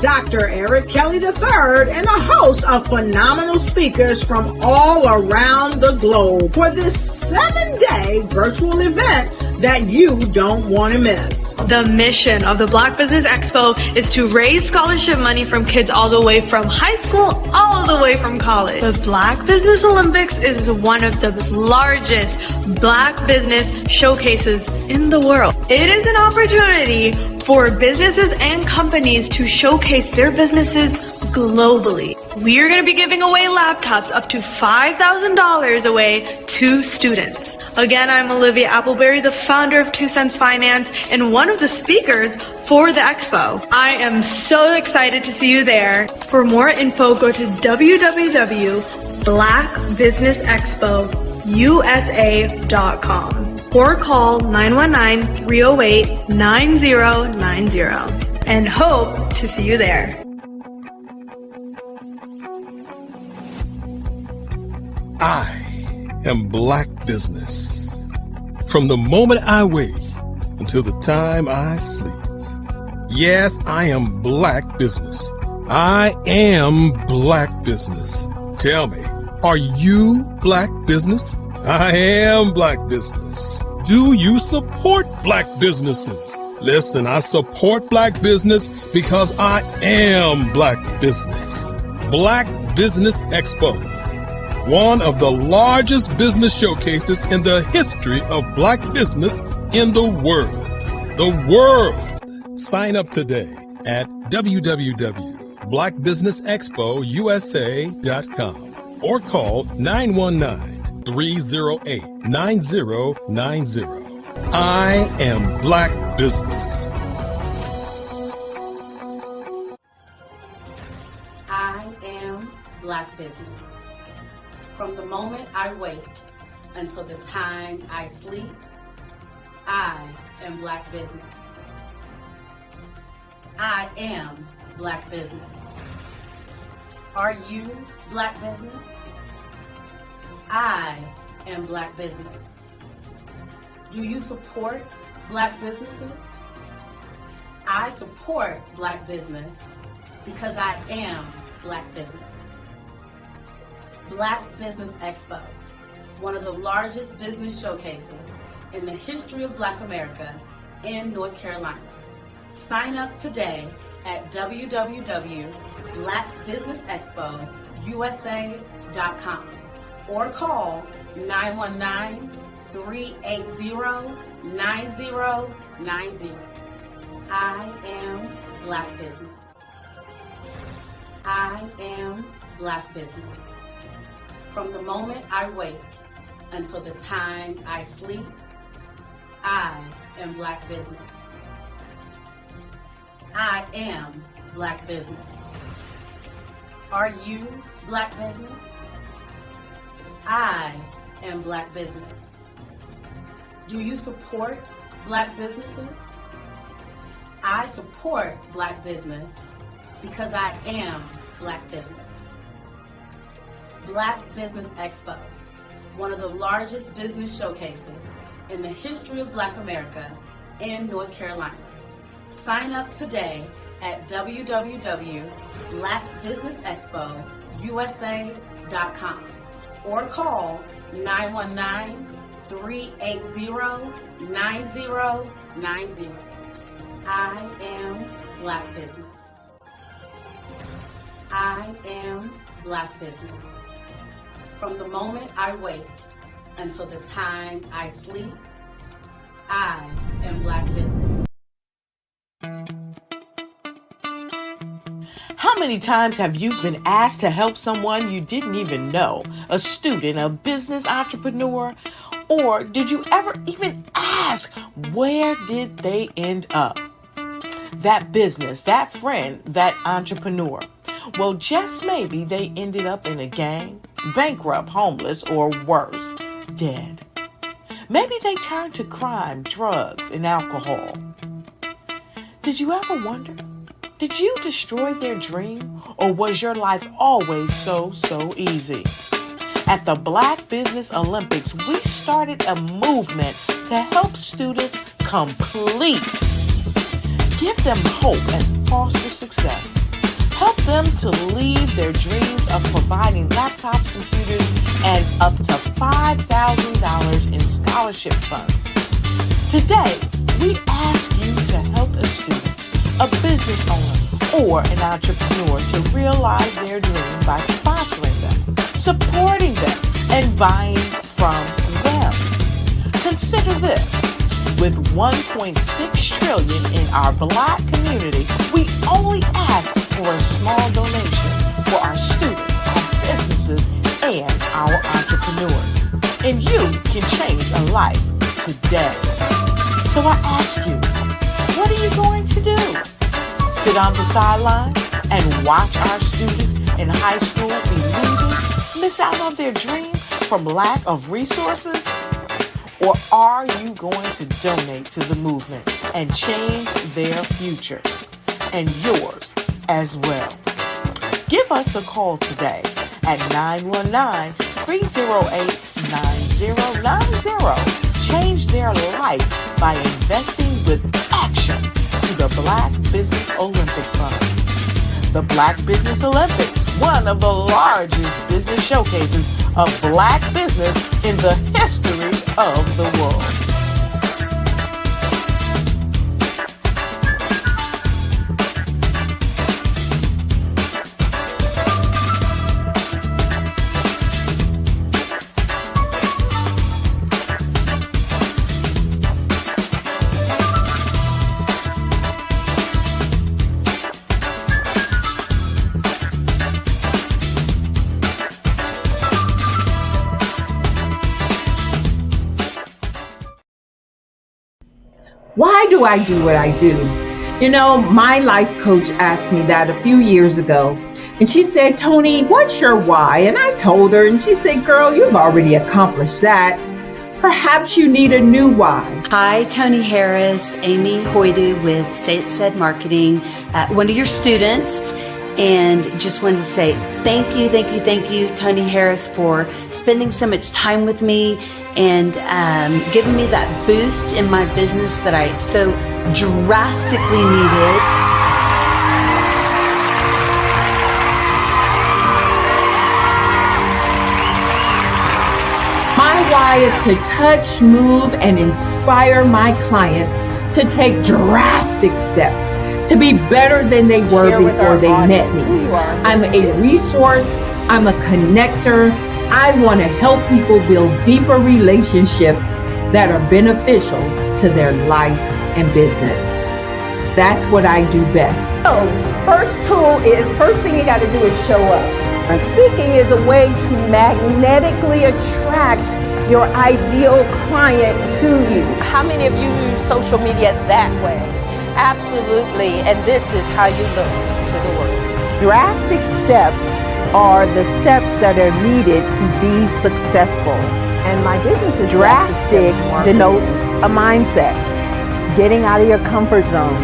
Dr. Eric Kelly III and a host of phenomenal speakers from all around the globe for this 7-day virtual event that you don't want to miss. The mission of the Black Business Expo is to raise scholarship money from kids all the way from high school all the way from college. The Black Business Olympics is one of the largest Black business showcases in the world. It is an opportunity for businesses and companies to showcase their businesses globally. We are going to be giving away laptops up to $5,000 away to students. Again, I'm Olivia Appleberry, the founder of 2 Cents Finance and one of the speakers for the expo. I am so excited to see you there. For more info, go to www.blackbusinessexpousa.com or call 919-308-9090 and hope to see you there. I am Black business. From the moment I wake until the time I sleep. Yes, I am Black business. I am Black business. Tell me, are you Black business? I am Black business. Do you support Black businesses? Listen, I support Black business because I am Black business. Black Business Expo, one of the largest business showcases in the history of Black business in the world. The world! Sign up today at www.blackbusinessexpousa.com or call 919-308-9090. I am Black business. I am Black business. From the moment I wake until the time I sleep, I am Black business. I am Black business. Are you Black business? I am Black business. Do you support Black businesses? I support Black business because I am Black business. Black Business Expo, one of the largest business showcases in the history of Black America in North Carolina. Sign up today at www.blackbusinessexpousa.com or call 919-380-9090. I am Black business. I am Black business. From the moment I wake until the time I sleep, I am Black business. I am Black business. Are you Black business? I am Black business. Do you support Black businesses? I support Black business because I am Black business. Black Business Expo, one of the largest business showcases in the history of Black America in North Carolina. Sign up today at www.blackbusinessexpousa.com or call 919-380-9090. I am Black business. I am Black business. From the moment I wake until the time I sleep, I am Black business. How many times have you been asked to help someone you didn't even know, a student, a business entrepreneur, or did you ever even ask, where did they end up? That business, that friend, that entrepreneur. Well, just maybe they ended up in a gang, bankrupt, homeless, or worse, dead. Maybe they turned to crime, drugs, and alcohol. Did you ever wonder? Did you destroy their dream, or was your life always so easy? At the Black Business Olympics, we started a movement to help students complete. Give them hope and foster success. to leave their dreams of providing laptops, computers, and up to $5,000 in scholarship funds. Today, we ask you to help a student, a business owner, or an entrepreneur to realize their dream by sponsoring them, supporting them, and buying from them. Consider this. With $1.6 trillion in our Black community, we only ask for a small donation for our students, our businesses, and our entrepreneurs. And you can change a life today. So I ask you, what are you going to do? Sit on the sidelines and watch our students in high school be losers, miss out on their dream from lack of resources? Or are you going to donate to the movement and change their future and yours as well? Give us a call today at 919-308-9090. Change their life by investing with action to the Black Business Olympic Fund. The Black Business Olympics, one of the largest business showcases of Black business in the history of the world. Why do I do what I do? You know, my life coach asked me that a few years ago. And she said, Tony, what's your why? And I told her, and she said, girl, you've already accomplished that. Perhaps you need a new why. Hi, Tony Harris, Amy Hoydu with Say It Said Marketing, one of your students. And just wanted to say thank you, Tony Harris, for spending so much time with me and giving me that boost in my business that I so drastically needed. My why is to touch, move, and inspire my clients to take drastic steps to be better than they were before they met me. I'm a resource. I'm a connector. I want to help people build deeper relationships that are beneficial to their life and business. That's what I do best. So, first thing you got to do is show up. And speaking is a way to magnetically attract your ideal client to you. How many of you use social media that way? Absolutely, and this is how you look to the world. Drastic steps are the steps that are needed to be successful. And my business is drastic denotes a mindset. Getting out of your comfort zone.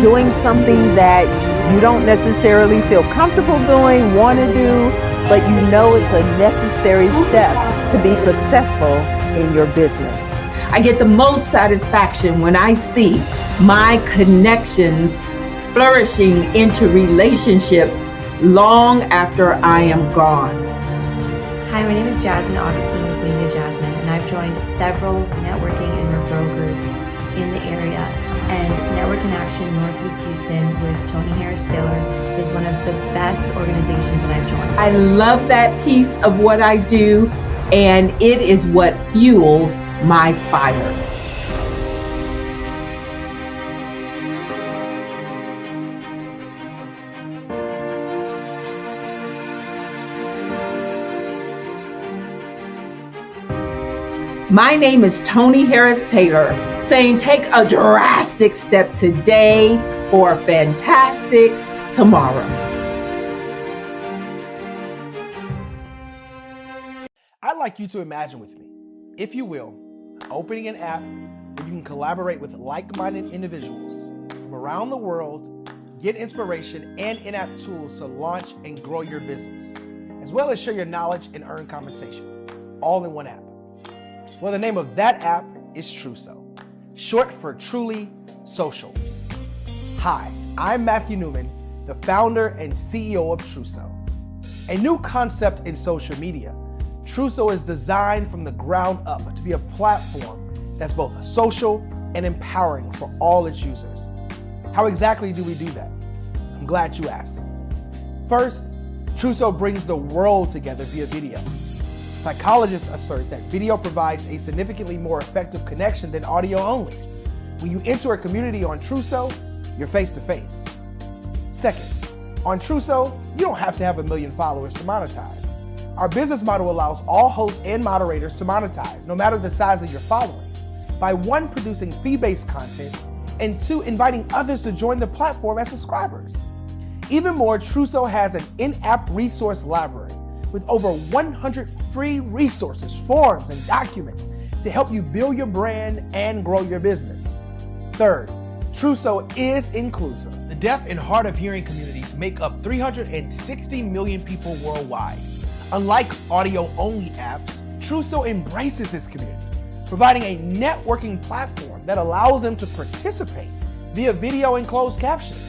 Doing something that you don't necessarily feel comfortable doing, want to do, but you know it's a necessary step to be successful in your business. I get the most satisfaction when I see my connections flourishing into relationships long after I am gone. Hi, my name is Jasmine Augustine with Media Jasmine, and I've joined several networking and referral groups in the area. And Network in Action Northeast Houston with Tony Harris Taylor is one of the best organizations that I've joined. I love that piece of what I do, and it is what fuels my fire. My name is Tony Harris Taylor, saying take a drastic step today for a fantastic tomorrow. I'd like you to imagine with me, if you will, opening an app where you can collaborate with like-minded individuals from around the world, get inspiration and in-app tools to launch and grow your business, as well as share your knowledge and earn compensation, all in one app. Well, the name of that app is TrueSo, short for Truly Social. Hi, I'm Matthew Newman, the founder and CEO of Truso. A new concept in social media, Truso is designed from the ground up to be a platform that's both social and empowering for all its users. How exactly do we do that? I'm glad you asked. First, Truso brings the world together via video. Psychologists assert that video provides a significantly more effective connection than audio only. When you enter a community on Truso, you're face to face. Second, on Truso, you don't have to have 1 million followers to monetize. Our business model allows all hosts and moderators to monetize, no matter the size of your following, by 1, producing fee-based content, and 2, inviting others to join the platform as subscribers. Even more, Truso has an in-app resource library with over 100 free resources, forms, and documents to help you build your brand and grow your business. Third, Truso is inclusive. The deaf and hard of hearing communities make up 360 million people worldwide. Unlike audio-only apps, Truso embraces its community, providing a networking platform that allows them to participate via video and closed captioning.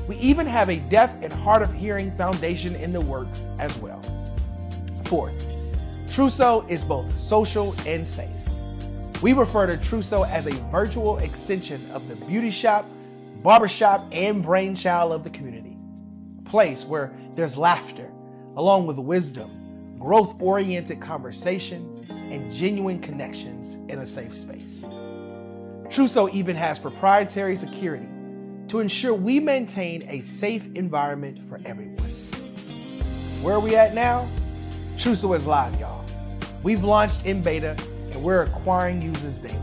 We even have a deaf and hard of hearing foundation in the works as well. Fourth, Truso is both social and safe. We refer to Truso as a virtual extension of the beauty shop, barbershop, and brainchild of the community. A place where there's laughter, along with wisdom, growth-oriented conversation, and genuine connections in a safe space. Truso even has proprietary security to ensure we maintain a safe environment for everyone. Where are we at now? Truso is live, y'all. We've launched in beta and we're acquiring users daily.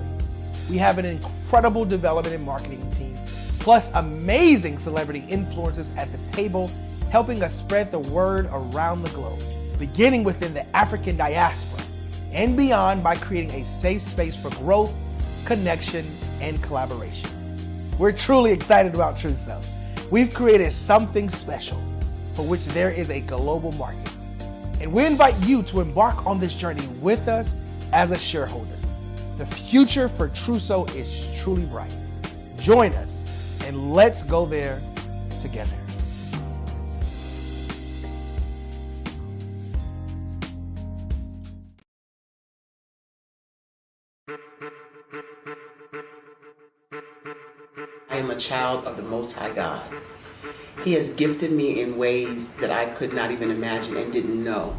We have an incredible development and marketing team, plus amazing celebrity influencers at the table, helping us spread the word around the globe, beginning within the African diaspora and beyond by creating a safe space for growth, connection, and collaboration. We're truly excited about Truso. We've created something special for which there is a global market. And we invite you to embark on this journey with us as a shareholder. The future for Truso is truly bright. Join us and let's go there together. I am a child of the Most High God. He has gifted me in ways that I could not even imagine and didn't know.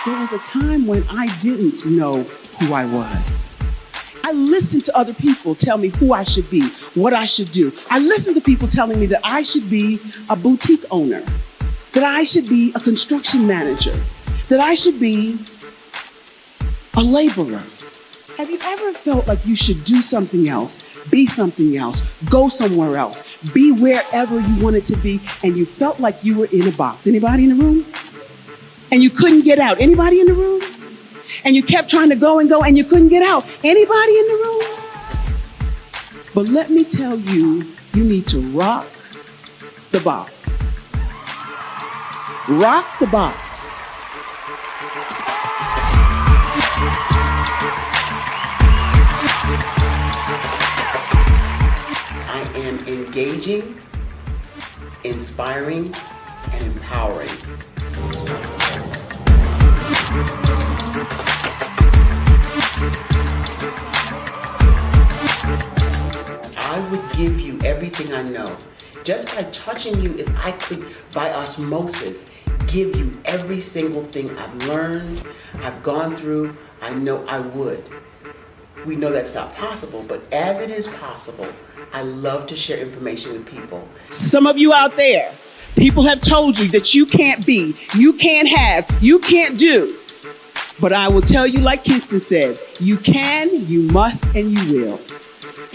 There was a time when I didn't know who I was. I listened to other people tell me who I should be, what I should do. I listened to people telling me that I should be a boutique owner, that I should be a construction manager, that I should be a laborer. Have you ever felt like you should do something else, be something else, go somewhere else, be wherever you wanted to be, and you felt like you were in a box? Anybody in the room? And you couldn't get out? Anybody in the room? And you kept trying to go and you couldn't get out? Anybody in the room? But let me tell you, you need to rock the box. Rock the box. I am engaging, inspiring, and empowering. I would give you everything I know. Just by touching you, if I could, by osmosis, give you every single thing I've learned, I've gone through, I know I would. We know that's not possible, but as it is possible, I love to share information with people. Some of you out there, people have told you that you can't be, you can't have, you can't do. But I will tell you, like Kingston said, you can, you must, and you will.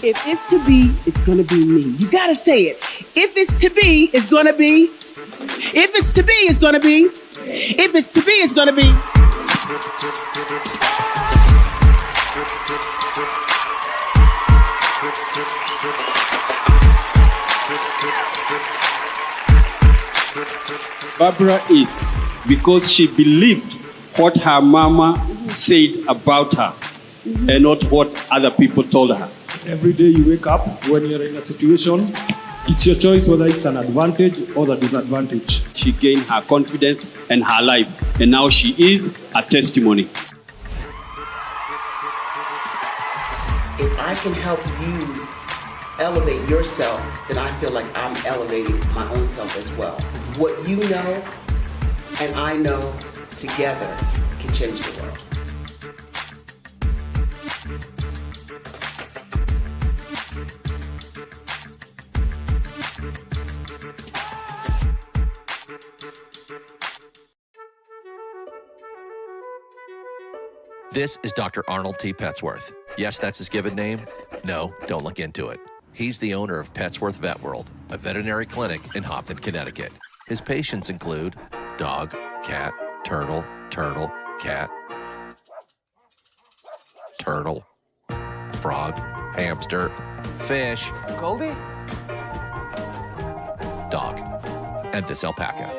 If it's to be, it's going to be me. You got to say it. If it's to be, it's going to be. If it's to be, it's going to be. If it's to be, it's going to be. Barbara is because she believed what her mama said about her. and not what other people told her. Every day you wake up, when you're in a situation, it's your choice whether it's an advantage or the disadvantage. She gained her confidence and her life, and now she is a testimony. If I can help you elevate yourself, then I feel like I'm elevating my own self as well. What you know and I know together can change the world. This is Dr. Arnold T. Petsworth. Yes, that's his given name. No, don't look into it. He's the owner of Petsworth Vet World, a veterinary clinic in Hopton, Connecticut. His patients include dog, cat, turtle, cat, turtle, frog, hamster, fish, Goldie, dog, and this alpaca.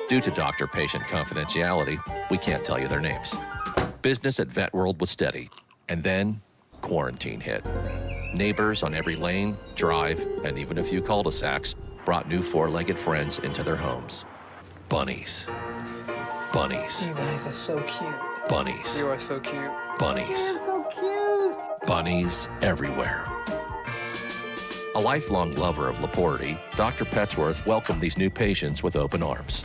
Due to doctor-patient confidentiality, we can't tell you their names. Business at Vet World was steady, and then quarantine hit. Neighbors on every lane, drive, and even a few cul-de-sacs brought new four-legged friends into their homes. Bunnies. Bunnies. you guys are so cute. Bunnies. You are so cute. Bunnies. You're so cute. Bunnies everywhere. A lifelong lover of Laporte, Dr. Petsworth welcomed these new patients with open arms.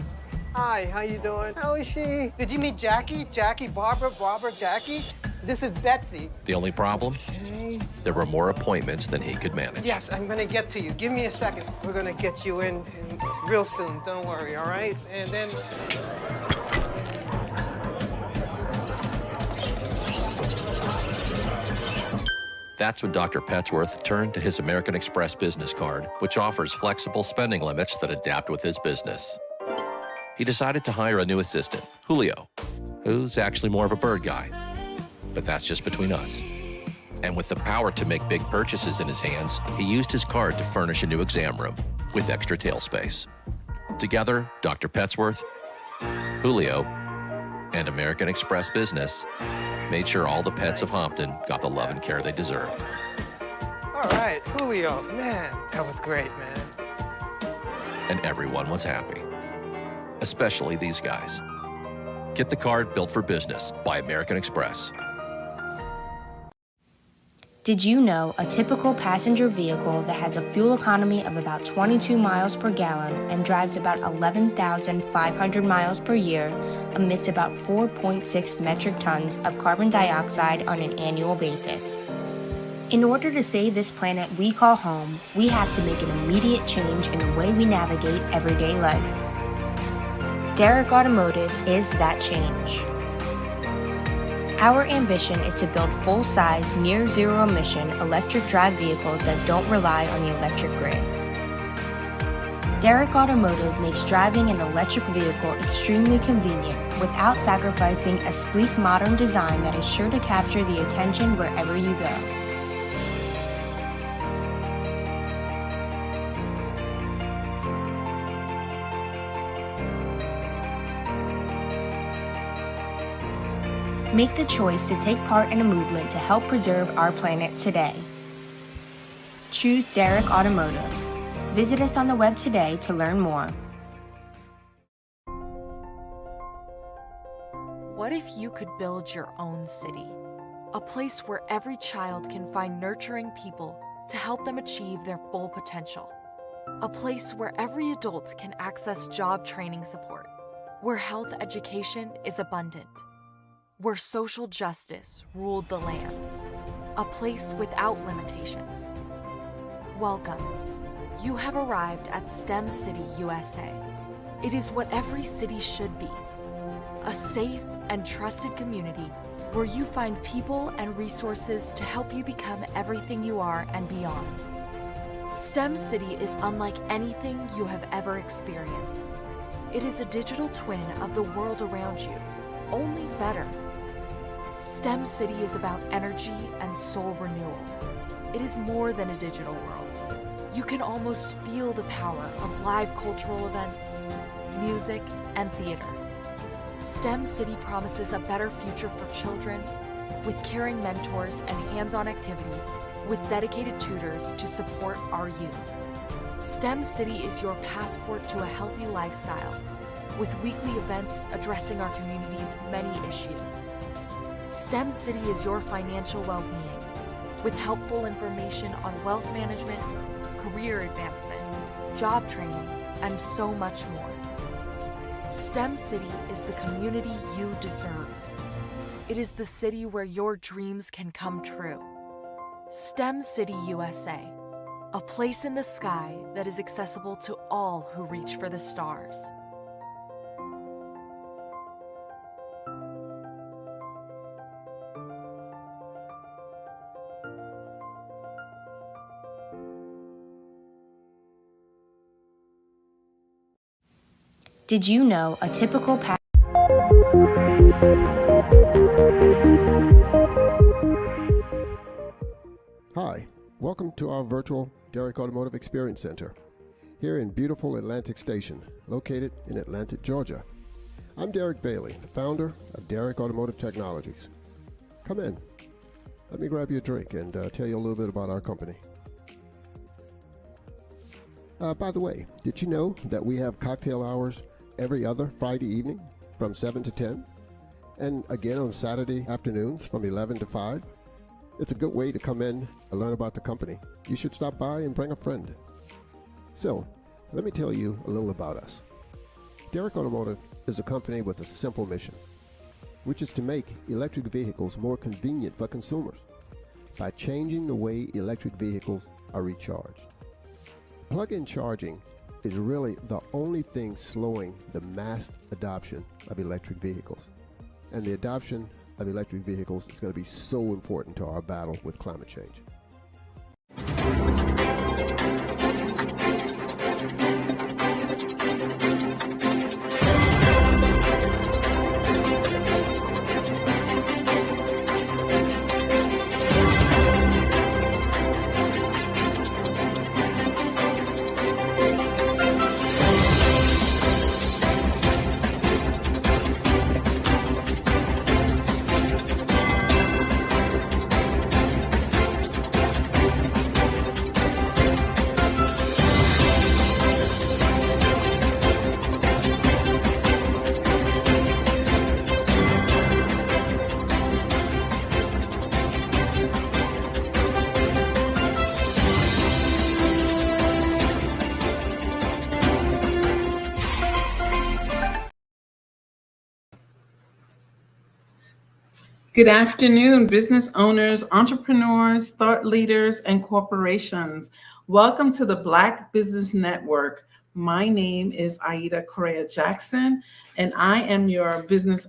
Hi, how you doing? How is she? Did you meet Jackie? Jackie, Barbara, Jackie? This is Betsy. The only problem? Okay. There were more appointments than he could manage. Yes, I'm gonna get to you. Give me a second. We're gonna get you in real soon. Don't worry, all right? And then... That's when Dr. Petsworth turned to his American Express business card, which offers flexible spending limits that adapt with his business. He decided to hire a new assistant, Julio, who's actually more of a bird guy. But that's just between us. And with the power to make big purchases in his hands, he used his card to furnish a new exam room with extra tail space. Together, Dr. Petsworth, Julio, and American Express Business made sure all the pets of Hopton got the love and care they deserved. All right, Julio, man, that was great, man. And everyone was happy. Especially these guys. Get the card built for business by American Express. Did you know a typical passenger vehicle that has a fuel economy of about 22 miles per gallon and drives about 11,500 miles per year emits about 4.6 metric tons of carbon dioxide on an annual basis? In order to save this planet we call home, we have to make an immediate change in the way we navigate everyday life. Derrick Automotive is that change. Our ambition is to build full-size, near-zero emission electric drive vehicles that don't rely on the electric grid. Derrick Automotive makes driving an electric vehicle extremely convenient without sacrificing a sleek, modern design that is sure to capture the attention wherever you go. Make the choice to take part in a movement to help preserve our planet today. Choose Derrick Automotive. Visit us on the web today to learn more. What if you could build your own city? A place where every child can find nurturing people to help them achieve their full potential. A place where every adult can access job training support. Where health education is abundant. Where social justice ruled the land. A place without limitations. Welcome. You have arrived at STEM City, USA. It is what every city should be. A safe and trusted community where you find people and resources to help you become everything you are and beyond. STEM City is unlike anything you have ever experienced. It is a digital twin of the world around you, only better. STEM City is about energy and soul renewal. It is more than a digital world. You can almost feel the power of live cultural events, music, and theater. STEM City promises a better future for children, with caring mentors and hands-on activities, with dedicated tutors to support our youth. STEM City is your passport to a healthy lifestyle, with weekly events addressing our community's many issues. STEM City is your financial well-being, with helpful information on wealth management, career advancement, job training, and so much more. STEM City is the community you deserve. It is the city where your dreams can come true. STEM City USA, a place in the sky that is accessible to all who reach for the stars. Did you know a typical Hi, welcome to our virtual Derrick Automotive Experience Center here in beautiful Atlantic Station, located in Atlanta, Georgia. I'm Derek Bailey, the founder of Derrick Automotive Technologies. Come in. Let me grab you a drink and tell you a little bit about our company. By the way, did you know that we have cocktail hours every other Friday evening from 7 to 10, and again on Saturday afternoons from 11 to 5? It's a good way to come in and learn about the company. You should stop by and bring a friend. So, let me tell you a little about us. Derrick Automotive is a company with a simple mission, which is to make electric vehicles more convenient for consumers by changing the way electric vehicles are recharged. Plug-in charging is really the only thing slowing the mass adoption of electric vehicles. And the adoption of electric vehicles is going to be so important to our battle with climate change. Good afternoon, business owners, entrepreneurs, thought leaders, and corporations. Welcome to the Black Business Network. My name is Aida Correa Jackson, and I am your business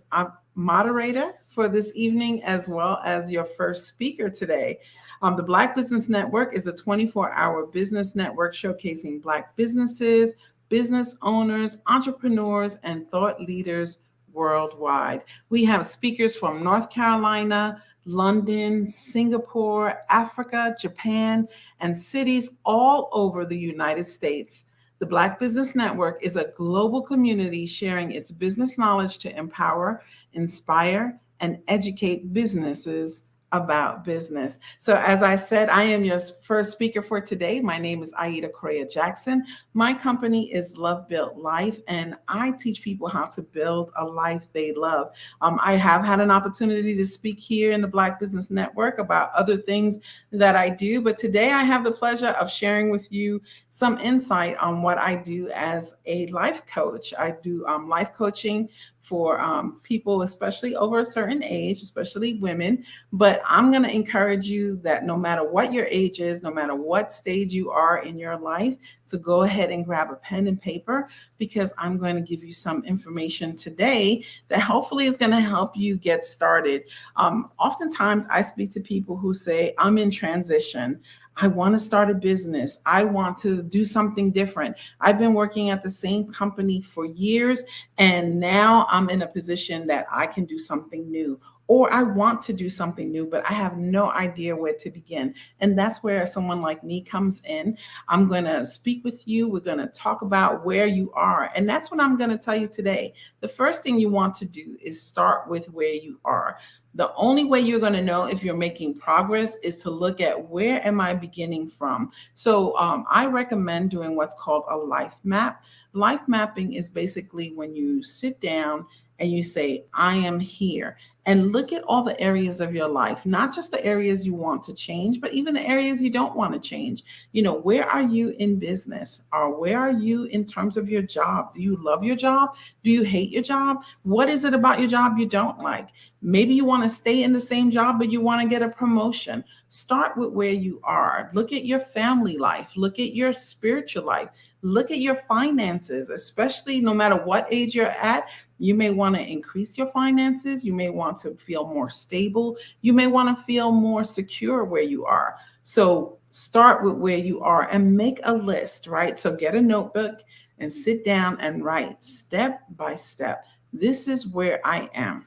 moderator for this evening, as well as your first speaker today. The Black Business Network is a 24-hour business network showcasing Black businesses, business owners, entrepreneurs, and thought leaders worldwide. We have speakers from North Carolina, London, Singapore, Africa, Japan, and cities all over the United States. The Black Business Network is a global community sharing its business knowledge to empower, inspire, and educate businesses about business. So as I said, I am your first speaker for today. My name is Aida Correa Jackson. My company is Love Built Life, and I teach people how to build a life they love. I have had an opportunity to speak here in the Black Business Network about other things that I do, but today I have the pleasure of sharing with you some insight on what I do as a life coach. I do life coaching for people, especially over a certain age, especially women. But I'm going to encourage you that no matter what your age is, no matter what stage you are in your life, to go ahead and grab a pen and paper, because I'm going to give you some information today that hopefully is going to help you get started. Oftentimes I speak to people who say, I'm in transition. I want to start a business. I want to do something different. I've been working at the same company for years, and now I'm in a position that I can do something new. Or I want to do something new, but I have no idea where to begin. And that's where someone like me comes in. I'm going to speak with you. We're going to talk about where you are. And that's what I'm going to tell you today. The first thing you want to do is start with where you are. The only way you're going to know if you're making progress is to look at where am I beginning from. So I recommend doing what's called a life map. Life mapping is basically when you sit down and you say, I am here, and look at all the areas of your life, not just the areas you want to change, but even the areas you don't want to change. You know, where are you in business, or where are you in terms of your job? Do you love your job? Do you hate your job? What is it about your job you don't like? Maybe you want to stay in the same job, but you want to get a promotion. Start with where you are. Look at your family life. Look at your spiritual life. Look at your finances, especially no matter what age you're at. You may want to increase your finances. You may want to feel more stable. You may want to feel more secure where you are. So start with where you are and make a list, right? So get a notebook and sit down and write step by step. This is where I am.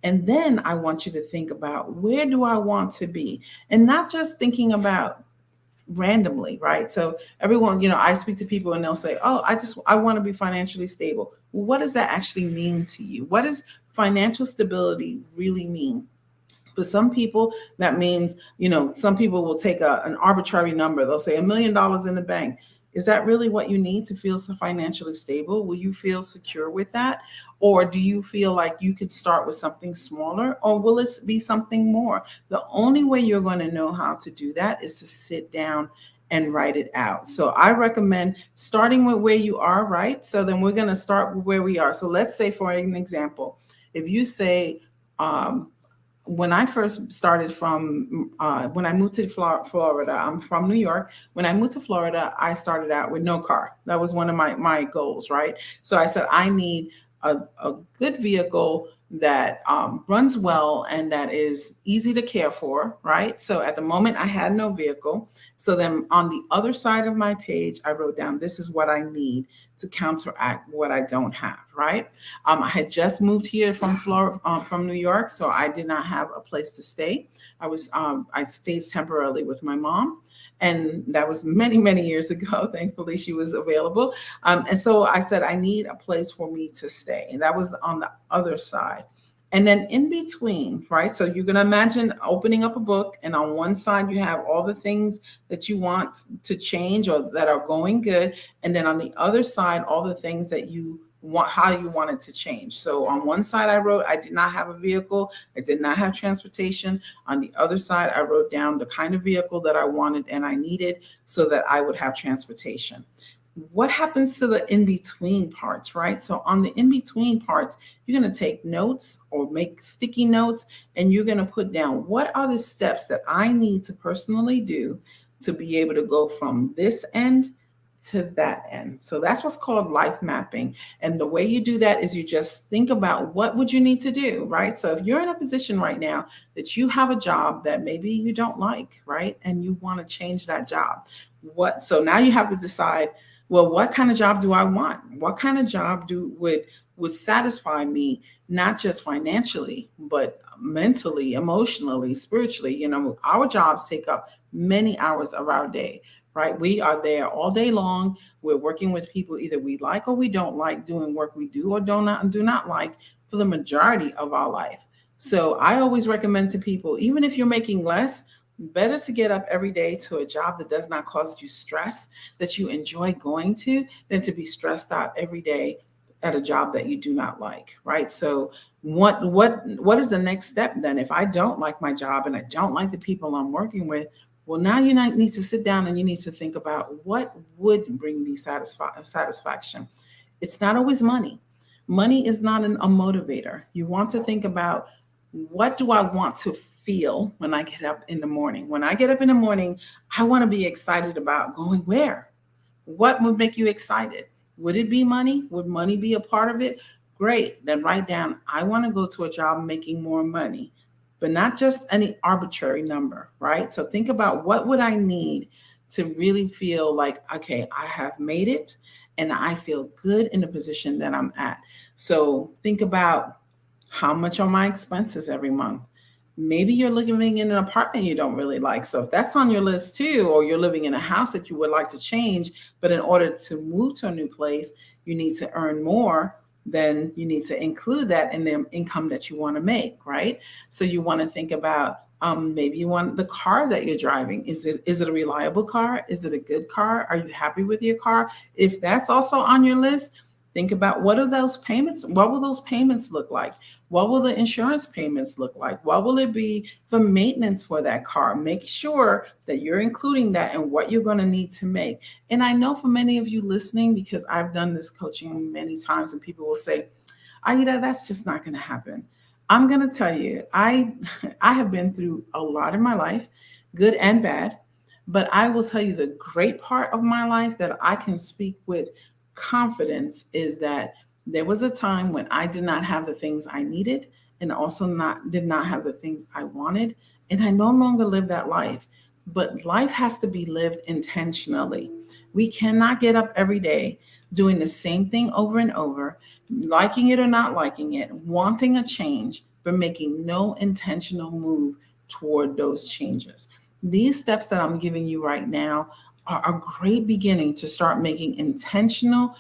And then I want you to think about, where do I want to be? And not just thinking about randomly, right? So everyone, you know, I speak to people and they'll say, oh, I want to be financially stable. Well, what does that actually mean to you? What does financial stability really mean? For some people, that means, you know, some people will take an arbitrary number. They'll say $1 million in the bank. Is that really what you need to feel so financially stable? Will you feel secure with that? Or do you feel like you could start with something smaller, or will it be something more? The only way you're going to know how to do that is to sit down and write it out. So I recommend starting with where you are, right? So then we're going to start with where we are. So let's say, for an example, if you say, when I first started when I moved to Florida, I'm from New York. When I moved to Florida, I started out with no car. That was one of my goals, right? So I said, I need a good vehicle that runs well and that is easy to care for, right? So at the moment I had no vehicle. So then on the other side of my page, I wrote down, this is what I need to counteract what I don't have, right? I had just moved here from New York, so I did not have a place to stay. I stayed temporarily with my mom. And that was many, many years ago. Thankfully, she was available. And so I said, I need a place for me to stay. And that was on the other side. And then in between, right? So you're going to imagine opening up a book, and on one side, you have all the things that you want to change or that are going good. And then on the other side, all the things that you want, how you want it to change. So on one side, I wrote, I did not have a vehicle. I did not have transportation. On the other side, I wrote down the kind of vehicle that I wanted and I needed so that I would have transportation. What happens to the in-between parts, right? So on the in-between parts, you're going to take notes or make sticky notes, and you're going to put down, what are the steps that I need to personally do to be able to go from this end to that end. So that's what's called life mapping. And the way you do that is you just think about, what would you need to do, right? So if you're in a position right now that you have a job that maybe you don't like, right? And you want to change that job. So now you have to decide, well, what kind of job do I want? What kind of job would satisfy me, not just financially, but mentally, emotionally, spiritually? You know, our jobs take up many hours of our day, right? We are there all day long. We're working with people either we like or we don't like, doing work we do or do not like for the majority of our life. So I always recommend to people, even if you're making less, better to get up every day to a job that does not cause you stress, that you enjoy going to, than to be stressed out every day at a job that you do not like, right? So what is the next step then? If I don't like my job and I don't like the people I'm working with, well, now you need to sit down and you need to think about, what would bring me satisfaction. It's not always money. Money is not a motivator. You want to think about, what do I want to feel when I get up in the morning? When I get up in the morning, I want to be excited about going where? What would make you excited? Would it be money? Would money be a part of it? Great. Then write down, I want to go to a job making more money, but not just any arbitrary number, right? So think about, what would I need to really feel like, okay, I have made it and I feel good in the position that I'm at. So think about, how much are my expenses every month? Maybe you're living in an apartment you don't really like. So if that's on your list too, or you're living in a house that you would like to change, but in order to move to a new place, you need to earn more, then you need to include that in the income that you want to make, right? So you want to think about maybe you want the car that you're driving. Is it a reliable car? Is it a good car? Are you happy with your car? If that's also on your list, think about what are those payments? What will those payments look like? What will the insurance payments look like? What will it be for maintenance for that car? Make sure that you're including that in what you're going to need to make. And I know for many of you listening, because I've done this coaching many times, and people will say, Aida, that's just not going to happen. I'm going to tell you, I have been through a lot in my life, good and bad, but I will tell you the great part of my life that I can speak with confidence is that there was a time when I did not have the things I needed and also did not have the things I wanted, and I no longer live that life. But life has to be lived intentionally. We cannot get up every day doing the same thing over and over, liking it or not liking it, wanting a change, but making no intentional move toward those changes. These steps that I'm giving you right now are a great beginning to start making intentional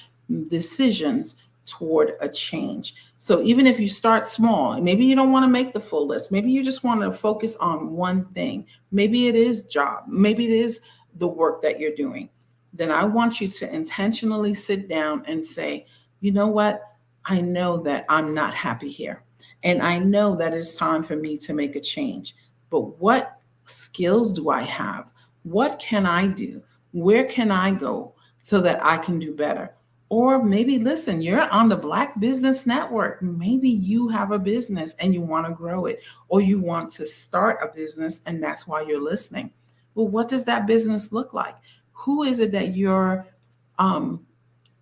decisions toward a change. So even if you start small, maybe you don't want to make the full list. Maybe you just want to focus on one thing. Maybe it is job. Maybe it is the work that you're doing. Then I want you to intentionally sit down and say, you know what? I know that I'm not happy here. And I know that it's time for me to make a change. But what skills do I have? What can I do? Where can I go so that I can do better? Or maybe, listen, you're on the Black Business Network. Maybe you have a business and you want to grow it, or you want to start a business and that's why you're listening. Well, what does that business look like? Who is it that you're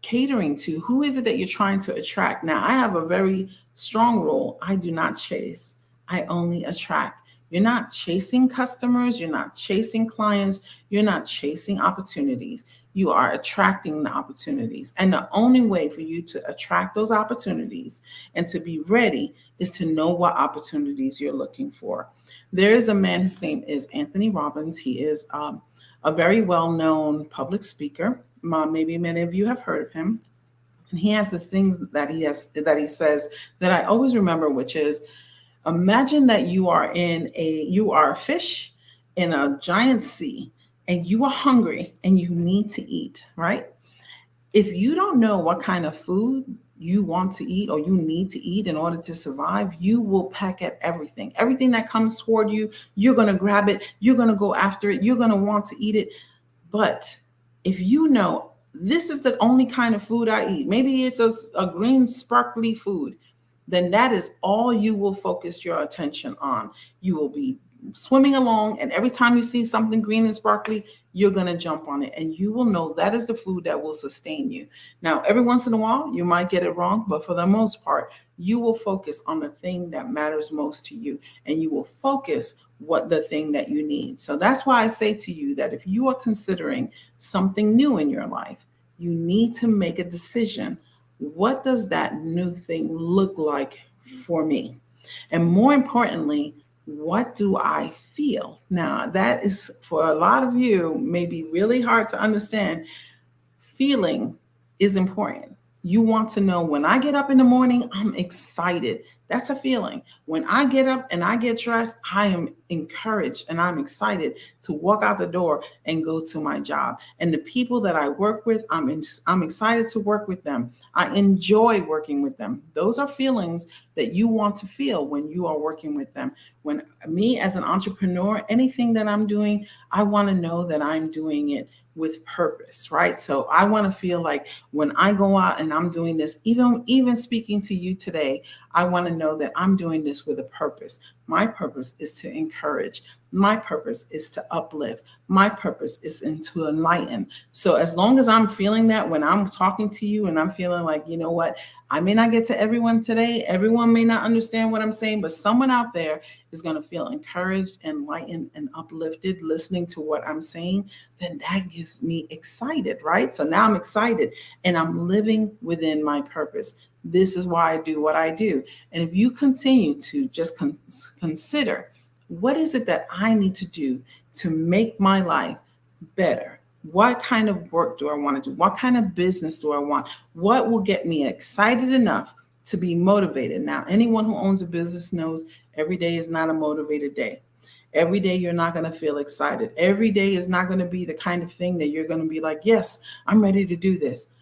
catering to? Who is it that you're trying to attract? Now, I have a very strong rule. I do not chase. I only attract. You're not chasing customers. You're not chasing clients. You're not chasing opportunities. You are attracting the opportunities. And the only way for you to attract those opportunities and to be ready is to know what opportunities you're looking for. There is a man, his name is Anthony Robbins. He is a very well-known public speaker. Maybe many of you have heard of him. And he has the things that he says that I always remember, which is, imagine that you are a fish in a giant sea and you are hungry and you need to eat, right? If you don't know what kind of food you want to eat or you need to eat in order to survive, you will peck at everything. Everything that comes toward you, you're going to grab it. You're going to go after it. You're going to want to eat it. But if you know this is the only kind of food I eat, maybe it's a green, sparkly food, then that is all you will focus your attention on. You will be swimming along, and every time you see something green and sparkly, you're going to jump on it, and you will know that is the food that will sustain you. Now, every once in a while, you might get it wrong, but for the most part, you will focus on the thing that matters most to you, and you will focus what the thing that you need. So that's why I say to you that if you are considering something new in your life, you need to make a decision. What does that new thing look like for me? And more importantly, what do I feel? Now, that is, for a lot of you, maybe really hard to understand. Feeling is important. You want to know, when I get up in the morning, I'm excited. That's a feeling. When I get up and I get dressed, I am encouraged and I'm excited to walk out the door and go to my job. And the people that I work with, I'm excited to work with them. I enjoy working with them. Those are feelings that you want to feel when you are working with them. When me as an entrepreneur, anything that I'm doing, I want to know that I'm doing it with purpose, right? So I want to feel like when I go out and I'm doing this, even speaking to you today, I want to know that I'm doing this with a purpose. My purpose is to encourage. My purpose is to uplift. My purpose is to enlighten. So as long as I'm feeling that when I'm talking to you and I'm feeling like, you know what, I may not get to everyone today. Everyone may not understand what I'm saying, but someone out there is going to feel encouraged, enlightened, and uplifted listening to what I'm saying. Then that gets me excited, right? So now I'm excited and I'm living within my purpose. This is why I do what I do. And if you continue to just consider, what is it that I need to do to make my life better, What kind of work do I want to do? What kind of business do I want? What will get me excited enough to be motivated? Now, anyone who owns a business knows every day is not a motivated day. Every day you're not going to feel excited. Every day is not going to be the kind of thing that you're going to be like, yes, I'm ready to do this.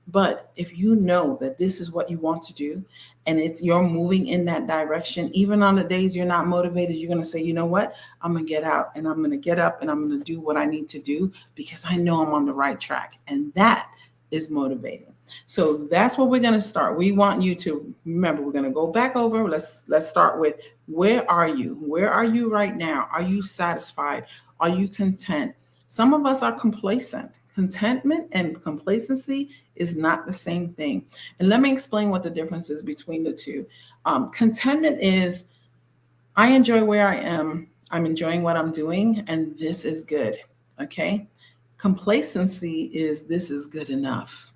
But if you know that this is what you want to do and you're moving in that direction, even on the days you're not motivated, you're going to say, you know what, I'm going to get out and I'm going to get up and I'm going to do what I need to do because I know I'm on the right track. And that is motivating. So that's what we're going to start. We want you to remember, we're going to go back over. Let's start with, where are you? Where are you right now? Are you satisfied? Are you content? Some of us are complacent. Contentment and complacency is not the same thing. And let me explain what the difference is between the two. Contentment is, I enjoy where I am. I'm enjoying what I'm doing, and this is good. Okay. Complacency is, this is good enough.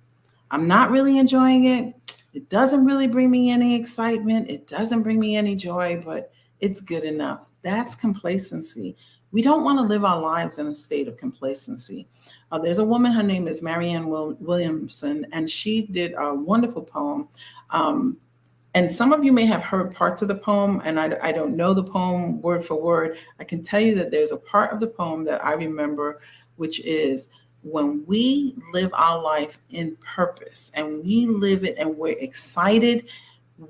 I'm not really enjoying it. It doesn't really bring me any excitement. It doesn't bring me any joy, but it's good enough. That's complacency. We don't want to live our lives in a state of complacency. There's a woman, her name is Marianne Williamson, and she did a wonderful poem. And some of you may have heard parts of the poem, and I don't know the poem word for word. I can tell you that there's a part of the poem that I remember, which is, when we live our life in purpose and we live it and we're excited,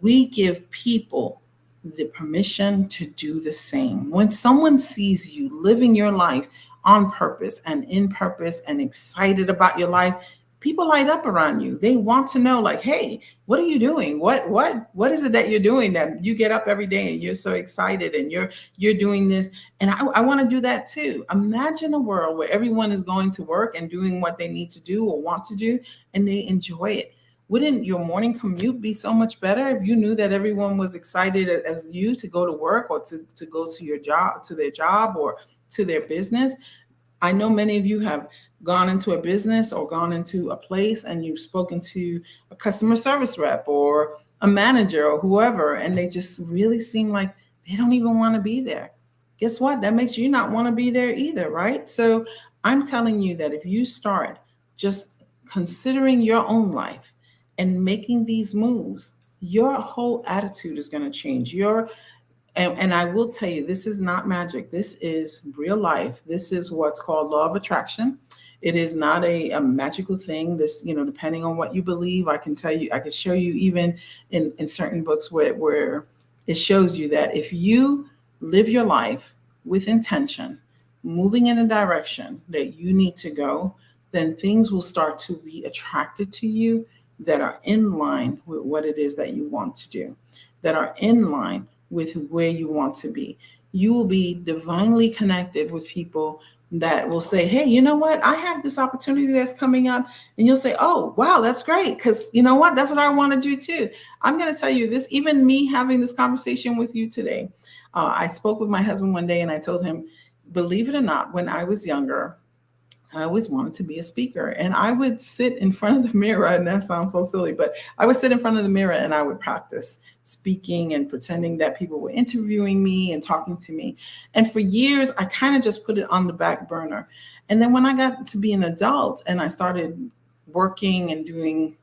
we give people the permission to do the same. When someone sees you living your life on purpose and in purpose and excited about your life, people light up around you. They want to know, like, hey, what are you doing? What is it that you're doing that you get up every day and you're so excited and you're doing this? And I want to do that too. Imagine a world where everyone is going to work and doing what they need to do or want to do, and they enjoy it. Wouldn't your morning commute be so much better if you knew that everyone was excited as you to go to work or to go to your job, to their job or to their business? I know many of you have gone into a business or gone into a place and you've spoken to a customer service rep or a manager or whoever, and they just really seem like they don't even want to be there. Guess what? That makes you not want to be there either, right? So I'm telling you that if you start just considering your own life and making these moves, your whole attitude is going to change. And I will tell you, this is not magic. This is real life. This is what's called law of attraction. It is not a magical thing. This, depending on what you believe, I can tell you, I can show you even in certain books where it shows you that if you live your life with intention, moving in a direction that you need to go, then things will start to be attracted to you that are in line with what it is that you want to do, that are in line with where you want to be. You will be divinely connected with people that will say, hey, you know what? I have this opportunity that's coming up. And you'll say, oh, wow, that's great. Because you know what? That's what I want to do too. I'm going to tell you this, even me having this conversation with you today. I spoke with my husband one day and I told him, believe it or not, when I was younger, I always wanted to be a speaker, and I would sit in front of the mirror, and that sounds so silly, but I would sit in front of the mirror and I would practice speaking and pretending that people were interviewing me and talking to me. And for years, I kind of just put it on the back burner. And then when I got to be an adult and I started working and doing,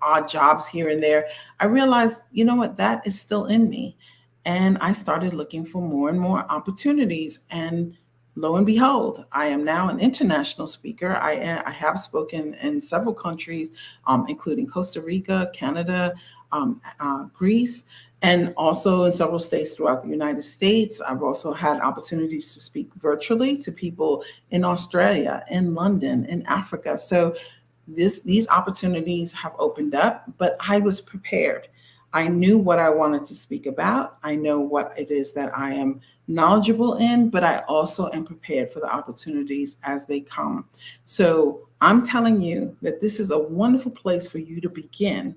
odd jobs here and there, I realized, you know what, that is still in me. And I started looking for more and more opportunities. And lo and behold, I am now an international speaker. I have spoken in several countries, including Costa Rica, Canada, Greece, and also in several states throughout the United States. I've also had opportunities to speak virtually to people in Australia, in London, in Africa. So these opportunities have opened up, but I was prepared. I knew what I wanted to speak about. I know what it is that I am knowledgeable in, but I also am prepared for the opportunities as they come. So I'm telling you that this is a wonderful place for you to begin,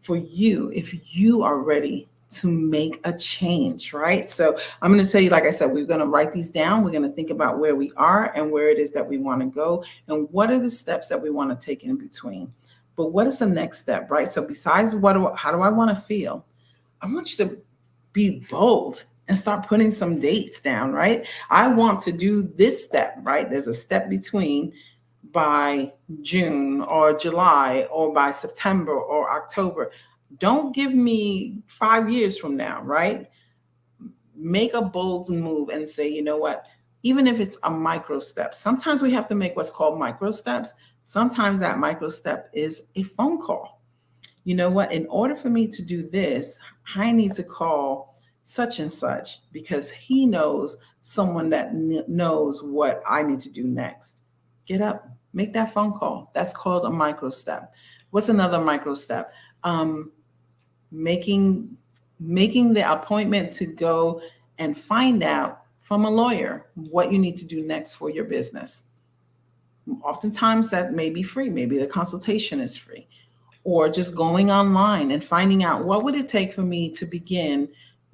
for you, if you are ready to make a change, right? So I'm going to tell you, like I said, we're going to write these down. We're going to think about where we are and where it is that we want to go and what are the steps that we want to take in between. But what is the next step, right? So besides how do I want to feel? I want you to be bold and start putting some dates down, right? I want to do this step, right? There's a step between by June or July or by September or October. Don't give me 5 years from now, right? Make a bold move and say, you know what, even if it's a micro step, sometimes we have to make what's called micro steps. Sometimes that micro step is a phone call. You know what, in order for me to do this, I need to call such and such because he knows someone that knows what I need to do next. Get up, make that phone call. That's called a micro step. What's another micro step? Making the appointment to go and find out from a lawyer what you need to do next for your business. Oftentimes that may be free. Maybe the consultation is free. Or just going online and finding out what would it take for me to begin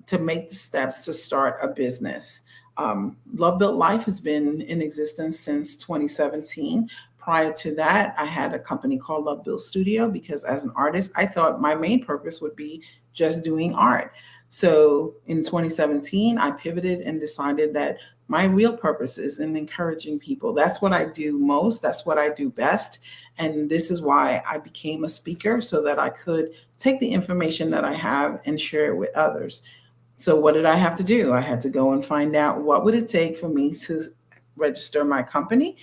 to make the steps to start a business. Love Built Life has been in existence since 2017. Prior to that, I had a company called Love Built Studio because as an artist, I thought my main purpose would be just doing art. So in 2017, I pivoted and decided that my real purpose is in encouraging people. That's what I do most. That's what I do best. And this is why I became a speaker, so that I could take the information that I have and share it with others. So what did I have to do? I had to go and find out what would it take for me to register my company.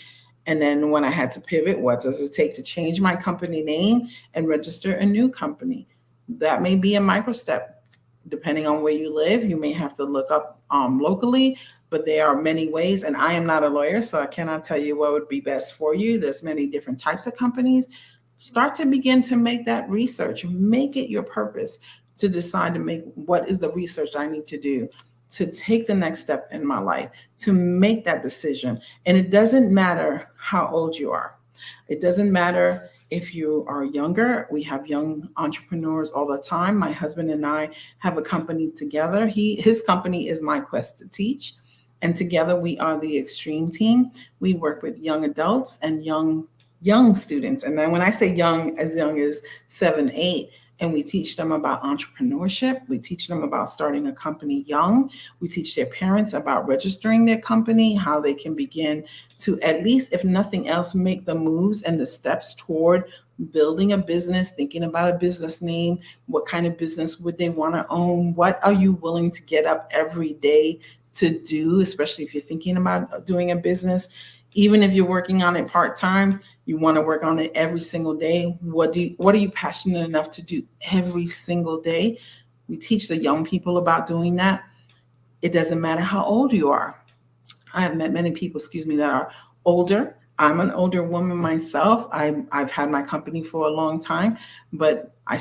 And then when I had to pivot, what does it take to change my company name and register a new company? That may be a micro step. Depending on where you live, you may have to look up locally, but there are many ways. And I am not a lawyer, so I cannot tell you what would be best for you. There's many different types of companies. Start to begin to make that research. Make it your purpose to decide to make what is the research I need to do to take the next step in my life, to make that decision. And it doesn't matter how old you are. It doesn't matter if you are younger. We have young entrepreneurs all the time. My husband and I have a company together. His company is My Quest to Teach. And together we are the Extreme Team. We work with young adults and young students. And then when I say young as 7, 8, and we teach them about entrepreneurship. We teach them about starting a company young. We teach their parents about registering their company, how they can begin to, at least if nothing else, make the moves and the steps toward building a business, thinking about a business name. What kind of business would they want to own? What are you willing to get up every day to do, especially if you're thinking about doing a business? Even if you're working on it part-time, you want to work on it every single day. What are you passionate enough to do every single day? We teach the young people about doing that. It doesn't matter how old you are. I have met many people, that are older. I'm an older woman myself. I've had my company for a long time, but I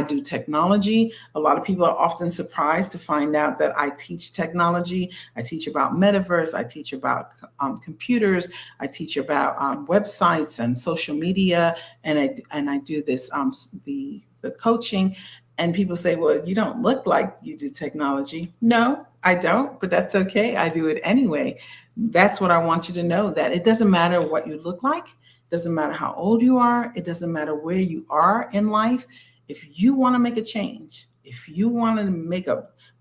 do technology. A lot of people are often surprised to find out that I teach technology. I teach about metaverse. I teach about computers. I teach about websites and social media. And I do this, the coaching. And people say, well, you don't look like you do technology. No, I don't, but that's okay. I do it anyway. That's what I want you to know, that it doesn't matter what you look like. It doesn't matter how old you are. It doesn't matter where you are in life. If you want to make a change, if you want to make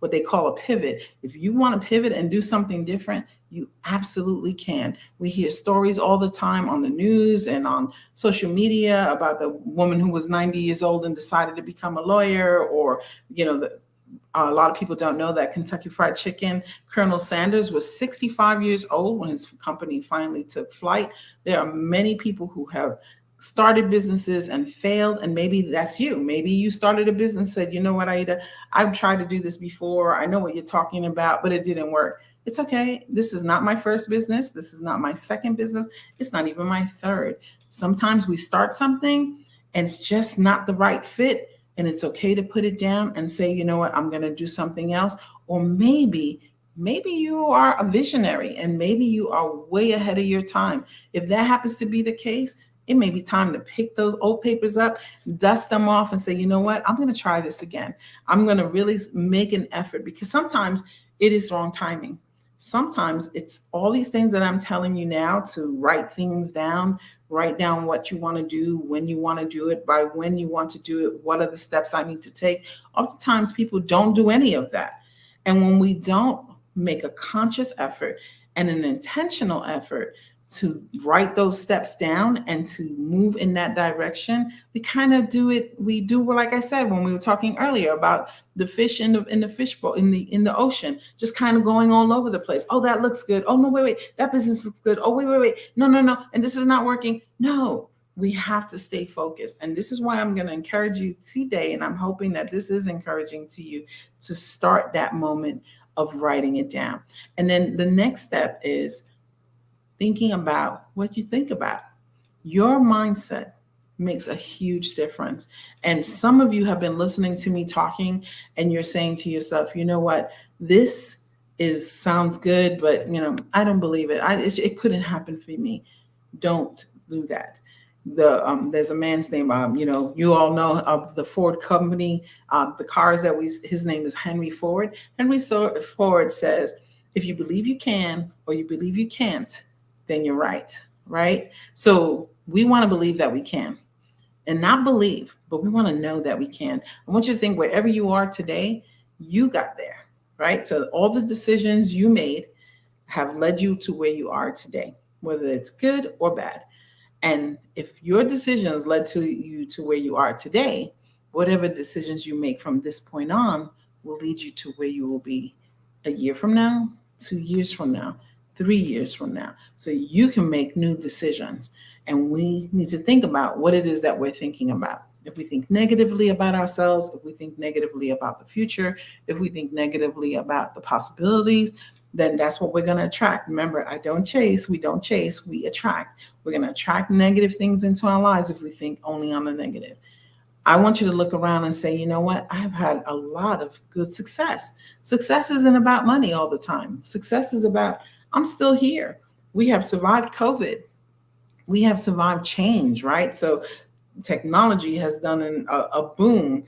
what they call a pivot, if you want to pivot and do something different, you absolutely can. We hear stories all the time on the news and on social media about the woman who was 90 years old and decided to become a lawyer, or, a lot of people don't know that Kentucky Fried Chicken, Colonel Sanders was 65 years old when his company finally took flight. There are many people who have started businesses and failed, and maybe that's you. Maybe you started a business and said, you know what, Aida, I've tried to do this before. I know what you're talking about, but it didn't work. It's okay. This is not my first business. This is not my second business. It's not even my third. Sometimes we start something and it's just not the right fit. And it's okay to put it down and say, you know what, I'm going to do something else. Or maybe you are a visionary and maybe you are way ahead of your time. If that happens to be the case, it may be time to pick those old papers up, dust them off, and say, you know what, I'm going to try this again. I'm going to really make an effort, because sometimes it is wrong timing. Sometimes it's all these things that I'm telling you now, to write things down. Write down what you want to do, when you want to do it, by when you want to do it, what are the steps I need to take. Oftentimes people don't do any of that. And when we don't make a conscious effort and an intentional effort to write those steps down and to move in that direction, we kind of do it. We do, like I said, when we were talking earlier about the fish in the fishbowl, in the ocean, just kind of going all over the place. Oh, that looks good. Oh, no, wait, that business looks good. Oh, wait. No. And this is not working. No, we have to stay focused. And this is why I'm going to encourage you today. And I'm hoping that this is encouraging to you to start that moment of writing it down. And then the next step is thinking about what you think about. Your mindset makes a huge difference. And some of you have been listening to me talking and you're saying to yourself, you know what, this sounds good, but I don't believe it. It couldn't happen for me. Don't do that. There's a man's name, you all know of the Ford company, the cars his name is Henry Ford. Henry Ford says, if you believe you can or you believe you can't, then you're right? So we want to believe that we can, and not believe, but we want to know that we can. I want you to think wherever you are today, you got there, right? So all the decisions you made have led you to where you are today, whether it's good or bad. And if your decisions led you to where you are today, whatever decisions you make from this point on will lead you to where you will be a year from now, 2 years from now, 3 years from now. So you can make new decisions. And we need to think about what it is that we're thinking about. If we think negatively about ourselves, if we think negatively about the future, if we think negatively about the possibilities, then that's what we're going to attract. Remember, we don't chase, we attract. We're going to attract negative things into our lives if we think only on the negative. I want you to look around and say, you know what? I have had a lot of good success. Success isn't about money all the time. Success is about, I'm still here. We have survived COVID. We have survived change, right? So technology has done a boom.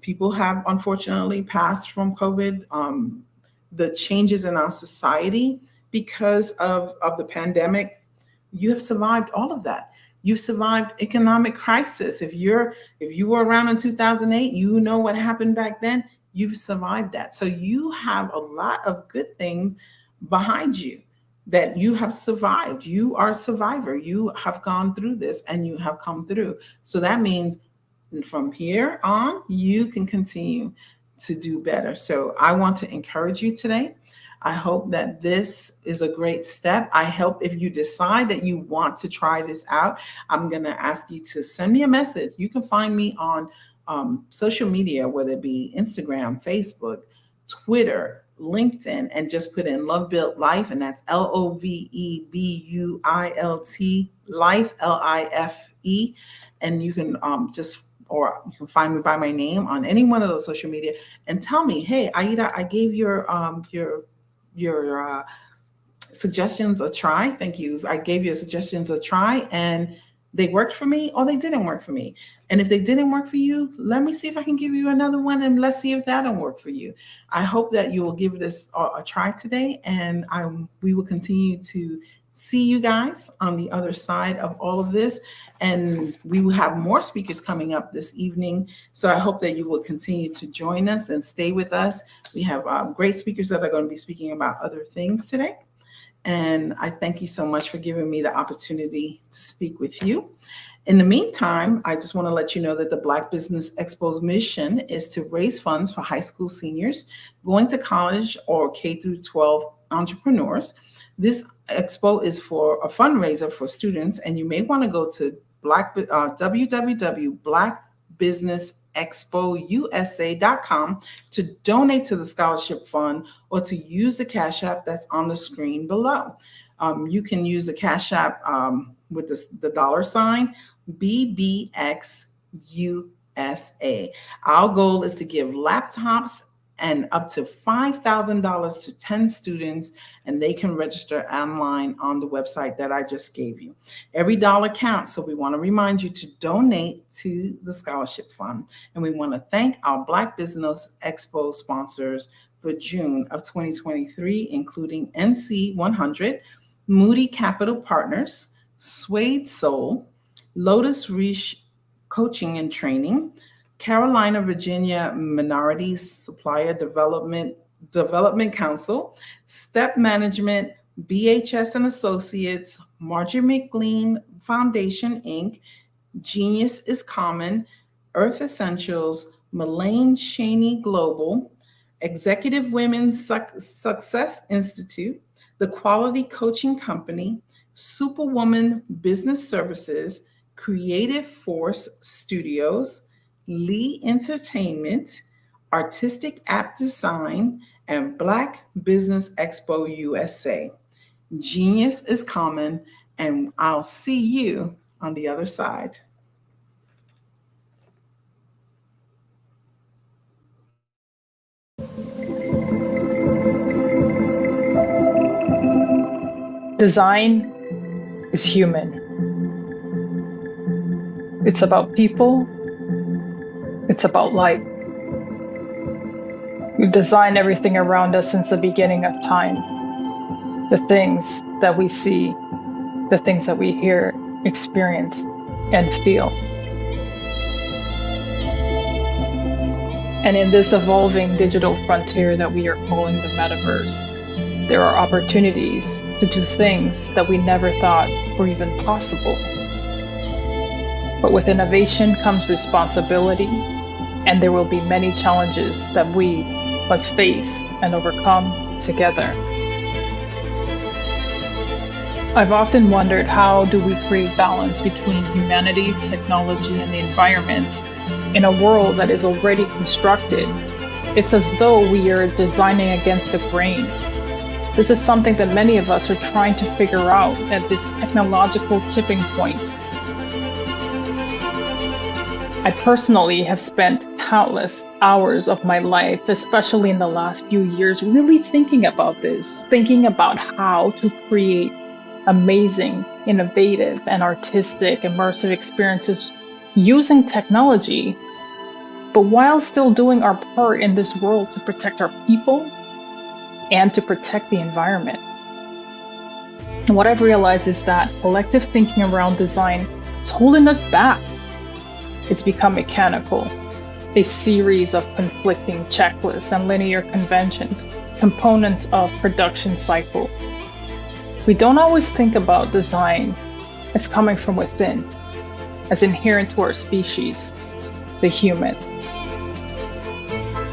People have unfortunately passed from COVID. The changes in our society because of the pandemic, you have survived all of that. You've survived economic crisis. If you were around in 2008, you know what happened back then. You've survived that. So you have a lot of good things behind you that you have survived. You are a survivor. You have gone through this and you have come through. So that means from here on, you can continue to do better. So I want to encourage you today. I hope that this is a great step. I hope if you decide that you want to try this out, I'm going to ask you to send me a message. You can find me on social media, whether it be Instagram, Facebook, Twitter, LinkedIn, and just put in Love Built Life, and that's LOVEBUILT Life, LIFE. And you can or you can find me by my name on any one of those social media and tell me, hey, Aida, I gave your suggestions a try. Thank you. I gave your suggestions a try and they worked for me or they didn't work for me. And if they didn't work for you, let me see if I can give you another one and let's see if that'll work for you. I hope that you will give this a try today, and we will continue to see you guys on the other side of all of this. And we will have more speakers coming up this evening. So I hope that you will continue to join us and stay with us. We have great speakers that are going to be speaking about other things today. And I thank you so much for giving me the opportunity to speak with you. In the meantime, I just want to let you know that the Black Business Expo's mission is to raise funds for high school seniors going to college or K through 12 entrepreneurs. This expo is for a fundraiser for students, and you may want to go to www.blackbusinessexpousa.com to donate to the scholarship fund or to use the Cash App that's on the screen below. You can use the Cash App with the $ BBXUSA. Our goal is to give laptops and up to $5,000 to 10 students, and they can register online on the website that I just gave you. Every dollar counts, so we want to remind you to donate to the scholarship fund. And we want to thank our Black Business Expo sponsors for June of 2023, including NC 100, Moody Capital Partners, Suede Soul, Lotus Reach Coaching and Training, Carolina, Virginia Minorities Supplier Development Council, Step Management, BHS and Associates, Marjorie McLean Foundation, Inc., Genius is Common, Earth Essentials, Mullane Cheney Global, Executive Women's Success Institute, The Quality Coaching Company, Superwoman Business Services, Creative Force Studios, Lee Entertainment, Artistic App Design, and Black Business Expo USA. Genius is common, and I'll see you on the other side. Design is human. It's about people. It's about life. We've designed everything around us since the beginning of time. The things that we see, the things that we hear, experience, and feel. And in this evolving digital frontier that we are calling the metaverse, there are opportunities to do things that we never thought were even possible. But with innovation comes responsibility, and there will be many challenges that we must face and overcome together. I've often wondered, how do we create balance between humanity, technology, and the environment in a world that is already constructed? It's as though we are designing against the grain. This is something that many of us are trying to figure out at this technological tipping point. I personally have spent countless hours of my life, especially in the last few years, really thinking about this, thinking about how to create amazing, innovative, and artistic, immersive experiences using technology, but while still doing our part in this world to protect our people and to protect the environment. And what I've realized is that collective thinking around design is holding us back. It's become mechanical, a series of conflicting checklists and linear conventions, components of production cycles. We don't always think about design as coming from within, as inherent to our species, the human.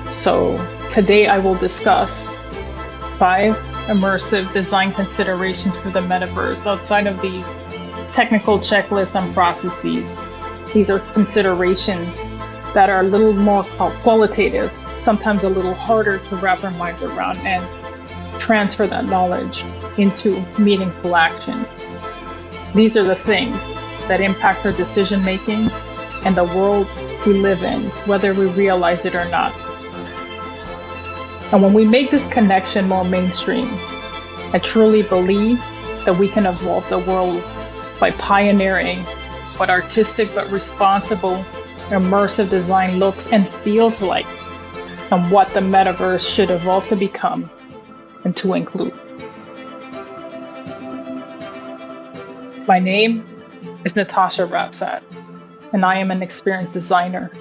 So today I will discuss 5 immersive design considerations for the metaverse outside of these technical checklists and processes. These are considerations that are a little more qualitative, sometimes a little harder to wrap our minds around and transfer that knowledge into meaningful action. These are the things that impact our decision making and the world we live in, whether we realize it or not. And when we make this connection more mainstream, I truly believe that we can evolve the world by pioneering what artistic but responsible, immersive design looks and feels like, and what the metaverse should evolve to become and to include. My name is Natasha Rapsat, and I am an experienced designer,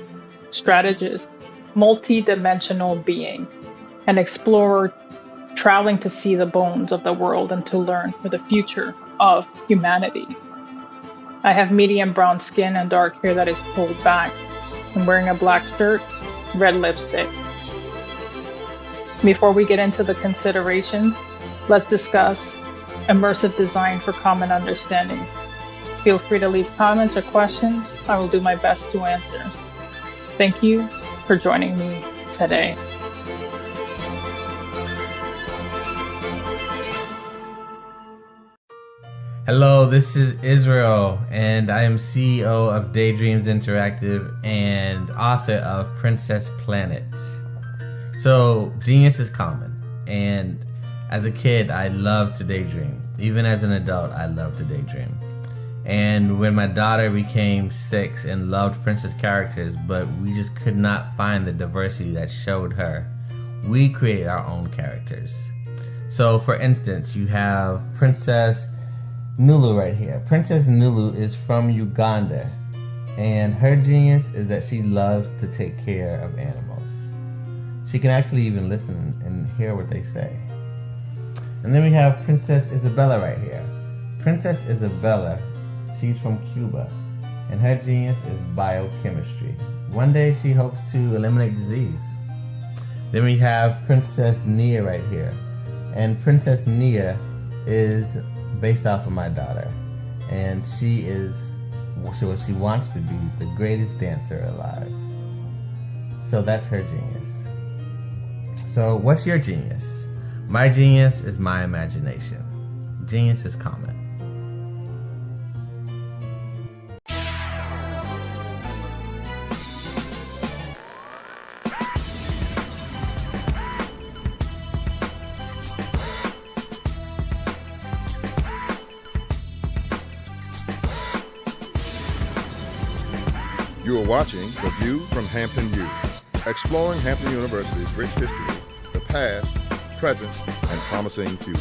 strategist, multi-dimensional being, an explorer traveling to see the bones of the world and to learn for the future of humanity. I have medium brown skin and dark hair that is pulled back. I'm wearing a black shirt, red lipstick. Before we get into the considerations, let's discuss immersive design for common understanding. Feel free to leave comments or questions. I will do my best to answer. Thank you for joining me today. Hello, this is Israel, and I am CEO of Daydreams Interactive and author of Princess Planet. So, genius is common, and as a kid, I loved to daydream. Even as an adult, I love to daydream. And when my daughter became 6 and loved princess characters, but we just could not find the diversity that showed her, we created our own characters. So, for instance, you have Princess Nulu right here. Princess Nulu is from Uganda, and her genius is that she loves to take care of animals. She can actually even listen and hear what they say. And then we have Princess Isabella right here. Princess Isabella, she's from Cuba, and her genius is biochemistry. One day she hopes to eliminate disease. Then we have Princess Nia right here. And Princess Nia is based off of my daughter. And she wants to be the greatest dancer alive. So that's her genius. So what's your genius? My genius is my imagination. Genius is common. You are watching The View from Hampton U, exploring Hampton University's rich history, the past, present, and promising future.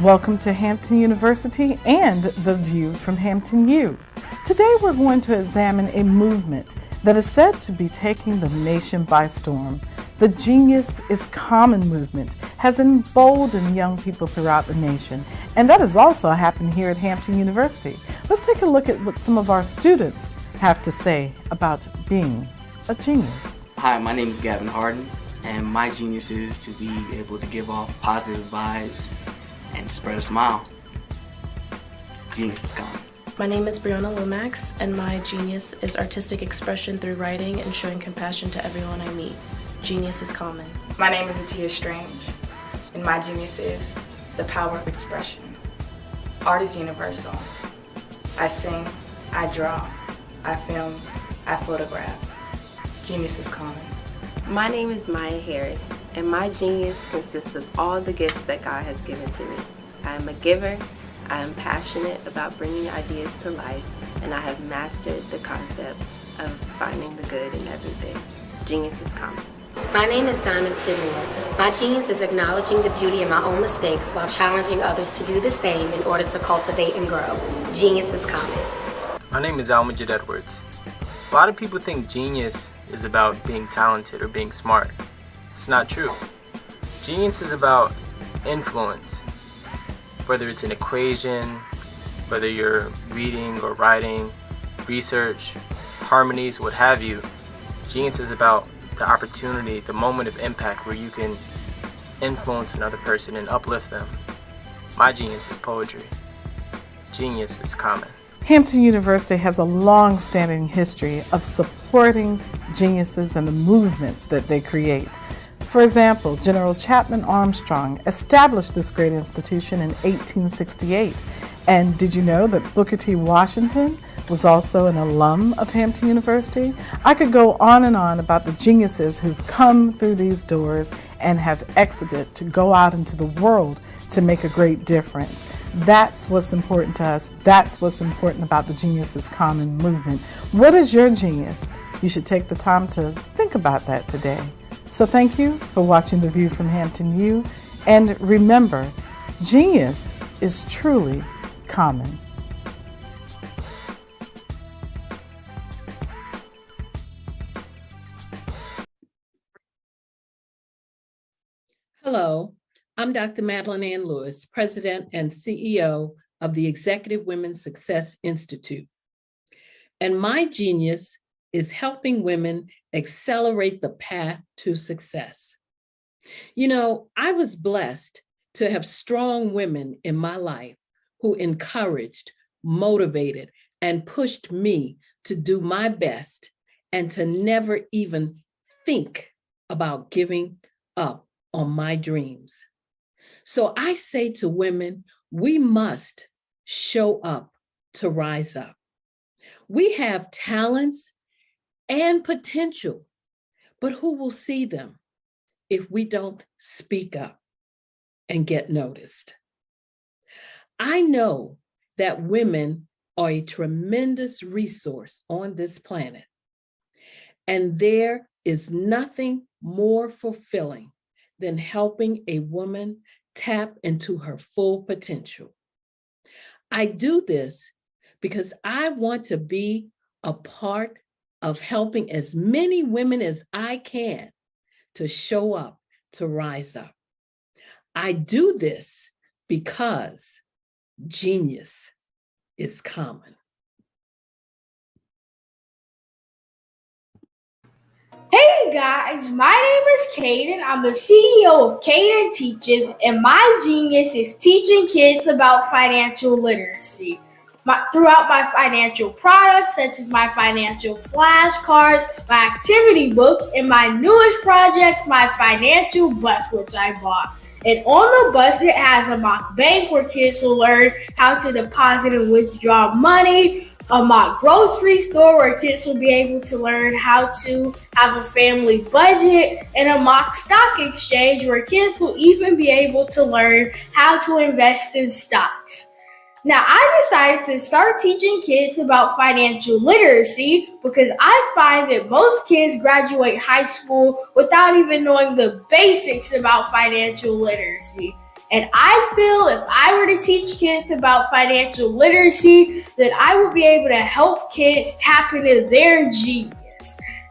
Welcome to Hampton University and The View from Hampton U. Today we're going to examine a movement that is said to be taking the nation by storm. The Genius is Common movement has emboldened young people throughout the nation, and that has also happened here at Hampton University. Let's take a look at what some of our students have to say about being a genius. Hi, my name is Gavin Harden, and my genius is to be able to give off positive vibes and spread a smile. Genius is common. My name is Brianna Lomax, and my genius is artistic expression through writing and showing compassion to everyone I meet. Genius is common. My name is Atia Strange, and my genius is the power of expression. Art is universal. I sing, I draw, I film, I photograph. Genius is common. My name is Maya Harris, and my genius consists of all the gifts that God has given to me. I am a giver, I am passionate about bringing ideas to life, and I have mastered the concept of finding the good in everything. Genius is common. My name is Diamond Sidney. My genius is acknowledging the beauty in my own mistakes while challenging others to do the same in order to cultivate and grow. Genius is common. My name is Almajid Edwards. A lot of people think genius is about being talented or being smart. It's not true. Genius is about influence. Whether it's an equation, whether you're reading or writing, research, harmonies, what have you, genius is about the opportunity, the moment of impact where you can influence another person and uplift them. My genius is poetry. Genius is common. Hampton University has a long-standing history of supporting geniuses and the movements that they create. For example, General Chapman Armstrong established this great institution in 1868. And did you know that Booker T. Washington was also an alum of Hampton University? I could go on and on about the geniuses who've come through these doors and have exited to go out into the world to make a great difference. That's what's important to us. That's what's important about the Genius is Common movement. What is your genius? You should take the time to think about that today. So thank you for watching The View from Hampton U. And remember, genius is truly common. Hello, I'm Dr. Madeline Ann Lewis, President and CEO of the Executive Women's Success Institute. And my genius is helping women accelerate the path to success. You know, I was blessed to have strong women in my life who encouraged, motivated, and pushed me to do my best and to never even think about giving up on my dreams. So I say to women, we must show up to rise up. We have talents and potential, but who will see them if we don't speak up and get noticed? I know that women are a tremendous resource on this planet, and there is nothing more fulfilling than helping a woman tap into her full potential. I do this because I want to be a part of helping as many women as I can to show up, to rise up. I do this because genius is common. Hey guys, my name is Caden. I'm the CEO of Caden Teaches, and my genius is teaching kids about financial literacy. Throughout my financial products, such as my financial flashcards, my activity book, and my newest project, my financial bus, which I bought. And on the bus, it has a mock bank where kids will learn how to deposit and withdraw money, a mock grocery store where kids will be able to learn how to have a family budget, and a mock stock exchange where kids will even be able to learn how to invest in stocks. Now, I decided to start teaching kids about financial literacy because I find that most kids graduate high school without even knowing the basics about financial literacy. And I feel if I were to teach kids about financial literacy, that I would be able to help kids tap into their genius.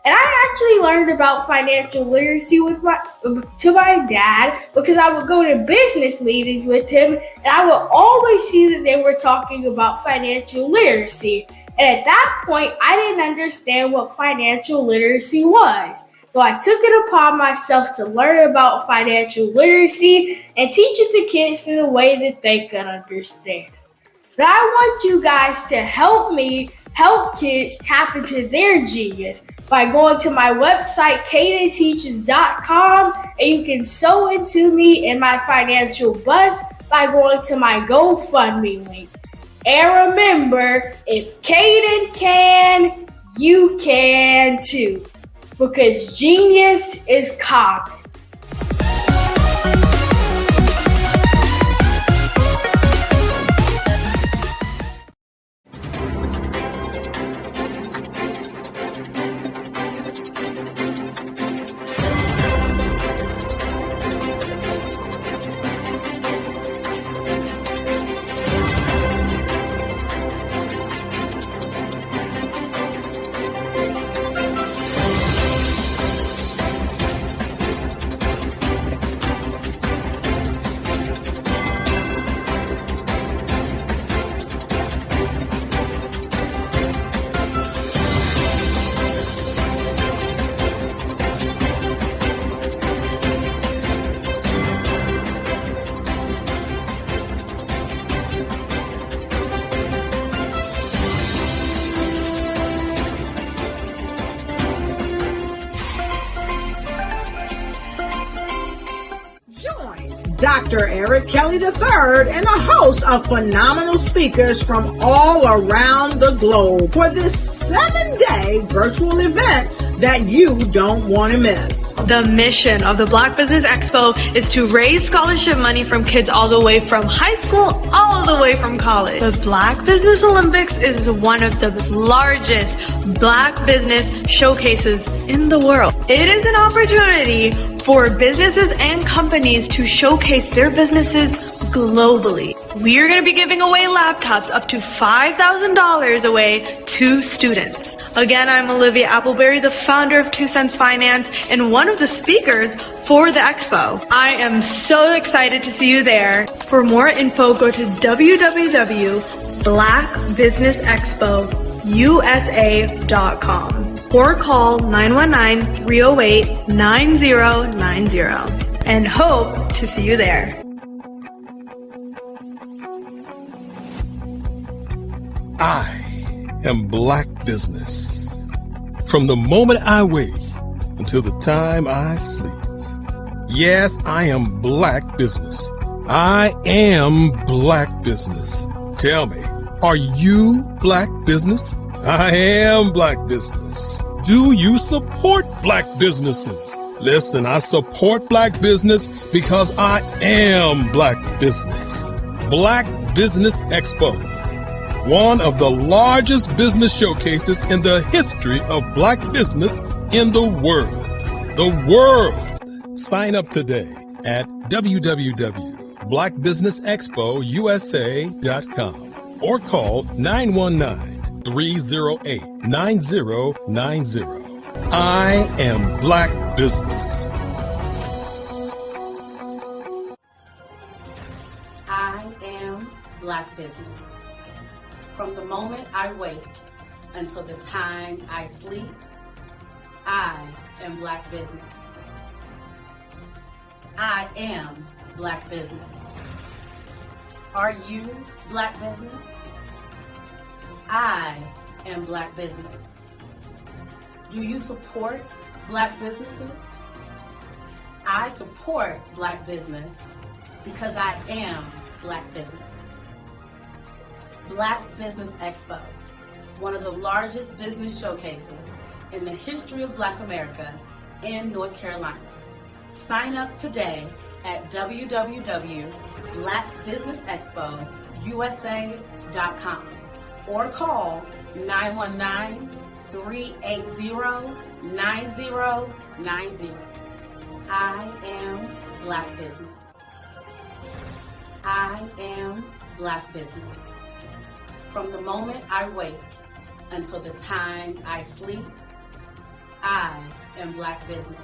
And I actually learned about financial literacy to my dad because I would go to business meetings with him and I would always see that they were talking about financial literacy. And at that point, I didn't understand what financial literacy was. So I took it upon myself to learn about financial literacy and teach it to kids in a way that they could understand. But I want you guys to help me help kids tap into their genius by going to my website, cadenteaches.com, and you can sew into me in my financial bus by going to my GoFundMe link. And remember, if Caden can, you can too, because genius is common. Dr. Eric Kelly III and a host of phenomenal speakers from all around the globe for this 7-day virtual event that you don't want to miss. The mission of the Black Business Expo is to raise scholarship money from kids all the way from high school all the way from college. The Black Business Olympics is one of the largest Black business showcases in the world. It is an opportunity for businesses and companies to showcase their businesses globally. We are going to be giving away laptops up to $5,000 away to students. Again, I'm Olivia Appleberry, the founder of 2 Cents Finance and one of the speakers for the expo. I am so excited to see you there. For more info, go to www.blackbusinessexpousa.com or call 919-308-9090 and hope to see you there. I am Black Business. From the moment I wake until the time I sleep. Yes, I am Black Business. I am Black Business. Tell me, are you Black Business? I am Black Business. Do you support Black businesses? Listen, I support Black business because I am Black Business. Black Business Expo, one of the largest business showcases in the history of Black business in the world. The world! Sign up today at www.blackbusinessexpousa.com or call 919 308-9090. I am Black Business. I am Black Business. From the moment I wake until the time I sleep, I am Black Business. I am Black Business. Are you Black Business? I am Black Business. Do you support Black businesses? I support Black business because I am Black Business. Black Business Expo, one of the largest business showcases in the history of Black America in North Carolina. Sign up today at www.blackbusinessexpousa.com or call 919-380-9090. I am Black Business. I am Black Business. From the moment I wake until the time I sleep, I am Black Business.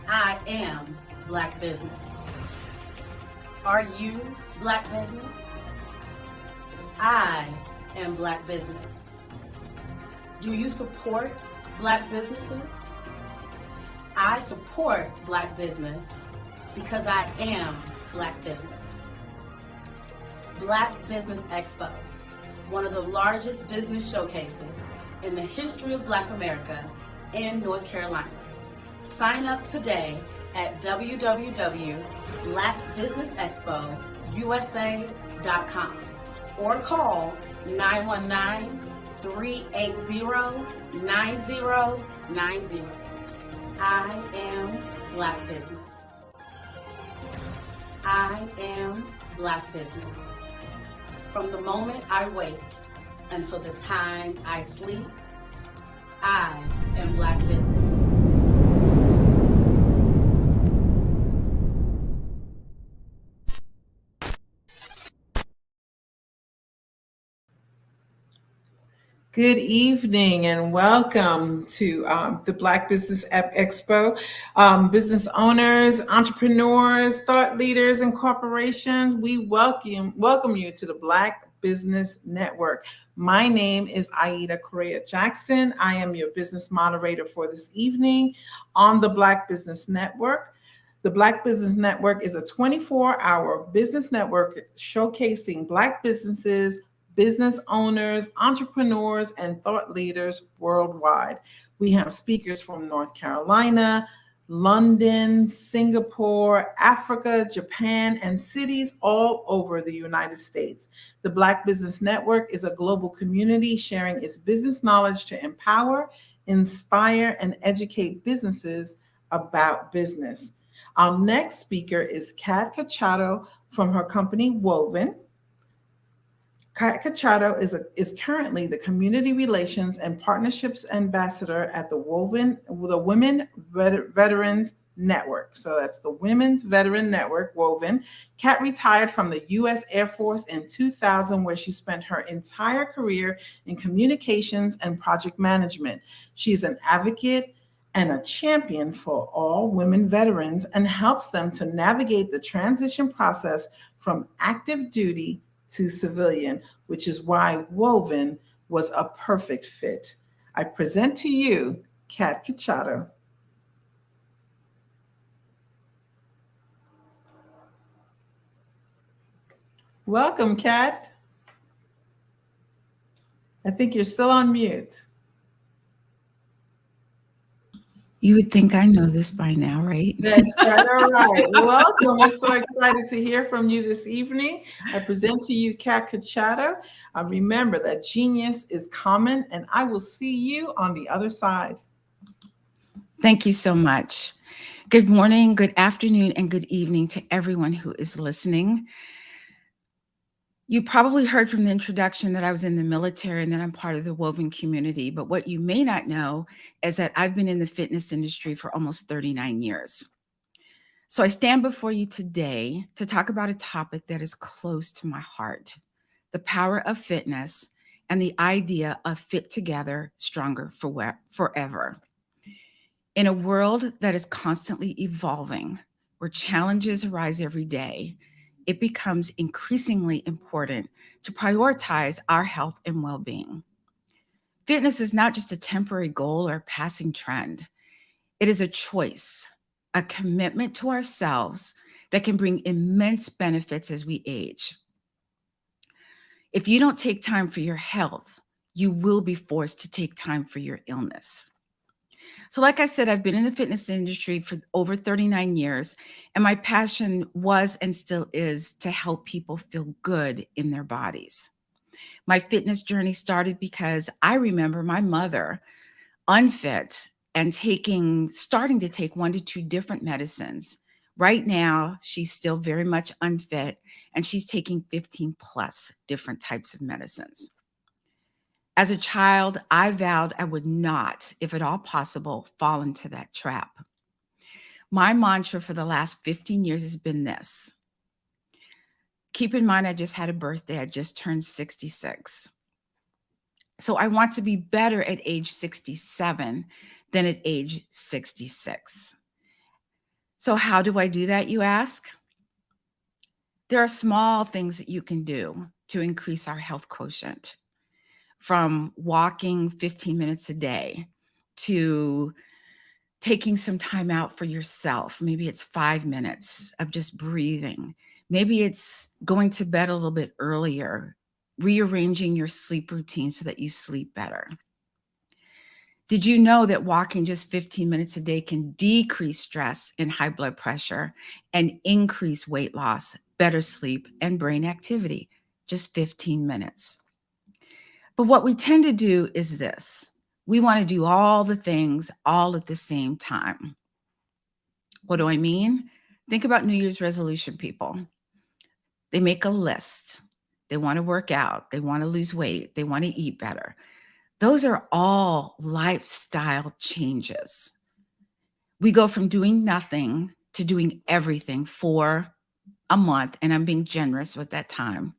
I am Black Business. Are you Black Business? I am Black Business. Do you support Black businesses? I support Black business because I am Black Business. Black Business Expo, one of the largest business showcases in the history of Black America in North Carolina. Sign up today at www.blackbusinessexpousa.com or call 919-380-9090. I am Black Business. I am Black Business. From the moment I wake until the time I sleep, I am Black Business. Good evening and welcome to the Black Business Expo. Business owners, entrepreneurs, thought leaders, and corporations, we welcome you to the Black Business Network. My name is Aida Correa Jackson. I am your business moderator for this evening on the Black Business Network. The Black Business Network is a 24-hour business network showcasing Black businesses, business owners, entrepreneurs, and thought leaders worldwide. We have speakers from North Carolina, London, Singapore, Africa, Japan, and cities all over the United States. The Black Business Network is a global community sharing its business knowledge to empower, inspire, and educate businesses about business. Our next speaker is Kat Cachado from her company Woven. Kat Cachado is currently the Community Relations and Partnerships Ambassador at the Women Veterans Network. So that's the Women's Veteran Network, Woven. Kat retired from the U.S. Air Force in 2000, where she spent her entire career in communications and project management. She's an advocate and a champion for all women veterans and helps them to navigate the transition process from active duty to civilian, which is why Woven was a perfect fit. I present to you Kat Cachado. Welcome, Kat. I think you're still on mute. You would think I know this by now, right? That's right. All right. Welcome. We're so excited to hear from you this evening. I present to you Kat Cachado. Remember that genius is common, and I will see you on the other side. Thank you so much. Good morning, good afternoon, and good evening to everyone who is listening. You probably heard from the introduction that I was in the military and that I'm part of the Woven community, but what you may not know is that I've been in the fitness industry for almost 39 years. So I stand before you today to talk about a topic that is close to my heart, the power of fitness, and the idea of fit together, stronger forever. In a world that is constantly evolving, where challenges arise every day, it becomes increasingly important to prioritize our health and well-being. Fitness is not just a temporary goal or passing trend. It is a choice, a commitment to ourselves that can bring immense benefits as we age. If you don't take time for your health, you will be forced to take time for your illness. So like I said, I've been in the fitness industry for over 39 years, and my passion was and still is to help people feel good in their bodies. My fitness journey started because I remember my mother, unfit, and starting to take 1 to 2 different medicines. Right now, she's still very much unfit, and she's taking 15 plus different types of medicines. As a child, I vowed I would not, if at all possible, fall into that trap. My mantra for the last 15 years has been this. Keep in mind, I just had a birthday. I just turned 66. So I want to be better at age 67 than at age 66. So how do I do that, you ask? There are small things that you can do to increase our health quotient, from walking 15 minutes a day to taking some time out for yourself. Maybe it's 5 minutes of just breathing. Maybe it's going to bed a little bit earlier, rearranging your sleep routine so that you sleep better. Did you know that walking just 15 minutes a day can decrease stress and high blood pressure and increase weight loss, better sleep, and brain activity? Just 15 minutes. But what we tend to do is this. We want to do all the things all at the same time. What do I mean? Think about New Year's resolution people. They make a list. They want to work out. They want to lose weight. They want to eat better. Those are all lifestyle changes. We go from doing nothing to doing everything for a month, and I'm being generous with that time.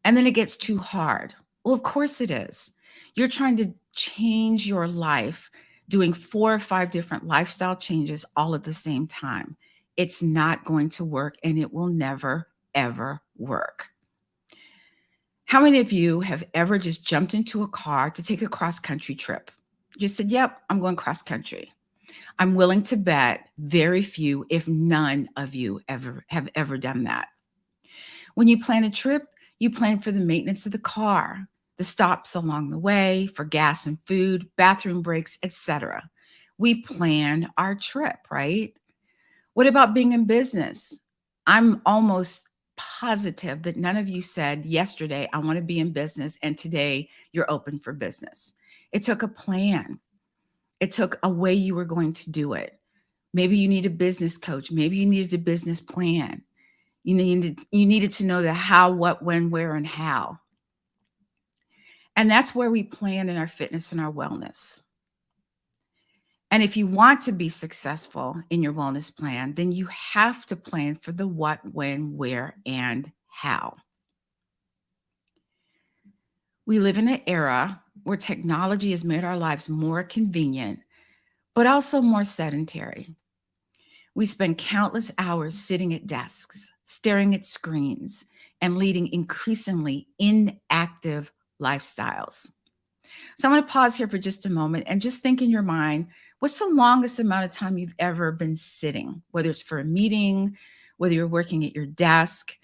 And then it gets too hard. Well, of course it is. You're trying to change your life, doing 4 or 5 different lifestyle changes all at the same time. It's not going to work, and it will never, ever work. How many of you have ever just jumped into a car to take a cross-country trip? Just said, yep, I'm going cross-country. I'm willing to bet very few, if none of you have ever done that. When you plan a trip, you plan for the maintenance of the car, the stops along the way, for gas and food, bathroom breaks, etc. We plan our trip, right? What about being in business? I'm almost positive that none of you said yesterday, I want to be in business, and today you're open for business. It took a plan. It took a way you were going to do it. Maybe you need a business coach. Maybe you needed a business plan. You needed to know the how, what, when, where, and how. And that's where we plan in our fitness and our wellness. And if you want to be successful in your wellness plan, then you have to plan for the what, when, where, and how. We live in an era where technology has made our lives more convenient, but also more sedentary. We spend countless hours sitting at desks, staring at screens, and leading increasingly inactive lifestyles. So I'm going to pause here for just a moment and just think in your mind, what's the longest amount of time you've ever been sitting, whether it's for a meeting, whether you're working at your desk,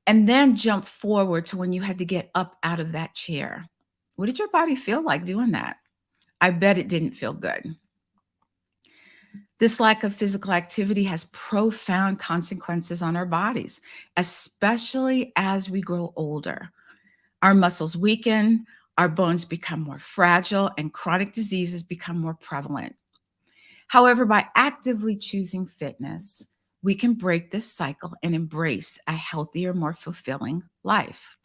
and then jump forward to when you had to get up out of that chair. What did your body feel like doing that? I bet it didn't feel good. This lack of physical activity has profound consequences on our bodies, especially as we grow older. Our muscles weaken, our bones become more fragile, and chronic diseases become more prevalent. However, by actively choosing fitness, we can break this cycle and embrace a healthier, more fulfilling life.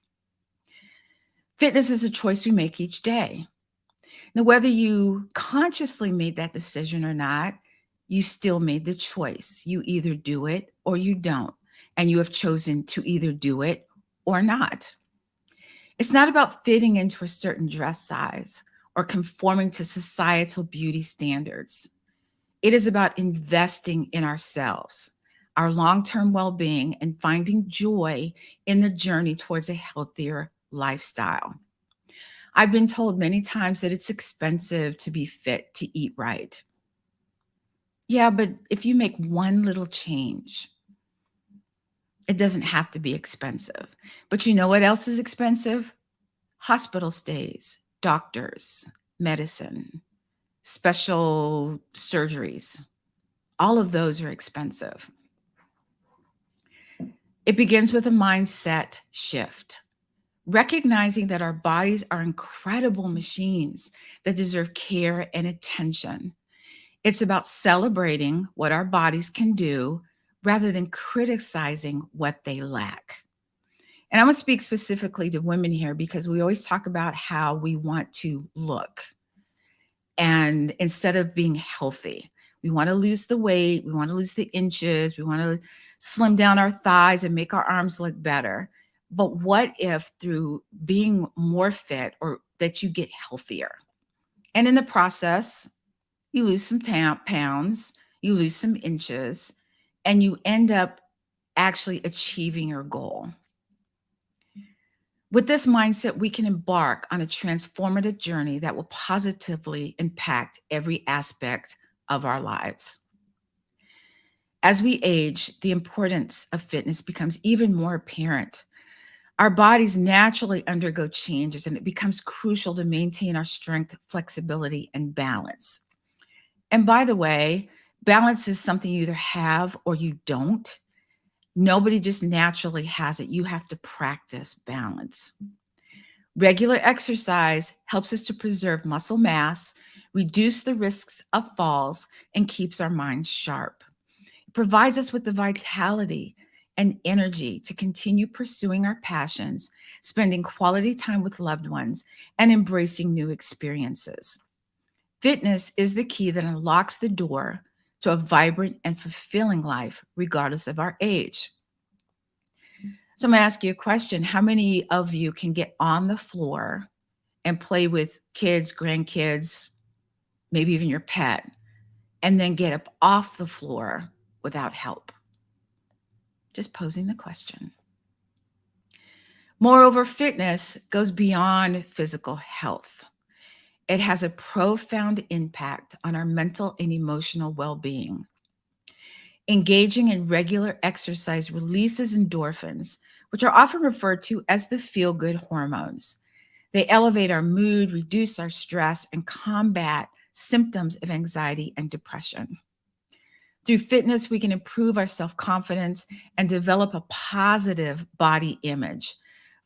Fitness is a choice we make each day. Now, whether you consciously made that decision or not, you still made the choice. You either do it or you don't, and you have chosen to either do it or not. It's not about fitting into a certain dress size or conforming to societal beauty standards. It is about investing in ourselves, our long-term well-being, and finding joy in the journey towards a healthier lifestyle. I've been told many times that it's expensive to be fit, to eat right. Yeah, but if you make one little change, it doesn't have to be expensive. But you know what else is expensive? Hospital stays, doctors, medicine, special surgeries. All of those are expensive. It begins with a mindset shift, recognizing that our bodies are incredible machines that deserve care and attention. It's about celebrating what our bodies can do rather than criticizing what they lack. And I'm going to speak specifically to women here because we always talk about how we want to look. And instead of being healthy, we want to lose the weight, we want to lose the inches, we want to slim down our thighs and make our arms look better. But what if through being more fit or that you get healthier? And in the process, you lose some pounds, you lose some inches, and you end up actually achieving your goal. With this mindset, we can embark on a transformative journey that will positively impact every aspect of our lives. As we age, the importance of fitness becomes even more apparent. Our bodies naturally undergo changes, and it becomes crucial to maintain our strength, flexibility, and balance. And by the way, balance is something you either have or you don't. Nobody just naturally has it. You have to practice balance. Regular exercise helps us to preserve muscle mass, reduce the risks of falls, and keeps our minds sharp. It provides us with the vitality and energy to continue pursuing our passions, spending quality time with loved ones, and embracing new experiences. Fitness is the key that unlocks the door to a vibrant and fulfilling life, regardless of our age. So I'm going to ask you a question. How many of you can get on the floor and play with kids, grandkids, maybe even your pet, and then get up off the floor without help? Just posing the question. Moreover, fitness goes beyond physical health. It has a profound impact on our mental and emotional well-being. Engaging in regular exercise releases endorphins, which are often referred to as the feel-good hormones. They elevate our mood, reduce our stress, and combat symptoms of anxiety and depression. Through fitness, we can improve our self-confidence and develop a positive body image,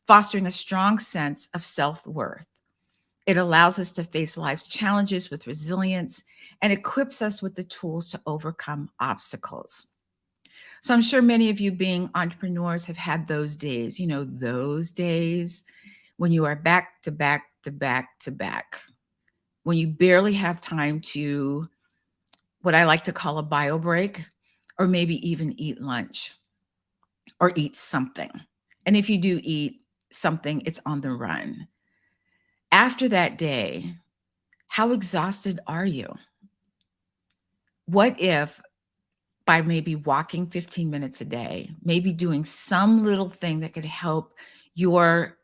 fostering a strong sense of self-worth. It allows us to face life's challenges with resilience and equips us with the tools to overcome obstacles. So I'm sure many of you being entrepreneurs have had those days, those days when you are back to back to back to back, when you barely have time to what I like to call a bio break, or maybe even eat lunch or eat something. And if you do eat something, it's on the run. After that day, how exhausted are you? What if by maybe walking 15 minutes a day, maybe doing some little thing that could help your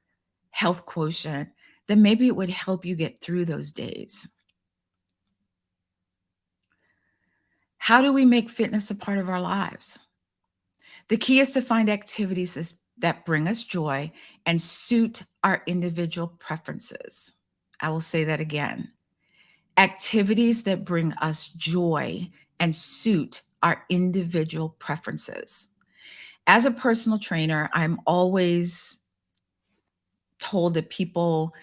health quotient, then maybe it would help you get through those days. How do we make fitness a part of our lives? The key is to find activities that bring us joy and suit our individual preferences. I will say that again. Activities that bring us joy and suit our individual preferences. As a personal trainer, I'm always told that people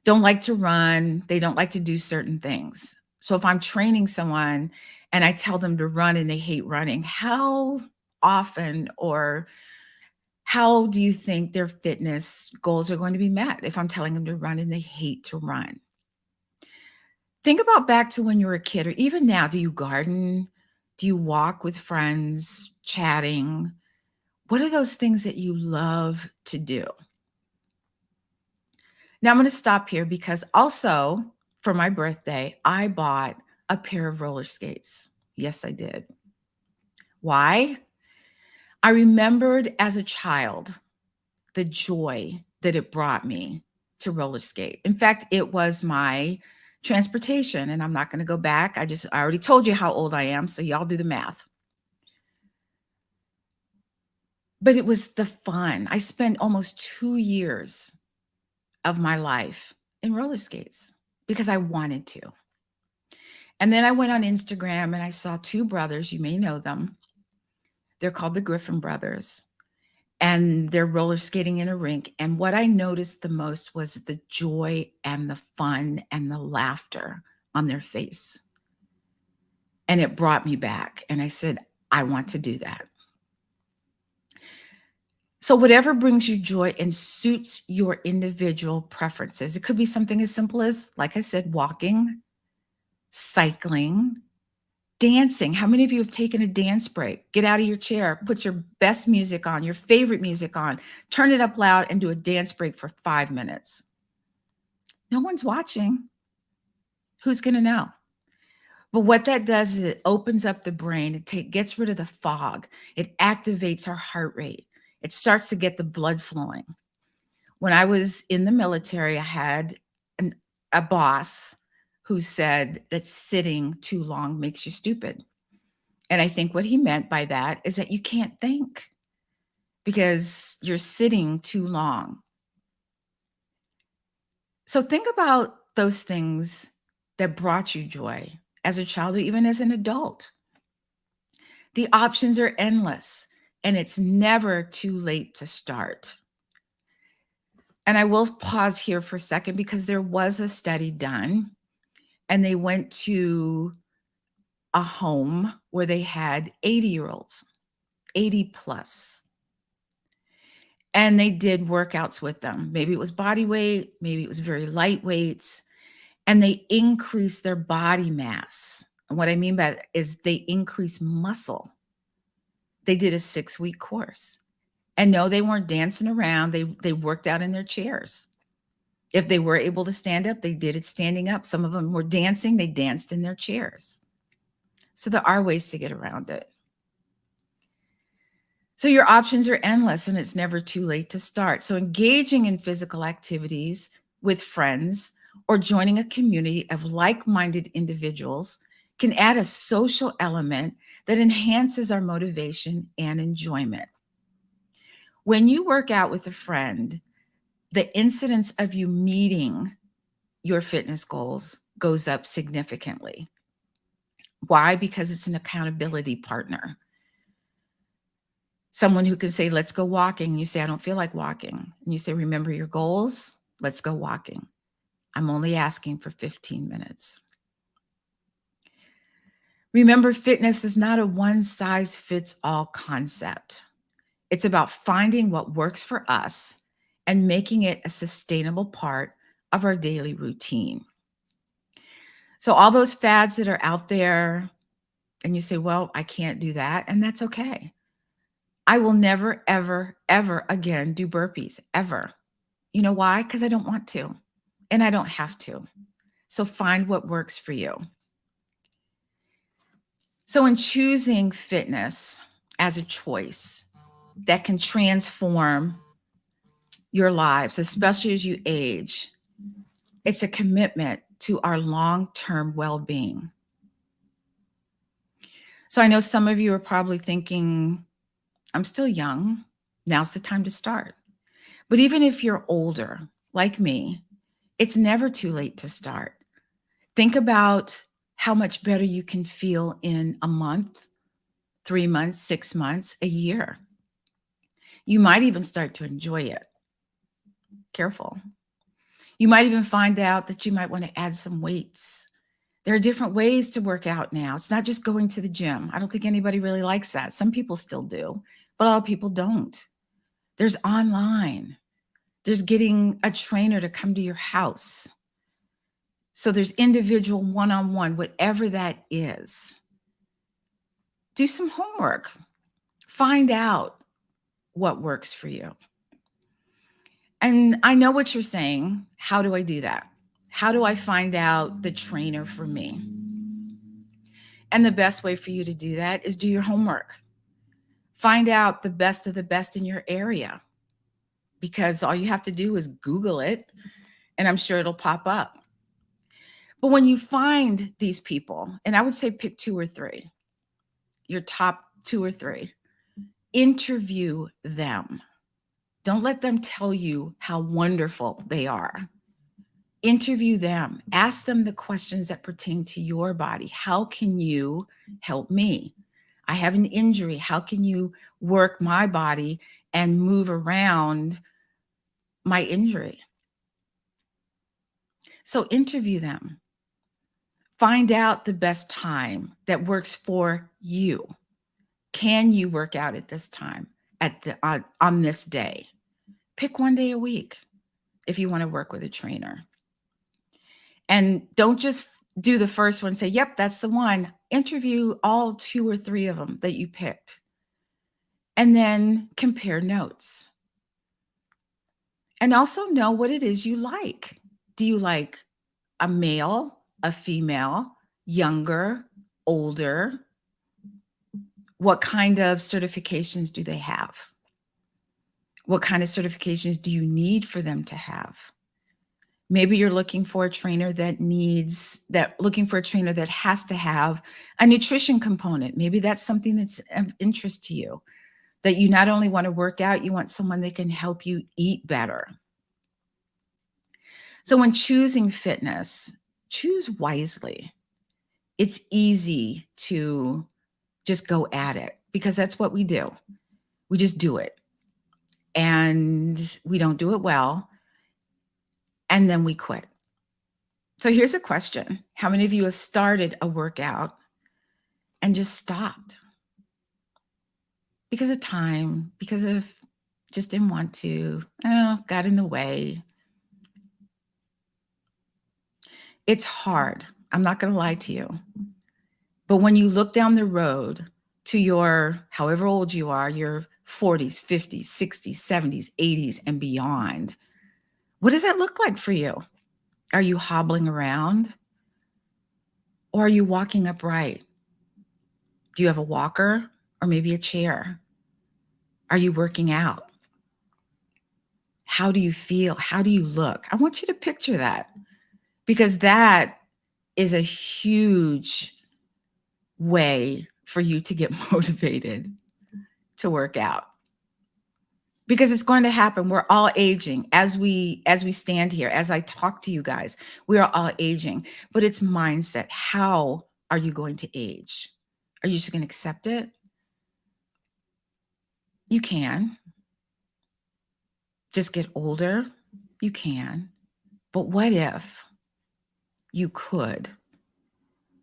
don't like to run, they don't like to do certain things. So if I'm training someone and I tell them to run and they hate running, how often or how do you think their fitness goals are going to be met if I'm telling them to run and they hate to run? Think about back to when you were a kid, or even now. Do you garden? Do you walk with friends, chatting? What are those things that you love to do? Now I'm going to stop here because also for my birthday, I bought a pair of roller skates. Yes, I did. Why? I remembered as a child the joy that it brought me to roller skate. In fact, it was my transportation, and I'm not going to go back. I already told you how old I am, so y'all do the math. But it was the fun. I spent almost 2 years of my life in roller skates because I wanted to. And then I went on Instagram and I saw two brothers. You may know them. They're called the Griffin Brothers. And they're roller skating in a rink. And what I noticed the most was the joy and the fun and the laughter on their face. And it brought me back. And I said, I want to do that. So whatever brings you joy and suits your individual preferences. It could be something as simple as, like I said, walking, cycling, dancing. How many of you have taken a dance break? Get out of your chair, put your best music on, your favorite music on, turn it up loud and do a dance break for 5 minutes. No one's watching. Who's going to know? But what that does is it opens up the brain. It gets rid of the fog. It activates our heart rate. It starts to get the blood flowing. When I was in the military, I had a boss who said that sitting too long makes you stupid. And I think what he meant by that is that you can't think because you're sitting too long. So think about those things that brought you joy as a child or even as an adult. The options are endless, and it's never too late to start. And I will pause here for a second because there was a study done, and they went to a home where they had 80-year-olds, 80 plus. And they did workouts with them. Maybe it was body weight, maybe it was very light weights, and they increased their body mass. And what I mean by that is they increased muscle. They did a 6-week course. And no, they weren't dancing around. They worked out in their chairs. If they were able to stand up, they did it standing up. Some of them were dancing. They danced in their chairs. So there are ways to get around it. So your options are endless, and it's never too late to start. So engaging in physical activities with friends or joining a community of like-minded individuals can add a social element that enhances our motivation and enjoyment. When you work out with a friend, the incidence of you meeting your fitness goals goes up significantly. Why? Because it's an accountability partner. Someone who can say, let's go walking. You say, I don't feel like walking. And you say, remember your goals. Let's go walking. I'm only asking for 15 minutes. Remember, fitness is not a one-size-fits-all concept. It's about finding what works for us and making it a sustainable part of our daily routine. So all those fads that are out there, and you say, well, I can't do that, and that's okay. I will never, ever, ever again do burpees, ever. You know why? Because I don't want to, and I don't have to. So find what works for you. So in choosing fitness as a choice that can transform your lives, especially as you age, it's a commitment to our long-term well-being. So I know some of you are probably thinking, I'm still young. Now's the time to start. But even if you're older, like me, it's never too late to start. Think about how much better you can feel in a month, 3 months, 6 months, a year. You might even start to enjoy it. Careful. You might even find out that you might want to add some weights. There are different ways to work out now. It's not just going to the gym. I don't think anybody really likes that. Some people still do, but a lot of people don't. There's online. There's getting a trainer to come to your house. So there's individual one-on-one, whatever that is. Do some homework. Find out what works for you. And I know what you're saying. How do I do that? How do I find out the trainer for me? And the best way for you to do that is do your homework. Find out the best of the best in your area, because all you have to do is Google it, and I'm sure it'll pop up. But when you find these people, and I would say pick 2 or 3, your top 2 or 3, interview them. Don't let them tell you how wonderful they are. Interview them. Ask them the questions that pertain to your body. How can you help me? I have an injury. How can you work my body and move around my injury? So interview them. Find out the best time that works for you. Can you work out at this time, on this day? Pick one day a week if you want to work with a trainer. And don't just do the first one, say, yep, that's the one. Interview all 2 or 3 of them that you picked. And then compare notes. And also know what it is you like. Do you like a male, a female, younger, older? What kind of certifications do they have? What kind of certifications do you need for them to have? Maybe you're looking for a trainer that has to have a nutrition component. Maybe that's something that's of interest to you, that you not only want to work out, you want someone that can help you eat better. So when choosing fitness, choose wisely. It's easy to just go at it because that's what we do. We just do it. And we don't do it well. And then we quit. So here's a question. How many of you have started a workout and just stopped? Because of time, because of just didn't want to, got in the way. It's hard. I'm not going to lie to you. But when you look down the road to your, however old you are, your 40s, 50s, 60s, 70s, 80s, and beyond, what does that look like for you? Are you hobbling around? Or are you walking upright? Do you have a walker or maybe a chair? Are you working out? How do you feel? How do you look? I want you to picture that, because that is a huge way for you to get motivated to work out. Because it's going to happen. We're all aging as we stand here, as I talk to you guys, we are all aging, but it's mindset. How are you going to age? Are you just going to accept it? You can. Just get older? You can. But what if you could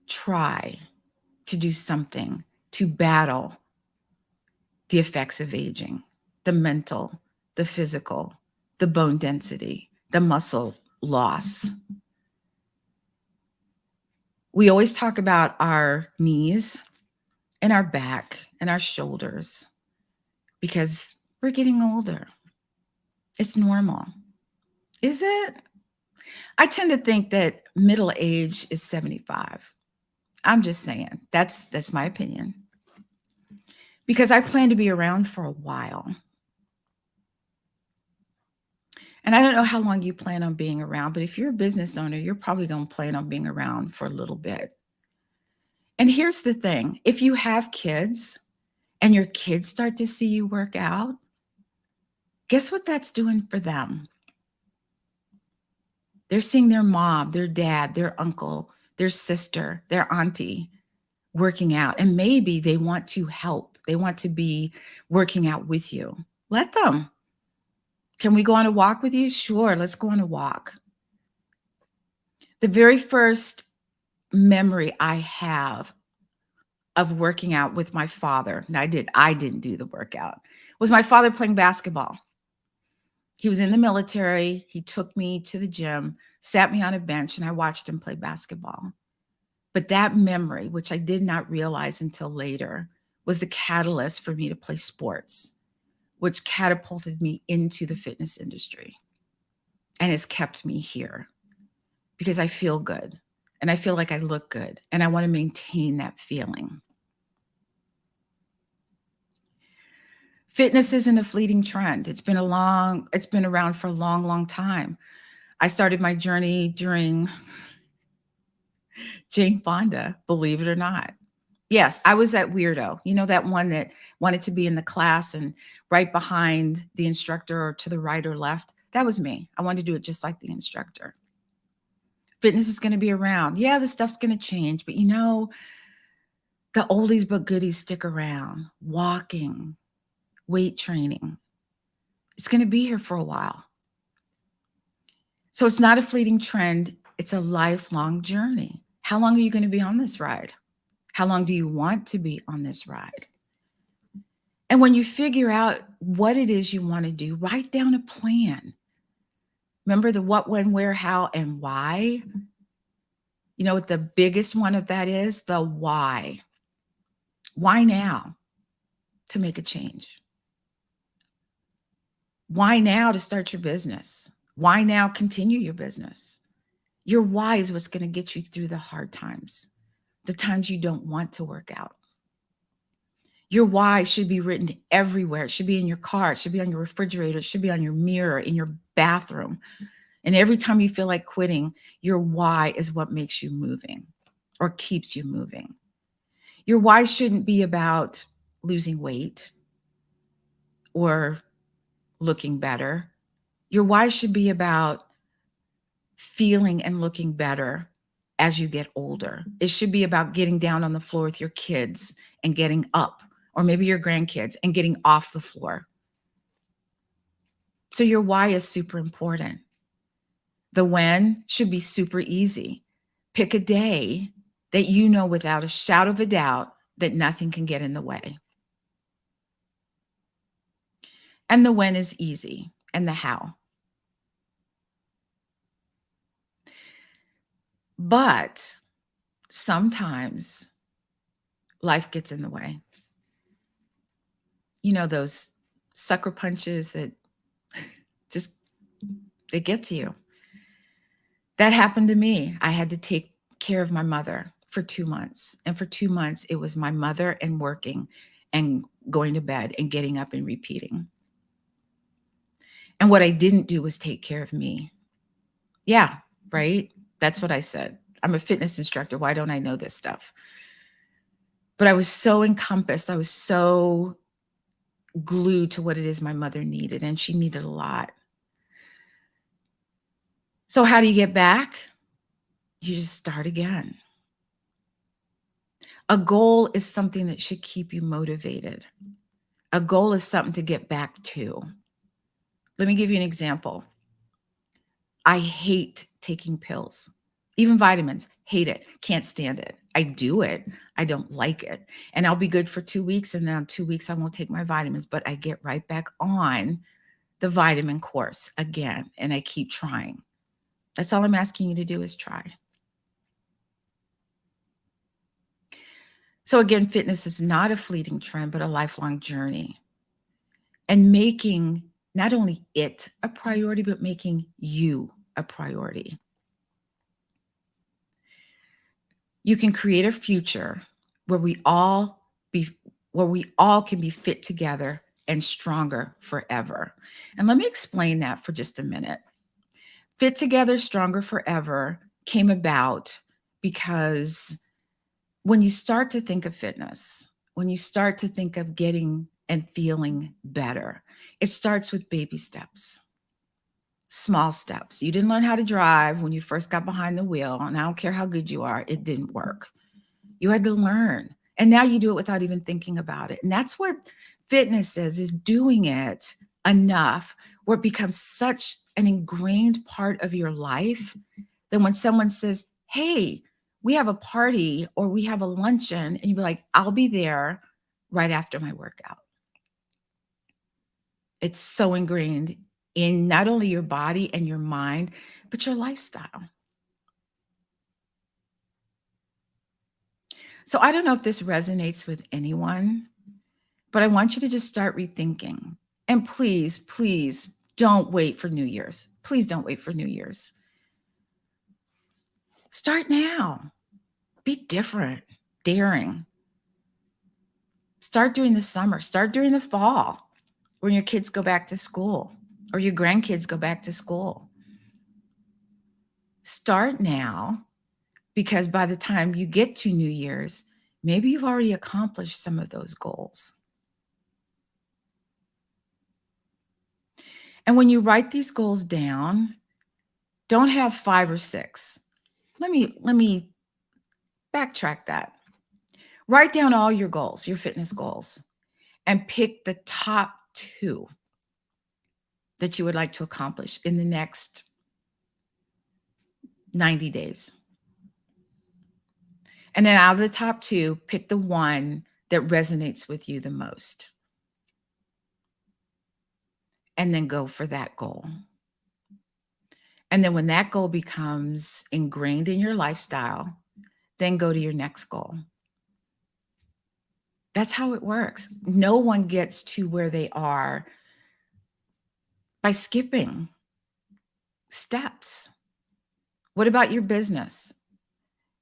try to do something to battle the effects of aging? The mental, the physical, the bone density, the muscle loss. We always talk about our knees and our back and our shoulders because we're getting older. It's normal. Is it? I tend to think that middle age is 75. I'm just saying, that's my opinion. Because I plan to be around for a while. And I don't know how long you plan on being around, but if you're a business owner, you're probably going to plan on being around for a little bit. And here's the thing. If you have kids and your kids start to see you work out, guess what that's doing for them? They're seeing their mom, their dad, their uncle, their sister, their auntie working out. And maybe they want to help. They want to be working out with you. Let them. Can we go on a walk with you? Sure, let's go on a walk. The very first memory I have of working out with my father, and I didn't do the workout, was my father playing basketball. He was in the military. He took me to the gym, sat me on a bench, and I watched him play basketball. But that memory, which I did not realize until later, was the catalyst for me to play sports, which catapulted me into the fitness industry. and it's kept me here because I feel good and I feel like I look good and I want to maintain that feeling. Fitness isn't a fleeting trend. It's been around for a long, long time. I started my journey during Jane Fonda, believe it or not. Yes, I was that weirdo. You know, that one that wanted to be in the class and right behind the instructor or to the right or left. That was me. I wanted to do it just like the instructor. Fitness is going to be around. Yeah, the stuff's going to change, but you know, the oldies but goodies stick around. Walking, weight training. It's going to be here for a while. So it's not a fleeting trend. It's a lifelong journey. How long are you going to be on this ride? How long do you want to be on this ride? And when you figure out what it is you want to do, write down a plan. Remember the what, when, where, how, and why? You know what the biggest one of that is? The why. Why now to make a change? Why now to start your business? Why now continue your business? Your why is what's going to get you through the hard times, the times you don't want to work out. Your why should be written everywhere. It should be in your car. It should be on your refrigerator. It should be on your mirror, in your bathroom. And every time you feel like quitting, your why is what makes you moving or keeps you moving. Your why shouldn't be about losing weight or looking better. Your why should be about feeling and looking better as you get older. It should be about getting down on the floor with your kids and getting up, or maybe your grandkids, and getting off the floor. So your why is super important. The when should be super easy. Pick a day that you know without a shadow of a doubt that nothing can get in the way. And the when is easy, and the how. But sometimes life gets in the way. You know, those sucker punches that just, they get to you. That happened to me. I had to take care of my mother for 2 months. And for 2 months, it was my mother and working and going to bed and getting up and repeating. And what I didn't do was take care of me. Yeah, right? That's what I said. I'm a fitness instructor. Why don't I know this stuff? But I was so encompassed. I was so glued to what it is my mother needed, and she needed a lot. So how do you get back? You just start again. A goal is something that should keep you motivated. A goal is something to get back to. Let me give you an example. I hate taking pills, even vitamins. Hate it. Can't stand it. I do it. I don't like it. And I'll be good for 2 weeks. And then in 2 weeks, I won't take my vitamins, but I get right back on the vitamin course again. And I keep trying. That's all I'm asking you to do is try. So again, fitness is not a fleeting trend, but a lifelong journey. And making not only it a priority, but making you a priority. You can create a future where we all can be fit together and stronger forever. And let me explain that for just a minute. Fit Together, Stronger Forever came about because when you start to think of fitness, when you start to think of getting and feeling better, it starts with baby steps, small steps. You didn't learn how to drive when you first got behind the wheel, and I don't care how good you are, it didn't work. You had to learn, and now you do it without even thinking about it. And that's what fitness is doing it enough where it becomes such an ingrained part of your life that when someone says, hey, we have a party or we have a luncheon, and you be like, I'll be there right after my workout. It's so ingrained in not only your body and your mind, but your lifestyle. So I don't know if this resonates with anyone, but I want you to just start rethinking. And please, please Don't wait for New Year's. Please don't wait for New Year's. Start now. Be different, daring. Start during the summer. Start during the fall when your kids go back to school or your grandkids go back to school. Start now, because by the time you get to New Year's, maybe you've already accomplished some of those goals. And when you write these goals down, don't have 5 or 6. Let me backtrack that. Write down all your goals, your fitness goals, and pick the top 2 that you would like to accomplish in the next 90 days. And then out of the top 2, pick the one that resonates with you the most. And then go for that goal. And then when that goal becomes ingrained in your lifestyle, then go to your next goal. That's how it works. No one gets to where they are by skipping steps. What about your business?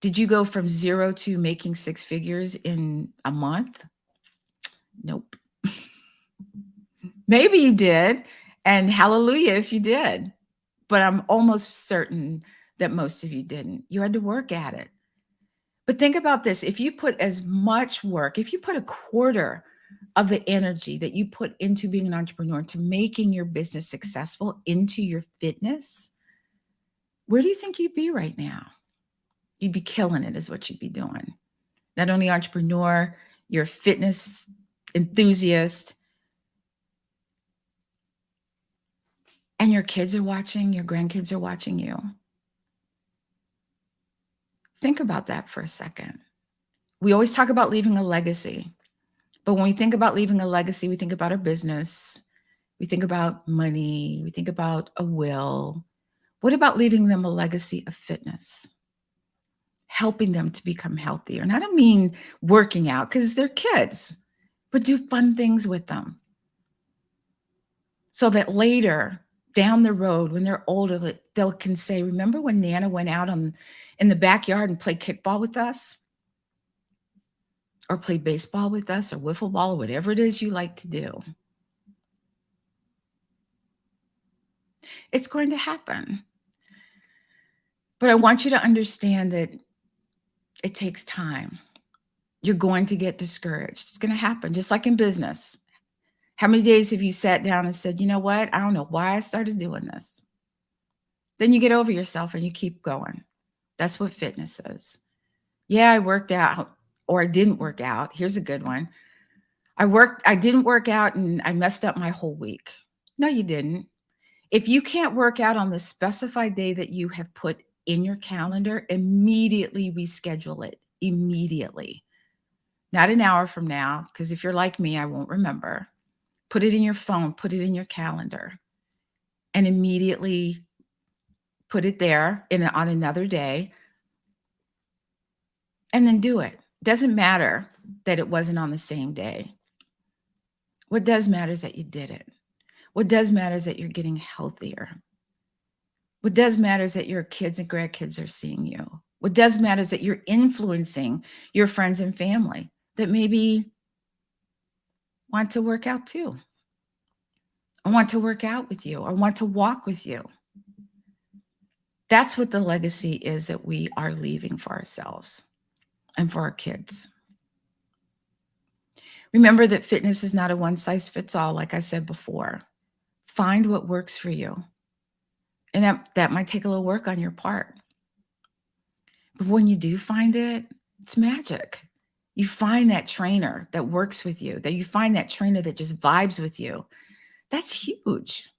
Did you go from 0 to making 6 figures in a month? Nope. Maybe you did, and hallelujah if you did. But I'm almost certain that most of you didn't. You had to work at it. But think about this. If you put as much work, if you put a quarter of the energy that you put into being an entrepreneur, to making your business successful, into your fitness, where do you think you'd be right now? You'd be killing it is what you'd be doing. Not only entrepreneur, you're a fitness enthusiast, and your kids are watching, your grandkids are watching you. Think about that for a second. We always talk about leaving a legacy, but when we think about leaving a legacy, we think about our business, we think about money, we think about a will. What about leaving them a legacy of fitness? Helping them to become healthier. And I don't mean working out because they're kids, but do fun things with them. So that later, down the road, when they're older, they can say, remember when Nana went out in the backyard and played kickball with us? Or played baseball with us, or wiffle ball, or whatever it is you like to do. It's going to happen. But I want you to understand that it takes time. You're going to get discouraged. It's going to happen, just like in business. How many days have you sat down and said, you know what? I don't know why I started doing this. Then you get over yourself and you keep going. That's what fitness is. Yeah, I worked out, or I didn't work out. Here's a good one. I didn't work out and I messed up my whole week. No, you didn't. If you can't work out on the specified day that you have put in your calendar, immediately reschedule it. Immediately. Not an hour from now, because if you're like me, I won't remember. Put it in your phone, put it in your calendar, and immediately put it there on another day, and then do it. Doesn't matter that it wasn't on the same day. What does matter is that you did it. What does matter is that you're getting healthier. What does matter is that your kids and grandkids are seeing you. What does matter is that you're influencing your friends and family that maybe want to work out too, or want to work out with you, or want to walk with you. That's what the legacy is that we are leaving for ourselves and for our kids. Remember that fitness is not a one-size-fits-all, like I said before. Find what works for you. And that might take a little work on your part. But when you do find it, it's magic. You find that trainer that works with you, that you find that trainer that just vibes with you. That's huge.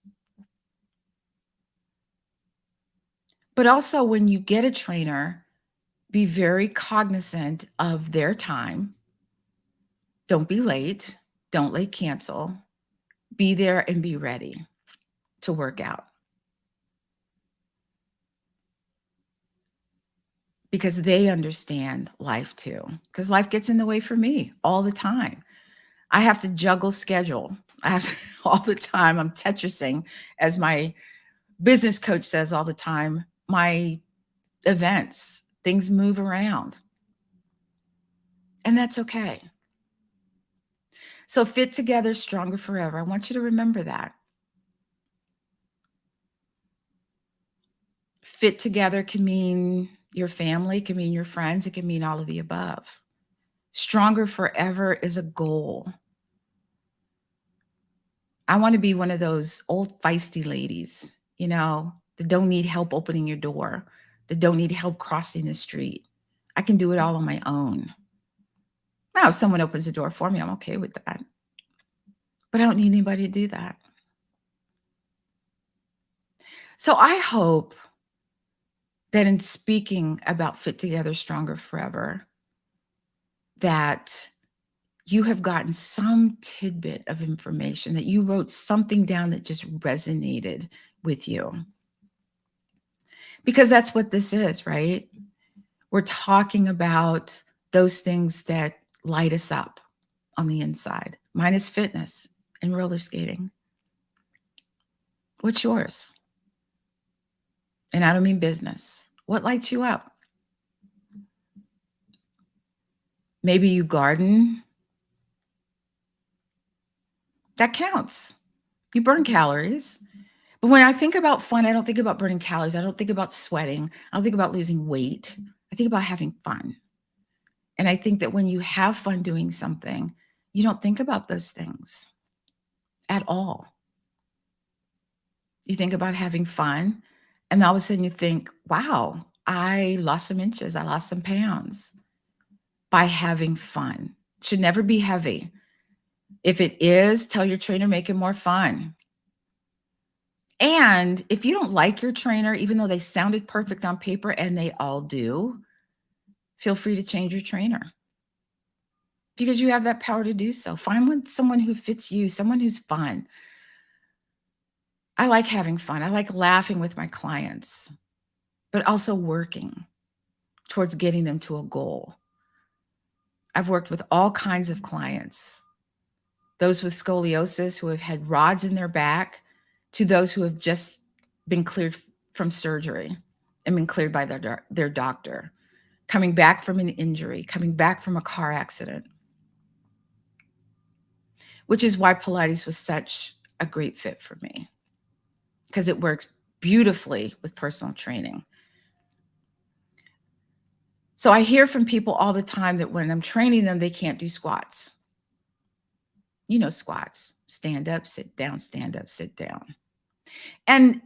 But also when you get a trainer, be very cognizant of their time. Don't be late. Don't late cancel. Be there and be ready to work out. Because they understand life too. Because life gets in the way for me all the time. I have to juggle schedule. all the time. I'm Tetrising, as my business coach says all the time. My events, things move around. And that's okay. So fit together, stronger forever. I want you to remember that. Fit together can mean your family, can mean your friends, it can mean all of the above. Stronger forever is a goal. I want to be one of those old feisty ladies, that don't need help opening your door, that don't need help crossing the street. I can do it all on my own. Now, if someone opens the door for me, I'm okay with that. But I don't need anybody to do that. So I hope that in speaking about Fit Together, Stronger Forever, that you have gotten some tidbit of information, that you wrote something down that just resonated with you. Because that's what this is, right? We're talking about those things that light us up on the inside. Mine is fitness and roller skating. What's yours? And I don't mean business. What lights you up? Maybe you garden. That counts. You burn calories. But when I think about fun, I don't think about burning calories. I don't think about sweating. I don't think about losing weight. I think about having fun. And I think that when you have fun doing something, you don't think about those things at all. You think about having fun, and all of a sudden you think, wow, I lost some inches. I lost some pounds by having fun. It should never be heavy. If it is, tell your trainer, make it more fun. And if you don't like your trainer, even though they sounded perfect on paper, and they all do, feel free to change your trainer, because you have that power to do so. Find someone who fits you, someone who's fun. I like having fun. I like laughing with my clients, but also working towards getting them to a goal. I've worked with all kinds of clients, those with scoliosis who have had rods in their back, to those who have just been cleared from surgery and been cleared by their doctor, coming back from an injury, coming back from a car accident, which is why Pilates was such a great fit for me, because it works beautifully with personal training. So I hear from people all the time that when I'm training them, they can't do squats. Squats, stand up, sit down, stand up, sit down. And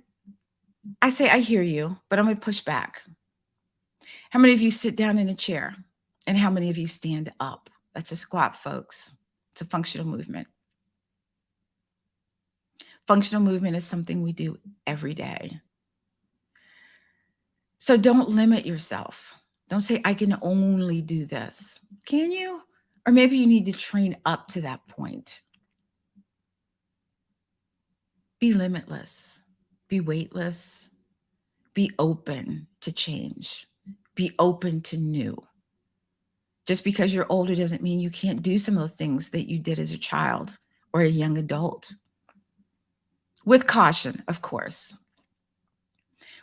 I say, I hear you, but I'm going to push back. How many of you sit down in a chair? And how many of you stand up? That's a squat, folks. It's a functional movement. Functional movement is something we do every day. So don't limit yourself. Don't say, I can only do this. Can you? Or maybe you need to train up to that point. Be limitless. Be weightless. Be open to change. Be open to new. Just because you're older doesn't mean you can't do some of the things that you did as a child or a young adult. With caution, of course.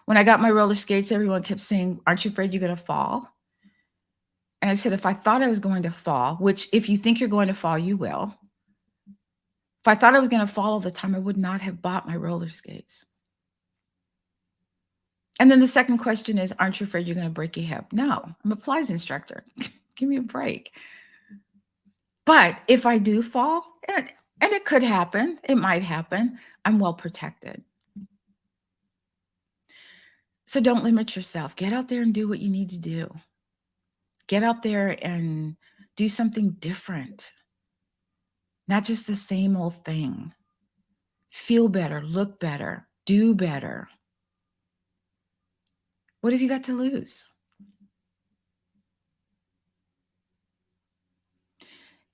When I got my roller skates, everyone kept saying, aren't you afraid you're going to fall? And I said, if I thought I was going to fall, which if you think you're going to fall, you will. If I thought I was going to fall all the time, I would not have bought my roller skates. And then the second question is, aren't you afraid you're going to break your hip? No, I'm a Pilates instructor. Give me a break. But if I do fall, and it could happen, it might happen, I'm well protected. So don't limit yourself. Get out there and do what you need to do. Get out there and do something different. Not just the same old thing. Feel better, look better, do better. What have you got to lose?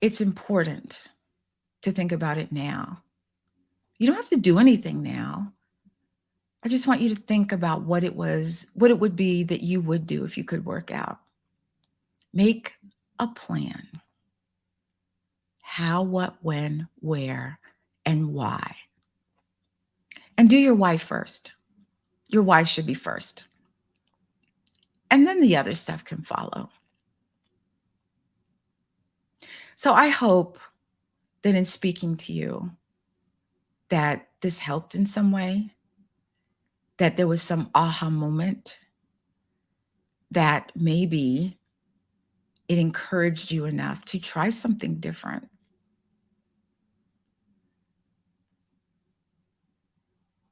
It's important to think about it now. You don't have to do anything now. I just want you to think about what it would be that you would do if you could work out. Make a plan. How, what, when, where, and why. And do your why first. Your why should be first. And then the other stuff can follow. So I hope that in speaking to you, that this helped in some way, that there was some aha moment, that maybe it encouraged you enough to try something different.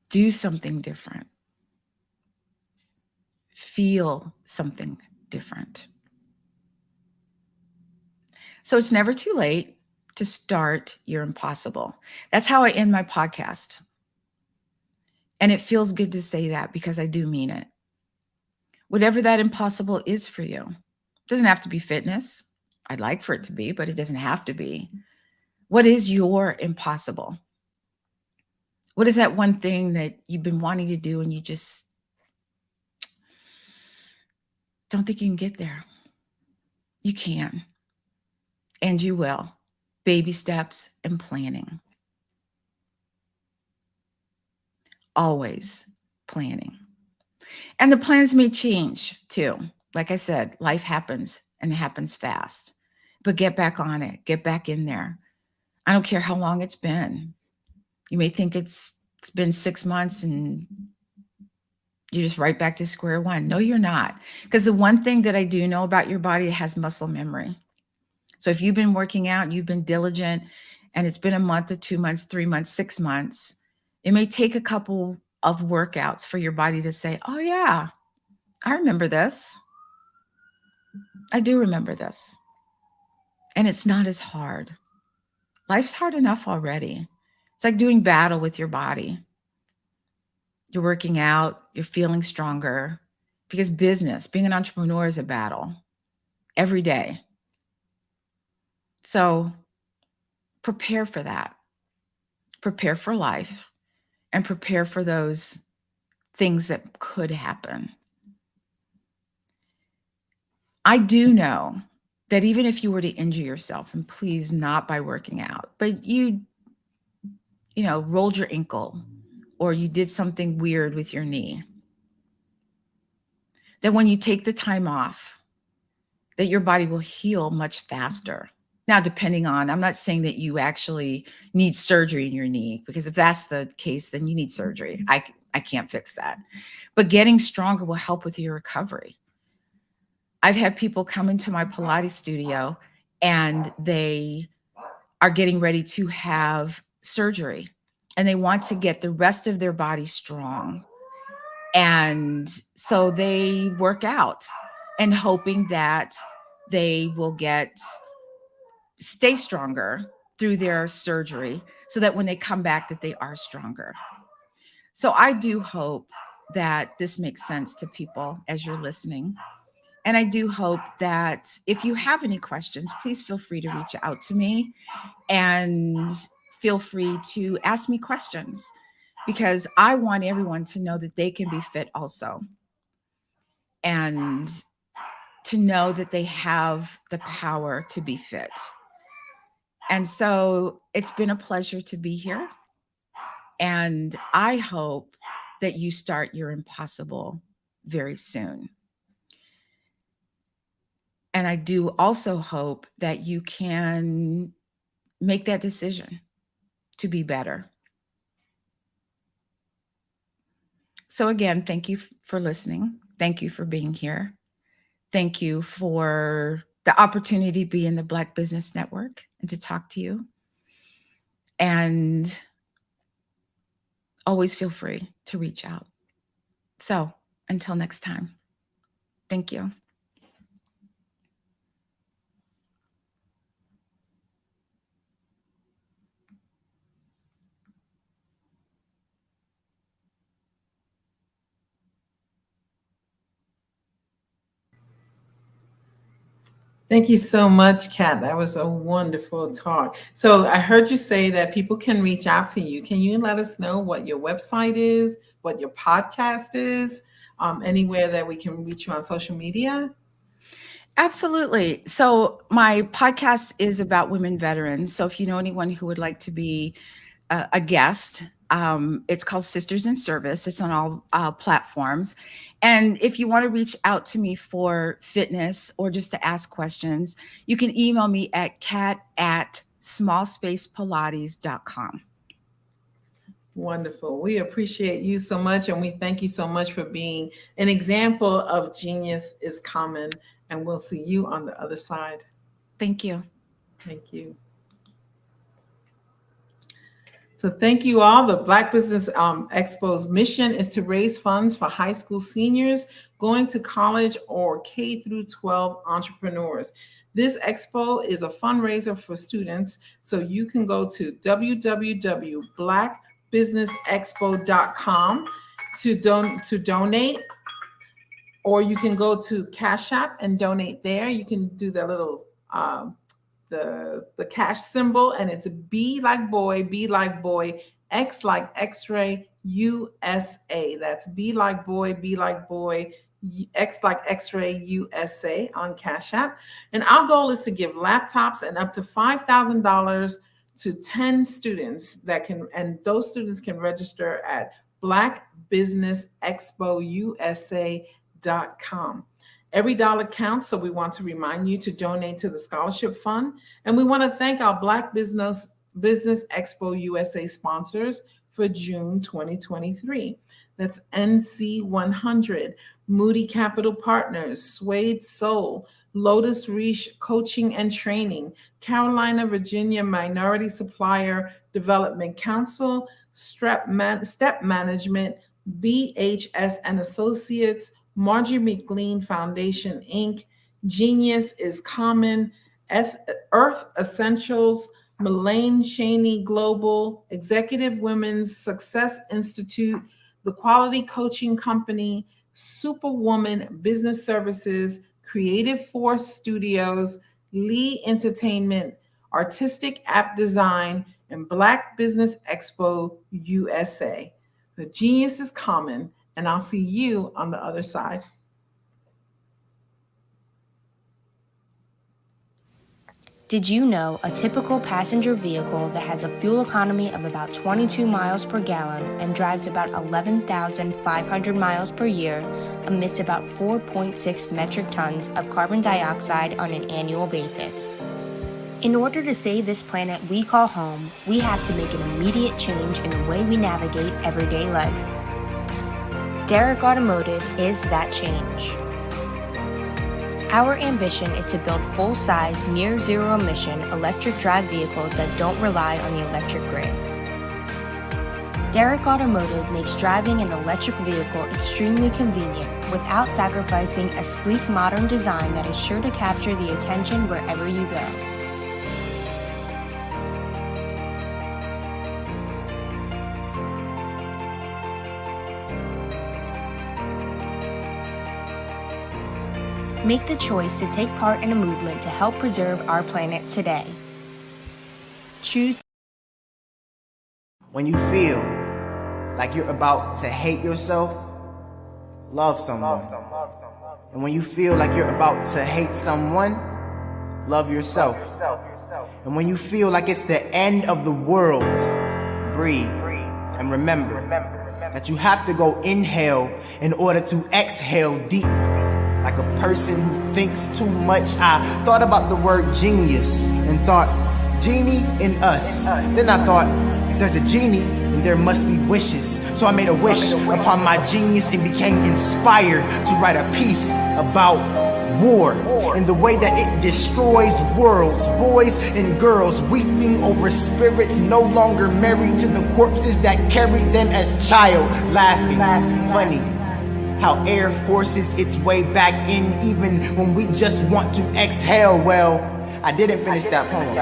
Do something different. Feel something different. So it's never too late to start your impossible. That's how I end my podcast. And it feels good to say that because I do mean it. Whatever that impossible is for you, it doesn't have to be fitness. I'd like for it to be, but it doesn't have to be. What is your impossible? What is that one thing that you've been wanting to do and you just don't think you can get there? You can. And you will. Baby steps and planning. Always planning. And the plans may change too. Like I said, life happens and it happens fast. But get back on it. Get back in there. I don't care how long it's been. You may think it's been 6 months and you're just right back to square one. No, you're not. Because the one thing that I do know about your body, it has muscle memory. So if you've been working out, you've been diligent, and it's been a month or 2 months, 3 months, 6 months, it may take a couple of workouts for your body to say, oh yeah, I remember this. I do remember this. And it's not as hard. Life's hard enough already. It's like doing battle with your body. You're working out, you're feeling stronger, because business, being an entrepreneur is a battle every day. So prepare for that. Prepare for life and prepare for those things that could happen. I do know that even if you were to injure yourself, and please not by working out, but you rolled your ankle or you did something weird with your knee, that when you take the time off, that your body will heal much faster. Now, depending on, I'm not saying that you actually need surgery in your knee, because if that's the case, then you need surgery. I can't fix that. But getting stronger will help with your recovery. I've had people come into my Pilates studio and they are getting ready to have surgery and they want to get the rest of their body strong. And so they work out and hoping that they will stay stronger through their surgery so that when they come back that they are stronger. So I do hope that this makes sense to people as you're listening. And I do hope that if you have any questions, please feel free to reach out to me and feel free to ask me questions, because I want everyone to know that they can be fit also, and to know that they have the power to be fit. And so it's been a pleasure to be here. And I hope that you start your impossible very soon. And I do also hope that you can make that decision to be better. So again, thank you for listening. Thank you for being here. Thank you for the opportunity to be in the Black Business Network and to talk to you. And always feel free to reach out. So until next time, thank you. Thank you so much, Kat. That was a wonderful talk. So I heard you say that people can reach out to you. Can you let us know what your website is, what your podcast is, anywhere that we can reach you on social media? Absolutely. So my podcast is about women veterans. So if you know anyone who would like to be a guest. It's called Sisters in Service. It's on all platforms. And if you want to reach out to me for fitness or just to ask questions, you can email me at cat@smallspacepilates.com. Wonderful. We appreciate you so much, and we thank you so much for being an example of genius is common. And we'll see you on the other side. Thank you. Thank you. So thank you all. The Black Business Expo's mission is to raise funds for high school seniors going to college or K through 12 entrepreneurs. This expo is a fundraiser for students, so you can go to www.blackbusinessexpo.com to donate, or you can go to Cash App and donate there. You can do the little the cash symbol, and it's B like boy, X like X-ray, USA. That's B like boy, X like X-ray, USA on Cash App. And our goal is to give laptops and up to $5,000 to 10 students and those students can register at blackbusinessexpousa.com. Every dollar counts, so we want to remind you to donate to the scholarship fund. And we want to thank our Black Business Expo USA sponsors for June 2023. That's NC 100, Moody Capital Partners, Suede Soul, Lotus Reach Coaching and Training, Carolina, Virginia Minority Supplier Development Council, Step Management, BHS and Associates, Marjorie McLean Foundation, Inc., Genius is Common, Earth Essentials, Melaine Cheney Global, Executive Women's Success Institute, The Quality Coaching Company, Superwoman Business Services, Creative Force Studios, Lee Entertainment, Artistic App Design, and Black Business Expo USA. The Genius is Common, and I'll see you on the other side. Did you know a typical passenger vehicle that has a fuel economy of about 22 miles per gallon and drives about 11,500 miles per year emits about 4.6 metric tons of carbon dioxide on an annual basis? In order to save this planet we call home, we have to make an immediate change in the way we navigate everyday life. Derrick Automotive is that change. Our ambition is to build full-size, near-zero emission electric drive vehicles that don't rely on the electric grid. Derrick Automotive makes driving an electric vehicle extremely convenient without sacrificing a sleek, modern design that is sure to capture the attention wherever you go. Make the choice to take part in a movement to help preserve our planet today. Choose. When you feel like you're about to hate yourself, love someone. And when you feel like you're about to hate someone, love yourself. And when you feel like it's the end of the world, breathe and remember that you have to go inhale in order to exhale deep. Like a person who thinks too much. I thought about the word genius and thought, genie in us. Then I thought, if there's a genie, then there must be wishes. So I made a wish upon my genius and became inspired to write a piece about war and the way that it destroys worlds. Boys and girls weeping over spirits no longer married to the corpses that carried them as child. Laughing, funny. How air forces its way back in even when we just want to exhale. Well, I didn't finish that poem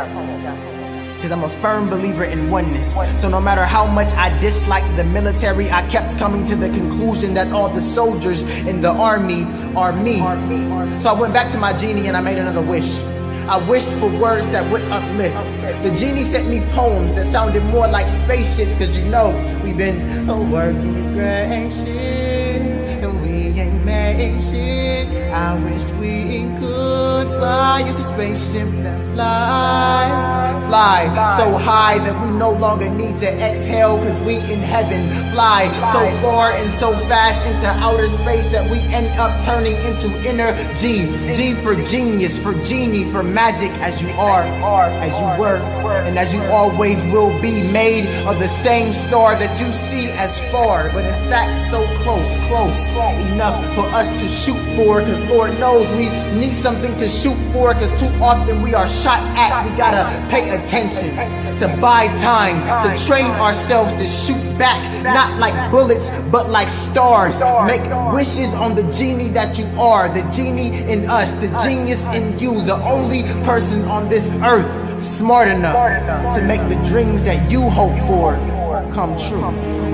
because I'm a firm believer in oneness. So no matter how much I disliked the military, I kept coming to the conclusion that all the soldiers in the army are me. So I went back to my genie and I made another wish. I wished for words that would uplift. The genie sent me poems that sounded more like spaceships, because you know we've been working this great shit and we ain't made spaceship. I wish we could fly. It's a spaceship that fly so high that we no longer need to exhale, cause we in heaven. Fly so far and so fast into outer space that we end up turning into energy. G for genius, for genie, for magic, as you are, as you were, and as you always will be, made of the same star that you see as far, but in fact so close enough for us to shoot for, cause Lord knows we need something to shoot for, cause too often we are shot at. We gotta pay attention, to buy time, to train ourselves to shoot back, not like bullets, but like stars. Make wishes on the genie that you are, the genie in us, the genius in you, the only person on this earth smart enough to make the dreams that you hope for come true.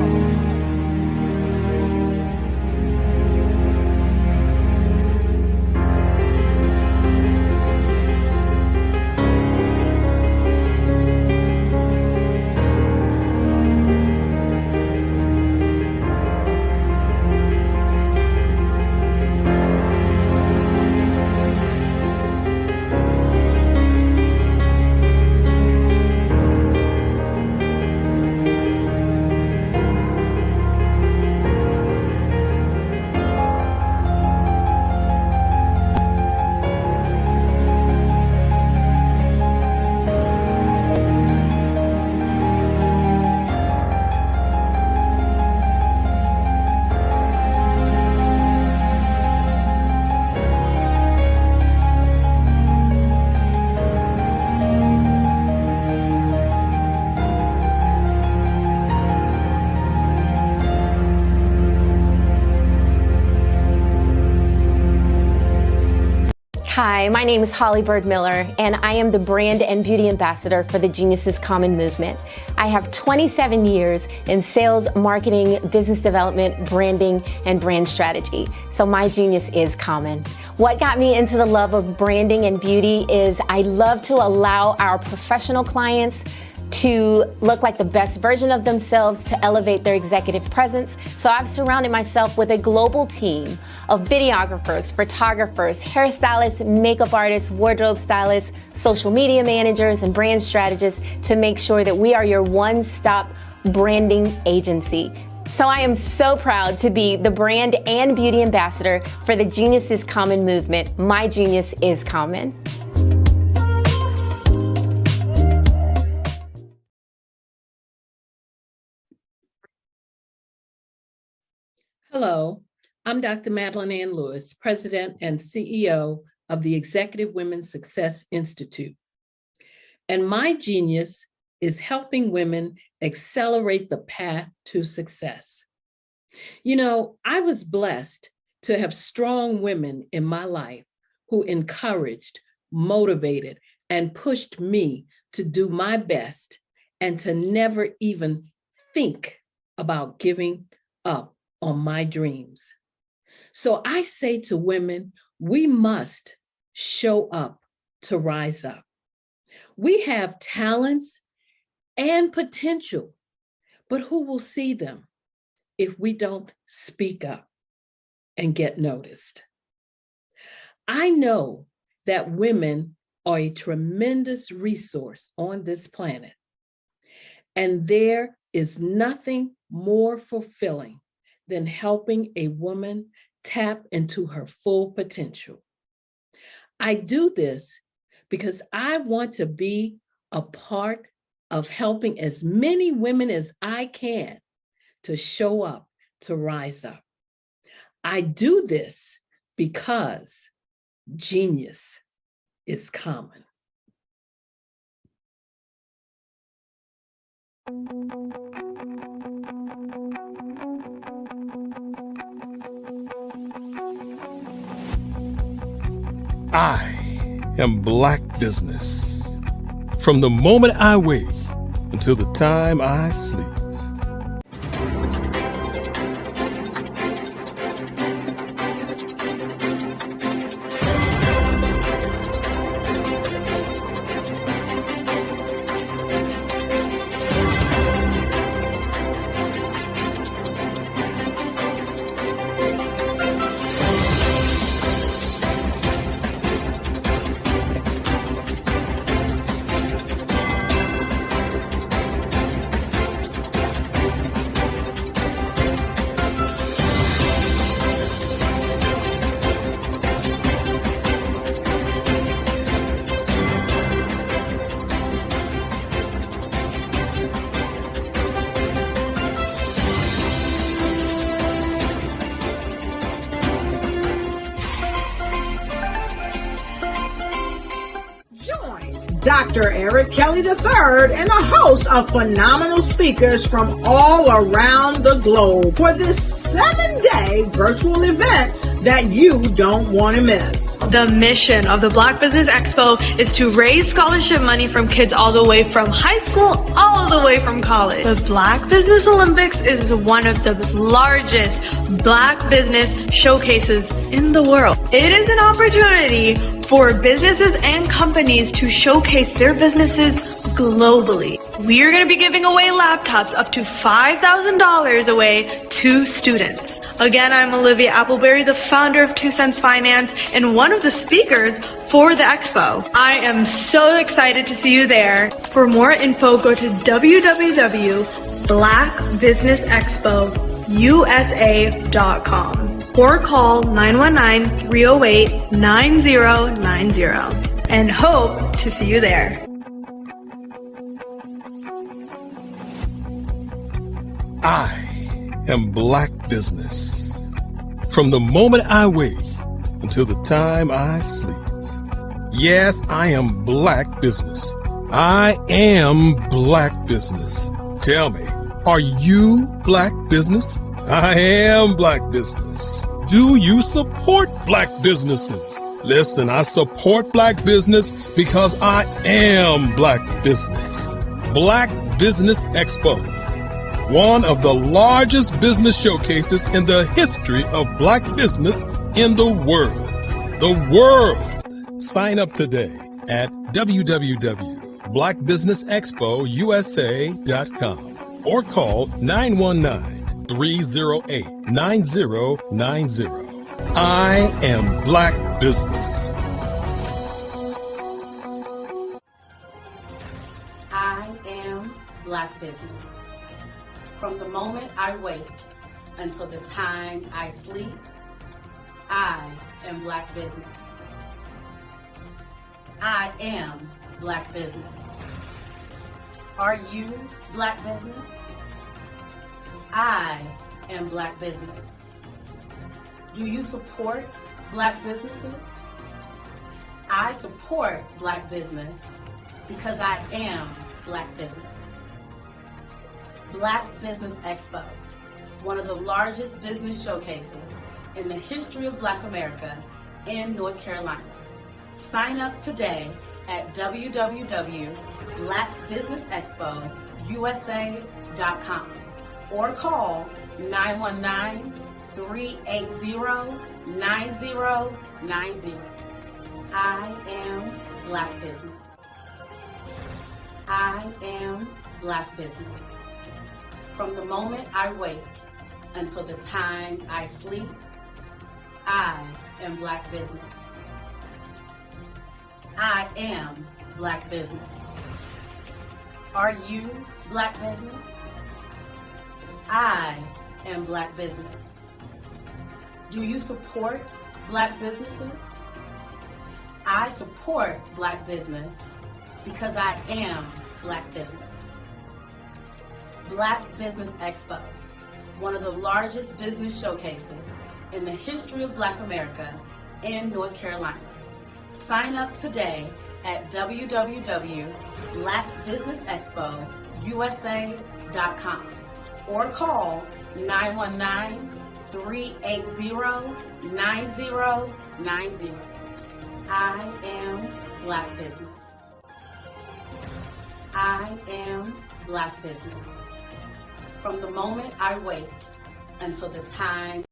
Hi, my name is Holly Bird Miller, and I am the Brand and Beauty Ambassador for the Genius is Common movement. I have 27 years in sales, marketing, business development, branding, and brand strategy. So my genius is common. What got me into the love of branding and beauty is I love to allow our professional clients to look like the best version of themselves, to elevate their executive presence. So I've surrounded myself with a global team of videographers, photographers, hairstylists, makeup artists, wardrobe stylists, social media managers, and brand strategists to make sure that we are your one-stop branding agency. So I am so proud to be the brand and beauty ambassador for the Genius is Common movement. My genius is common. Hello, I'm Dr. Madeline Ann Lewis, President and CEO of the Executive Women's Success Institute. And my genius is helping women accelerate the path to success. You know, I was blessed to have strong women in my life who encouraged, motivated, and pushed me to do my best and to never even think about giving up on my dreams. So I say to women, we must show up to rise up. We have talents and potential, but who will see them if we don't speak up and get noticed? I know that women are a tremendous resource on this planet, and there is nothing more fulfilling than helping a woman tap into her full potential. I do this because I want to be a part of helping as many women as I can to show up, to rise up. I do this because genius is common. I am Black business. From the moment I wake until the time I sleep. Dr. Eric Kelly III and a host of phenomenal speakers from all around the globe for this 7-day virtual event that you don't want to miss. The mission of the Black Business Expo is to raise scholarship money from kids all the way from high school, all the way from college. The Black Business Olympics is one of the largest Black business showcases in the world. It is an opportunity for businesses and companies to showcase their businesses globally. We are going to be giving away laptops up to $5,000 away to students. Again, I'm Olivia Appleberry, the founder of 2 Cents Finance and one of the speakers for the expo. I am so excited to see you there. For more info, go to www.blackbusinessexpousa.com or call 919-308-9090 and hope to see you there. I am Black business. From the moment I wake until the time I sleep. Yes, I am Black business. I am Black business. Tell me, are you Black business? I am Black business. Do you support Black businesses? Listen, I support Black business because I am Black business. Black Business Expo. One of the largest business showcases in the history of Black business in the world. The world! Sign up today at www.blackbusinessexpousa.com or call 919-308-9090. I am Black business. I am Black business. From the moment I wake until the time I sleep, I am Black business. I am Black business. Are you Black business? I am Black business. Do you support Black businesses? I support Black business because I am Black business. Black Business Expo, one of the largest business showcases in the history of Black America in North Carolina. Sign up today at www.blackbusinessexpousa.com or call 919-380-9090. I am Black business. I am Black business. From the moment I wake until the time I sleep, I am Black business. I am Black business. Are you Black business? I am Black business. Do you support Black businesses? I support Black business because I am Black business. Black Business Expo, one of the largest business showcases in the history of Black America in North Carolina. Sign up today at www.blackbusinessexpousa.com or call 919-380-9090. I am Black business. I am Black business. From the moment I wake until the time.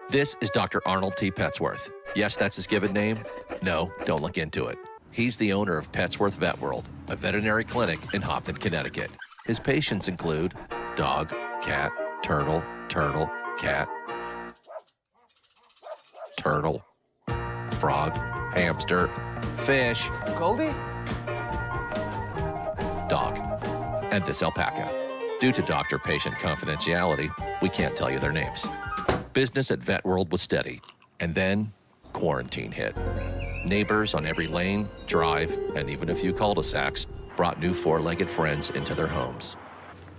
This is Dr. Arnold T. Petsworth. Yes, that's his given name. No, don't look into it. He's the owner of Petsworth Vet World, a veterinary clinic in Hopton, Connecticut. His patients include dog, cat, turtle, cat, turtle, frog, hamster, fish, Goldie? dog, and this alpaca. Due to doctor-patient confidentiality, we can't tell you their names. Business at Vet World was steady, and then quarantine hit. Neighbors on every lane, drive, and even a few cul-de-sacs brought new four-legged friends into their homes.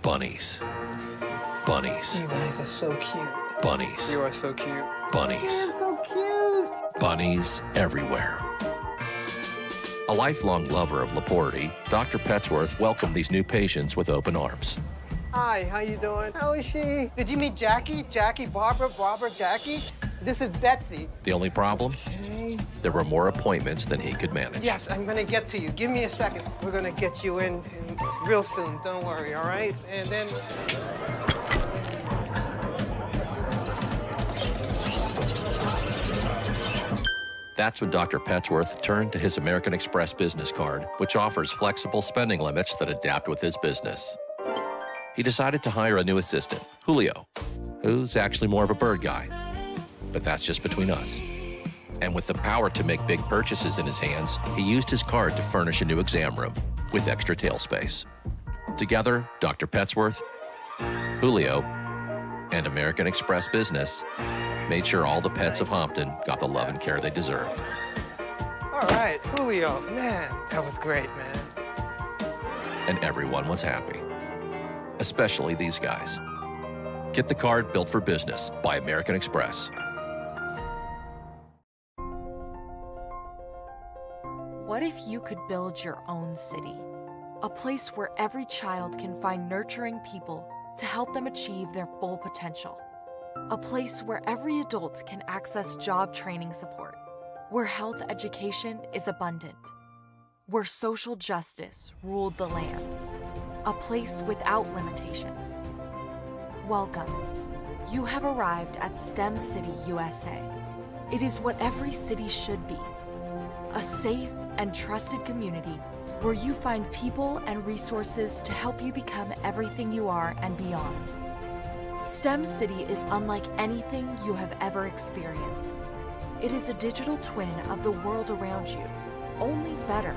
Bunnies. Bunnies. You guys are so cute. Bunnies. You are so cute. Bunnies. You're so cute. Bunnies everywhere. A lifelong lover of Laporte, Dr. Petsworth welcomed these new patients with open arms. Hi, how you doing? How is she? Did you meet Jackie? Jackie, Barbara, Jackie? This is Betsy. The only problem? Okay. There were more appointments than he could manage. Yes, I'm gonna get to you. Give me a second. We're gonna get you in real soon. Don't worry, all right? And then... That's when Dr. Petsworth turned to his American Express business card, which offers flexible spending limits that adapt with his business. He decided to hire a new assistant, Julio, who's actually more of a bird guy. But that's just between us. And with the power to make big purchases in his hands, he used his card to furnish a new exam room with extra tail space. Together, Dr. Petsworth, Julio, and American Express Business made sure all the pets of Hompton got the love and care they deserved. All right, Julio, man, that was great, man. And everyone was happy, especially these guys. Get the card built for business by American Express. What if you could build your own city? A place where every child can find nurturing people to help them achieve their full potential. A place where every adult can access job training support, where health education is abundant, where social justice ruled the land. A place without limitations. Welcome. You have arrived at STEM City, USA. It is what every city should be. A safe and trusted community where you find people and resources to help you become everything you are and beyond. STEM City is unlike anything you have ever experienced. It is a digital twin of the world around you, only better.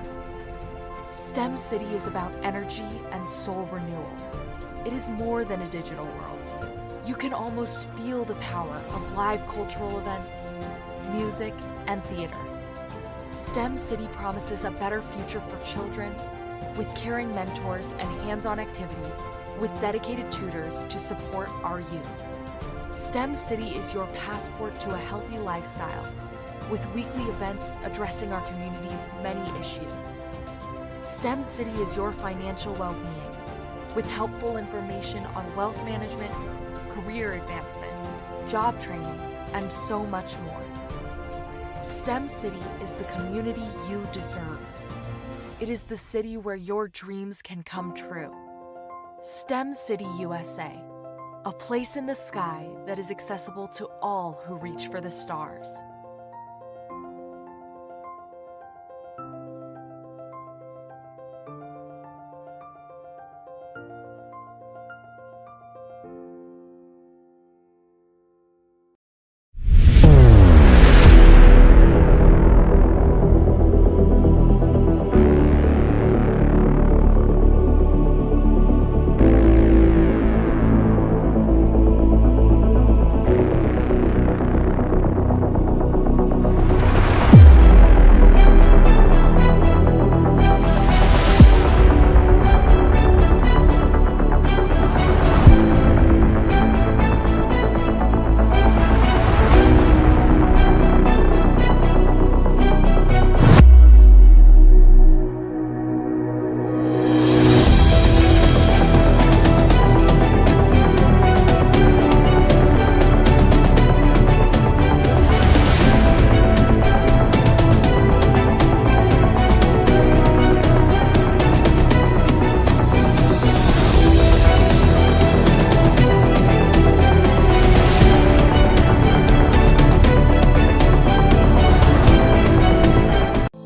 STEM City is about energy and soul renewal. It is more than a digital world. You can almost feel the power of live cultural events, music, and theater. STEM City promises a better future for children with caring mentors and hands-on activities with dedicated tutors to support our youth. STEM City is your passport to a healthy lifestyle with weekly events addressing our community's many issues. STEM City is your financial well-being with helpful information on wealth management, career advancement, job training, and so much more. STEM City is the community you deserve. It is the city where your dreams can come true. STEM City USA, a place in the sky that is accessible to all who reach for the stars.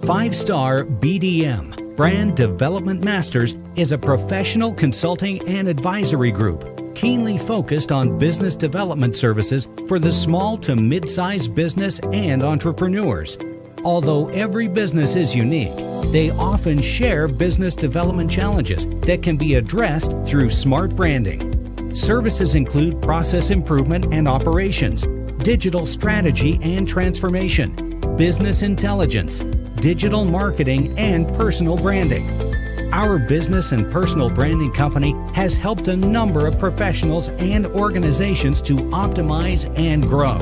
Five-Star BDM, Brand Development Masters, is a professional consulting and advisory group keenly focused on business development services for the small to mid-sized business and entrepreneurs. Although every business is unique, they often share business development challenges that can be addressed through smart branding. Services include process improvement and operations, digital strategy and transformation, business intelligence, digital marketing, and personal branding. Our business and personal branding company has helped a number of professionals and organizations to optimize and grow.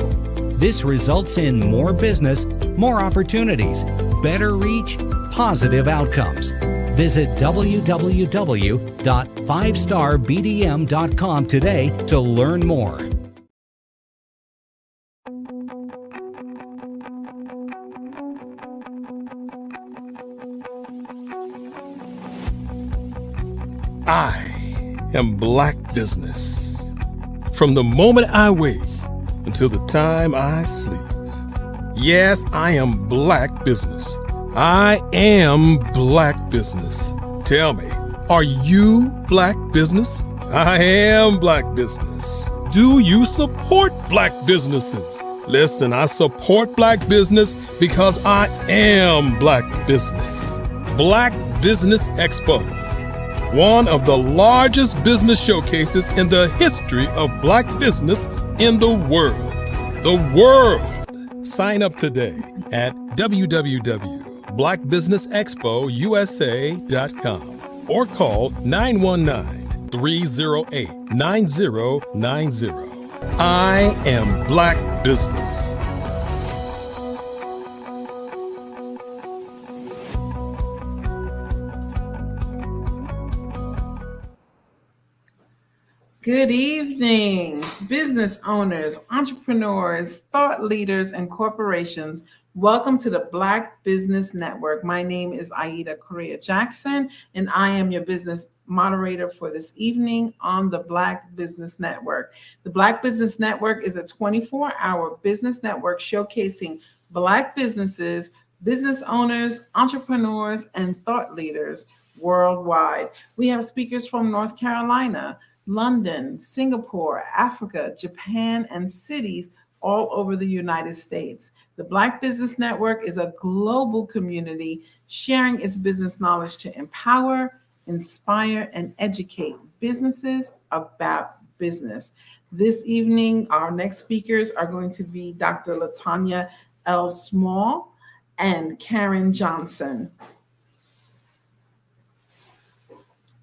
This results in more business, more opportunities, better reach, positive outcomes. Visit www.5starbdm.com today to learn more. I am Black business. From the moment I wake until the time I sleep. Yes, I am Black business. I am Black business. Tell me, are you Black business? I am Black business. Do you support Black businesses? Listen, I support Black business because I am Black business. Black Business Expo, one of the largest business showcases in the history of Black business in the world. The world! Sign up today at www.blackbusinessexpousa.com or call 919-308-9090. I am Black business. Good evening, business owners, entrepreneurs, thought leaders, and corporations. Welcome to the Black Business Network. My name is Aida Correa Jackson, and I am your business moderator for this evening on the Black Business Network. The Black Business Network is a 24-hour business network showcasing Black businesses, business owners, entrepreneurs, and thought leaders worldwide. We have speakers from North Carolina, London, Singapore, Africa, Japan, and cities all over the United States. The Black Business Network is a global community sharing its business knowledge to empower, inspire, and educate businesses about business. This evening, our next speakers are going to be Dr. Latanya L. Small and Karen Johnson.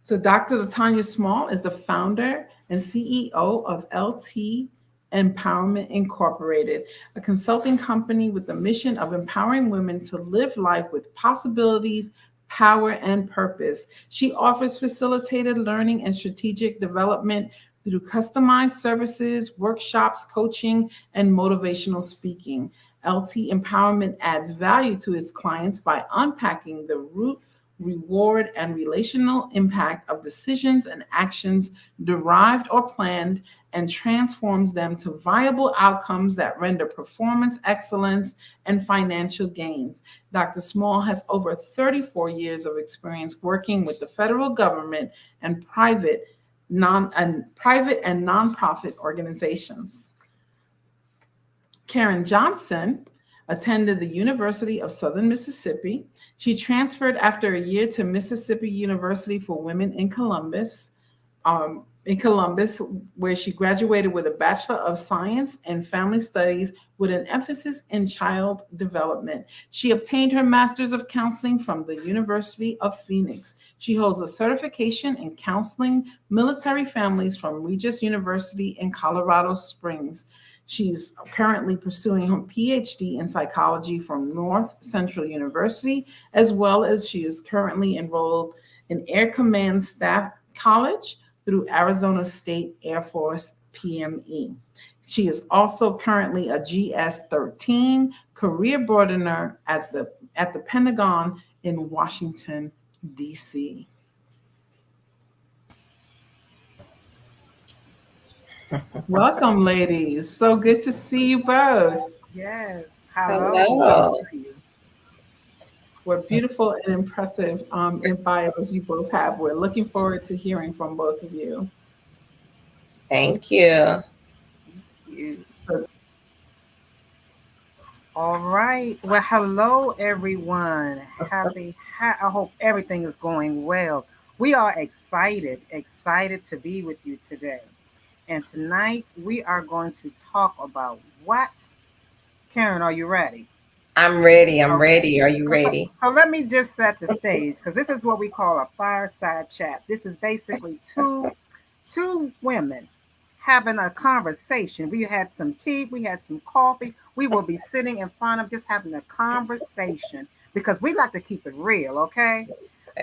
So Dr. Latanya Small is the founder and CEO of LT Empowerment Incorporated, a consulting company with the mission of empowering women to live life with possibilities, power, and purpose. She offers facilitated learning and strategic development through customized services, workshops, coaching, and motivational speaking. LT Empowerment adds value to its clients by unpacking the root, reward, and relational impact of decisions and actions derived or planned, and transforms them to viable outcomes that render performance excellence and financial gains. Dr. Small has over 34 years of experience working with the federal government and private and nonprofit organizations. Karen Johnson attended the University of Southern Mississippi. She transferred after a year to Mississippi University for Women in Columbus, where she graduated with a Bachelor of Science in Family Studies with an emphasis in child development. She obtained her Master's of Counseling from the University of Phoenix. She holds a certification in counseling military families from Regis University in Colorado Springs. She's currently pursuing her PhD in psychology from North Central University, as well as she is currently enrolled in Air Command Staff College through Arizona State Air Force PME. She is also currently a GS-13 career broadener at the Pentagon in Washington, D.C. Welcome, ladies. So good to see you both. Yes. Hello. What beautiful and impressive bios you both have. We're looking forward to hearing from both of you. Thank you. All right. Well, hello, everyone. I hope everything is going well. We are excited to be with you today. And tonight we are going to talk about what? Karen, are you ready? I'm ready. Are you ready? So let me just set the stage, because this is what we call a fireside chat. This is basically two women having a conversation. We had some tea, we had some coffee. We will be sitting in front of just having a conversation because we like to keep it real, okay?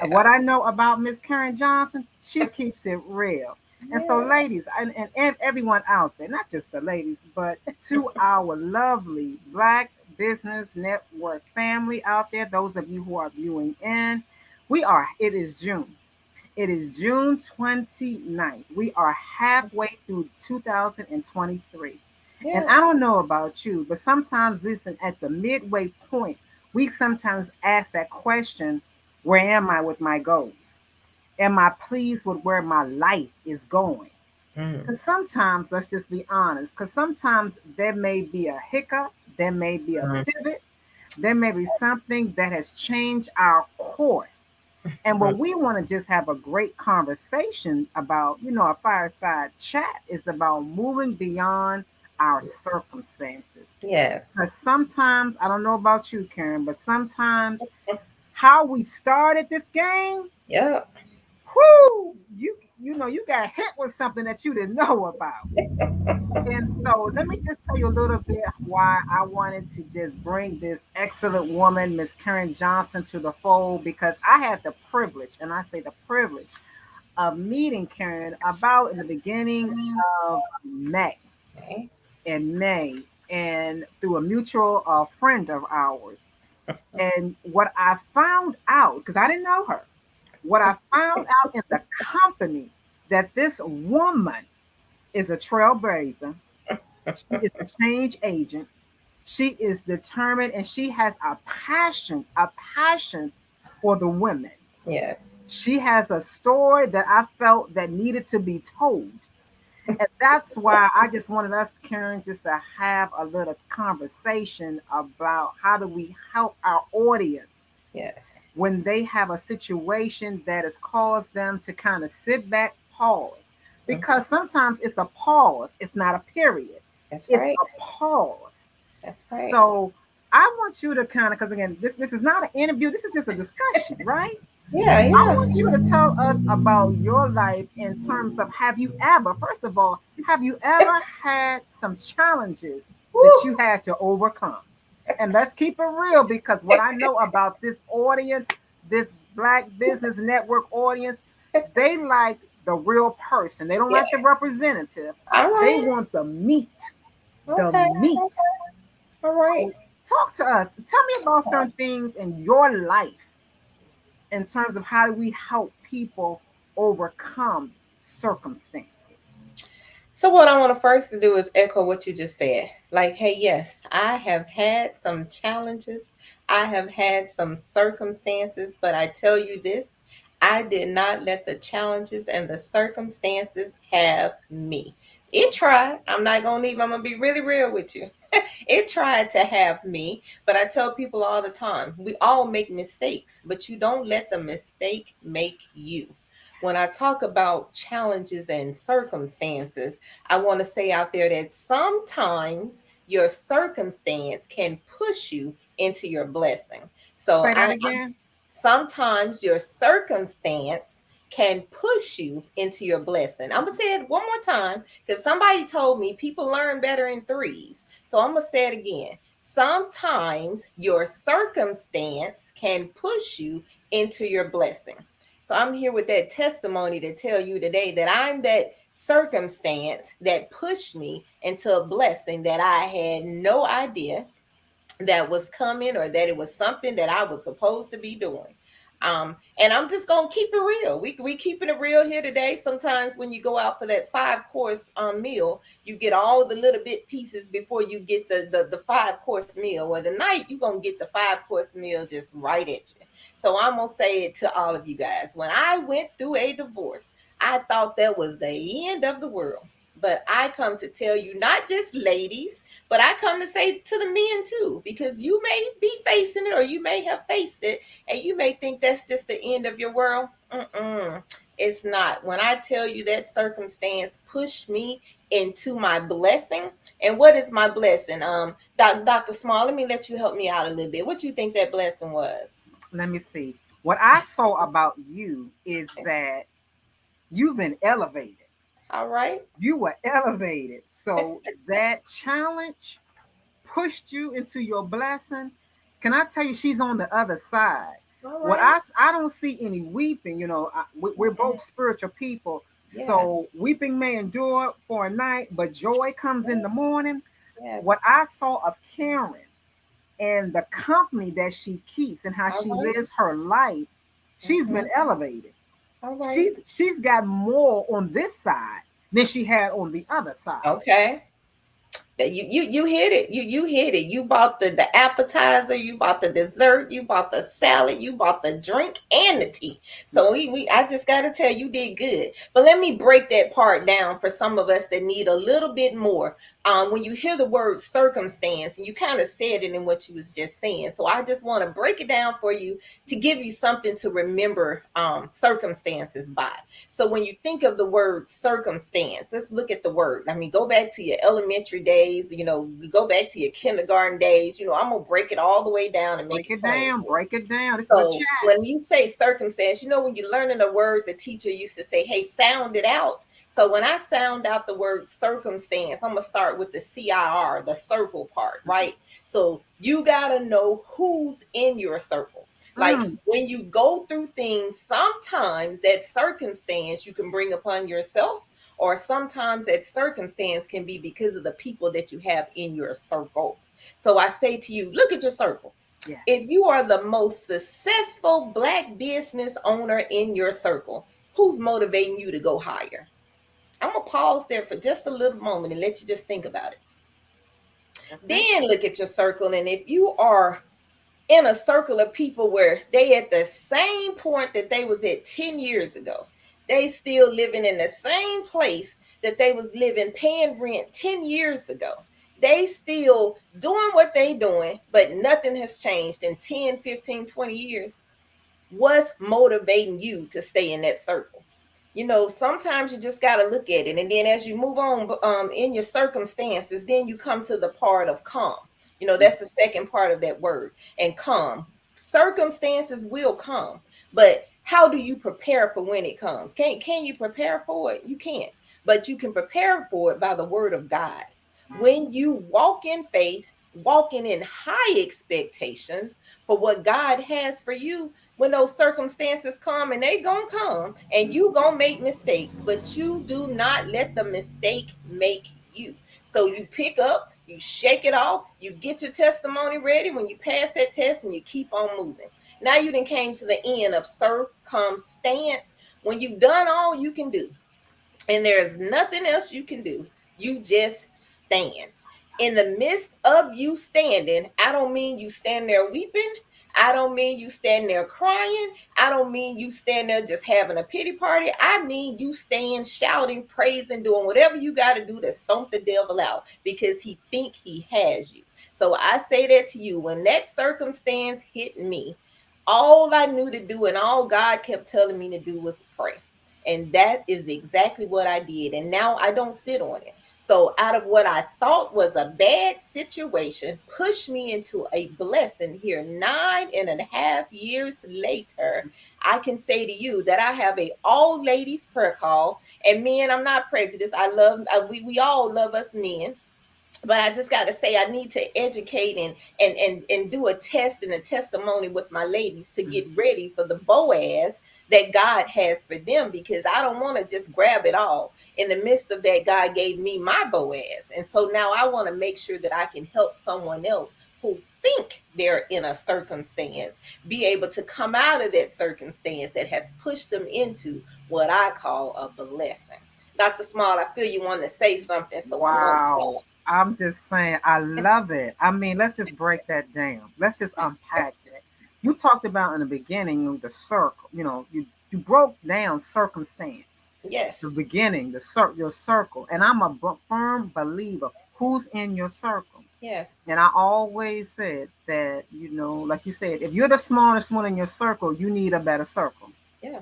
What I know about Miss Karen Johnson, she keeps it real. And so, ladies, and everyone out there, not just the ladies, but to our lovely Black Business Network family out there, those of you who are viewing in, it is June. It is June 29th. We are halfway through 2023. And I don't know about you, but sometimes, listen, at the midway point, we sometimes ask that question, where am I with my goals? Am I pleased with where my life is going? Because sometimes, let's just be honest, because sometimes there may be a hiccup, there may be a pivot, there may be something that has changed our course. And what we want to just have a great conversation about, a fireside chat is about moving beyond our circumstances. Yes. Because sometimes, I don't know about you, Karen, but sometimes how we started this game, whoo, you got hit with something that you didn't know about. And so let me just tell you a little bit why I wanted to just bring this excellent woman, Miss Karen Johnson, to the fold, because I had the privilege, and I say the privilege, of meeting Karen about in the beginning of May. In May, and through a mutual friend of ours. And what I found out, because I didn't know her, what I found out in the company that this woman is a trailblazer. She is a change agent. She is determined and she has a passion for the women. Yes. She has a story that I felt that needed to be told. And that's why I just wanted us, Karen, just to have a little conversation about how do we help our audience. Yes. When they have a situation that has caused them to kind of sit back, pause. Because sometimes it's a pause, it's not a period. That's it's right. a pause. That's right. So I want you to kind of, because again, this is not an interview, this is just a discussion, right? Yeah. I want you to tell us about your life in terms of first of all, have you ever had some challenges that you had to overcome? And let's keep it real, because what I know about this audience, this Black Business Network audience, they like the real person. They don't like the representative. They want the meat. The meat. All right. So, talk to us. Tell me about certain things in your life in terms of how do we help people overcome circumstances. So what I want to first do is echo what you just said. Like, hey, yes, I have had some challenges. I have had some circumstances, but I tell you this, I did not let the challenges and the circumstances have me. It tried. I'm going to be really real with you. It tried to have me, but I tell people all the time, we all make mistakes, but you don't let the mistake make you. When I talk about challenges and circumstances, I want to say out there that sometimes your circumstance can push you into your blessing. So Say that again. Sometimes your circumstance can push you into your blessing. I'm going to say it one more time because somebody told me people learn better in threes. So I'm going to say it again. Sometimes your circumstance can push you into your blessing. So I'm here with that testimony to tell you today that I'm that circumstance that pushed me into a blessing that I had no idea that was coming or that it was something that I was supposed to be doing. And I'm just gonna keep it real. We keeping it real here today. Sometimes when you go out for that 5-course meal, you get all the little bit pieces before you get the 5-course meal. Well, tonight you're gonna get the 5-course meal just right at you. So I'm gonna say it to all of you guys. When I went through a divorce, I thought that was the end of the world. But I come to tell you, not just ladies, but I come to say to the men too, because you may be facing it or you may have faced it and you may think that's just the end of your world. It's not. When I tell you that circumstance pushed me into my blessing, and what is my blessing? Dr. Small, let me let you help me out a little bit. What you think that blessing was? Let me see. What I saw about you is that you've been elevated. All right. You were elevated. So that challenge pushed you into your blessing. Can I tell you, she's on the other side. All What right. I don't see any weeping. We're both spiritual people, Yeah. so weeping may endure for a night, but joy comes in the morning. Yes. What I saw of Karen and the company that she keeps and how All she right. lives her life, she's been elevated. All right. She's got more on this side than she had on the other side. Okay. That you hit it. You hit it. You bought the appetizer, you bought the dessert, you bought the salad, you bought the drink and the tea. So we I just gotta tell you did good. But let me break that part down for some of us that need a little bit more. When you hear the word circumstance, and you kind of said it in what you was just saying. So I just want to break it down for you to give you something to remember circumstances by. So when you think of the word circumstance, let's look at the word. I mean, go back to your elementary days, you go back to your kindergarten days. I'm going to break it all the way down and make Break it it plain. down. Break it down. This is a So chat. when you say circumstance, when you're learning a word, the teacher used to say, hey, sound it out. So when I sound out the word circumstance, I'm going to start with the CIR, the circle part, right? So you got to know who's in your circle. Like when you go through things, sometimes that circumstance you can bring upon yourself, or sometimes that circumstance can be because of the people that you have in your circle. So I say to you, look at your circle. Yeah. If you are the most successful Black business owner in your circle, who's motivating you to go higher? I'm going to pause there for just a little moment and let you just think about it. Then look at your circle. And if you are in a circle of people where they at the same point that they was at 10 years ago, they still living in the same place that they was living, paying rent 10 years ago. They still doing what they doing, but nothing has changed in 10, 15, 20 years. What's motivating you to stay in that circle? Sometimes you just got to look at it. And then as you move on in your circumstances, then you come to the part of calm. That's the second part of that word. And calm. Circumstances will come, but how do you prepare for when it comes? Can you prepare for it? You can't, but you can prepare for it by the word of God. When you walk in faith, walking in high expectations for what God has for you, when those circumstances come, and they gonna come, and you gonna make mistakes, but you do not let the mistake make you. So you pick up, you shake it off, you get your testimony ready when you pass that test, and you keep on moving. Now you done came to the end of circumstance. When you've done all you can do, and there's nothing else you can do, you just stand. In the midst of you standing, I don't mean you stand there weeping. I don't mean you stand there crying. I don't mean you stand there just having a pity party. I mean you stand shouting, praising, doing whatever you got to do to stomp the devil out, because he think he has you. So I say that to you, when that circumstance hit me, all I knew to do and all God kept telling me to do was pray. And that is exactly what I did. And now I don't sit on it. So out of what I thought was a bad situation, pushed me into a blessing here 9.5 years later. I can say to you that I have a all ladies prayer call. And men, I'm not prejudiced. We all love us men. But I just got to say, I need to educate and do a test and a testimony with my ladies to get ready for the Boaz that God has for them, because I don't want to just grab it all. In the midst of that, God gave me my Boaz. And so now I want to make sure that I can help someone else who think they're in a circumstance be able to come out of that circumstance that has pushed them into what I call a blessing. Dr. Small, I feel you want to say something, so Wow. I'm just saying, I love it. I mean, let's just break that down. Let's just unpack that. You talked about in the beginning the circle. You broke down circumstance. Yes. The beginning, your circle. And I'm a firm believer. Who's in your circle? Yes. And I always said that, like you said, if you're the smallest one in your circle, you need a better circle. Yeah.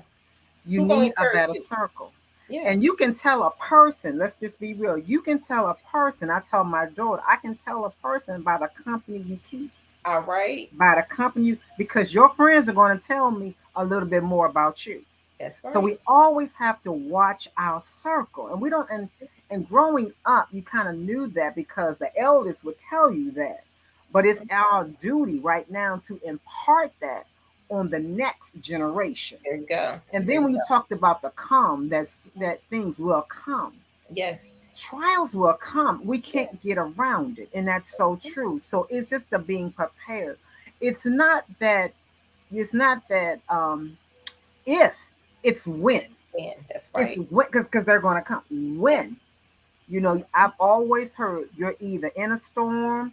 You need a better circle. Yeah. And you can tell a person, let's just be real. You can tell a person, I tell my daughter, I can tell a person by the company you keep. All right. By the company because your friends are going to tell me a little bit more about you. That's right. So we always have to watch our circle. And we don't and growing up, you kind of knew that because the elders would tell you that. But it's our duty right now to impart that on the next generation. There you go. And then when you talked about the come, that things will come. Yes. Trials will come. We can't get around it. And that's so true. So it's just the being prepared. It's not that it's not that if, it's when. Yeah, that's It's right. when, because they're going to come. When, I've always heard you're either in a storm,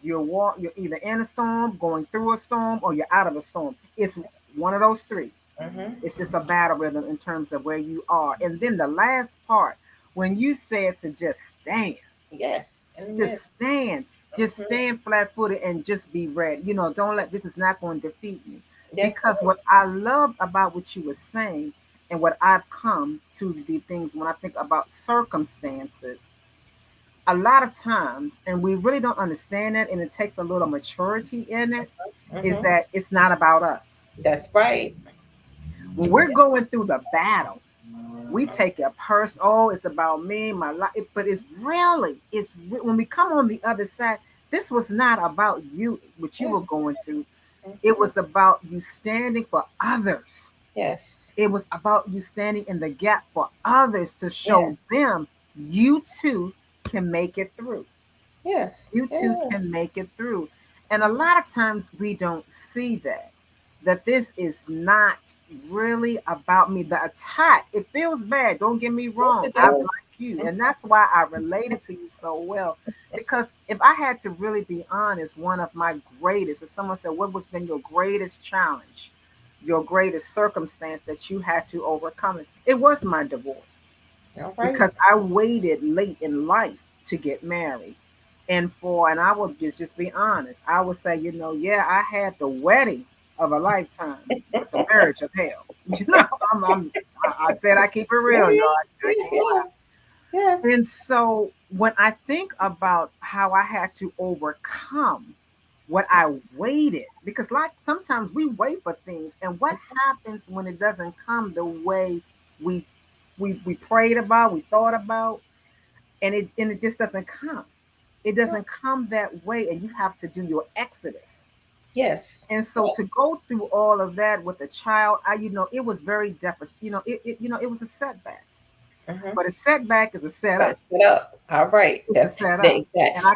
you're either in a storm, going through a storm, or you're out of a storm. It's one of those three. It's just a battle rhythm in terms of where you are. And then the last part, when you said to just stand, Yes. just stand, just stand flat footed and just be ready. Don't let this is not going to defeat me. Because what I love about what you were saying and what I've come to the things when I think about circumstances, a lot of times, and we really don't understand that, and it takes a little maturity in it, is that it's not about us. That's right. When we're going through the battle, we take it personal. Oh, it's about me, my life. But when we come on the other side, this was not about you, what you were going through. It was about you standing for others. Yes. It was about you standing in the gap for others to show them you too can make it through. Yes. You too can make it through. And a lot of times we don't see that this is not really about me. The attack, it feels bad. Don't get me wrong. I'm like you. And that's why I related to you so well. Because if I had to really be honest, one of my greatest, if someone said, what was been your greatest challenge, your greatest circumstance that you had to overcome it was my divorce. Because I waited late in life to get married. And I would just be honest. I would say, I had the wedding of a lifetime, but the marriage of hell. I said I keep it real, y'all. I can't lie. Yes. And so when I think about how I had to overcome what I waited, because like sometimes we wait for things, and what happens when it doesn't come the way we prayed about, we thought about, and it just doesn't come. It doesn't come that way, and you have to do your exodus. Yes. And so to go through all of that with a child, it was very deficit. It was a setback. But a setback is a setup. Set up. All right. That's a setup. And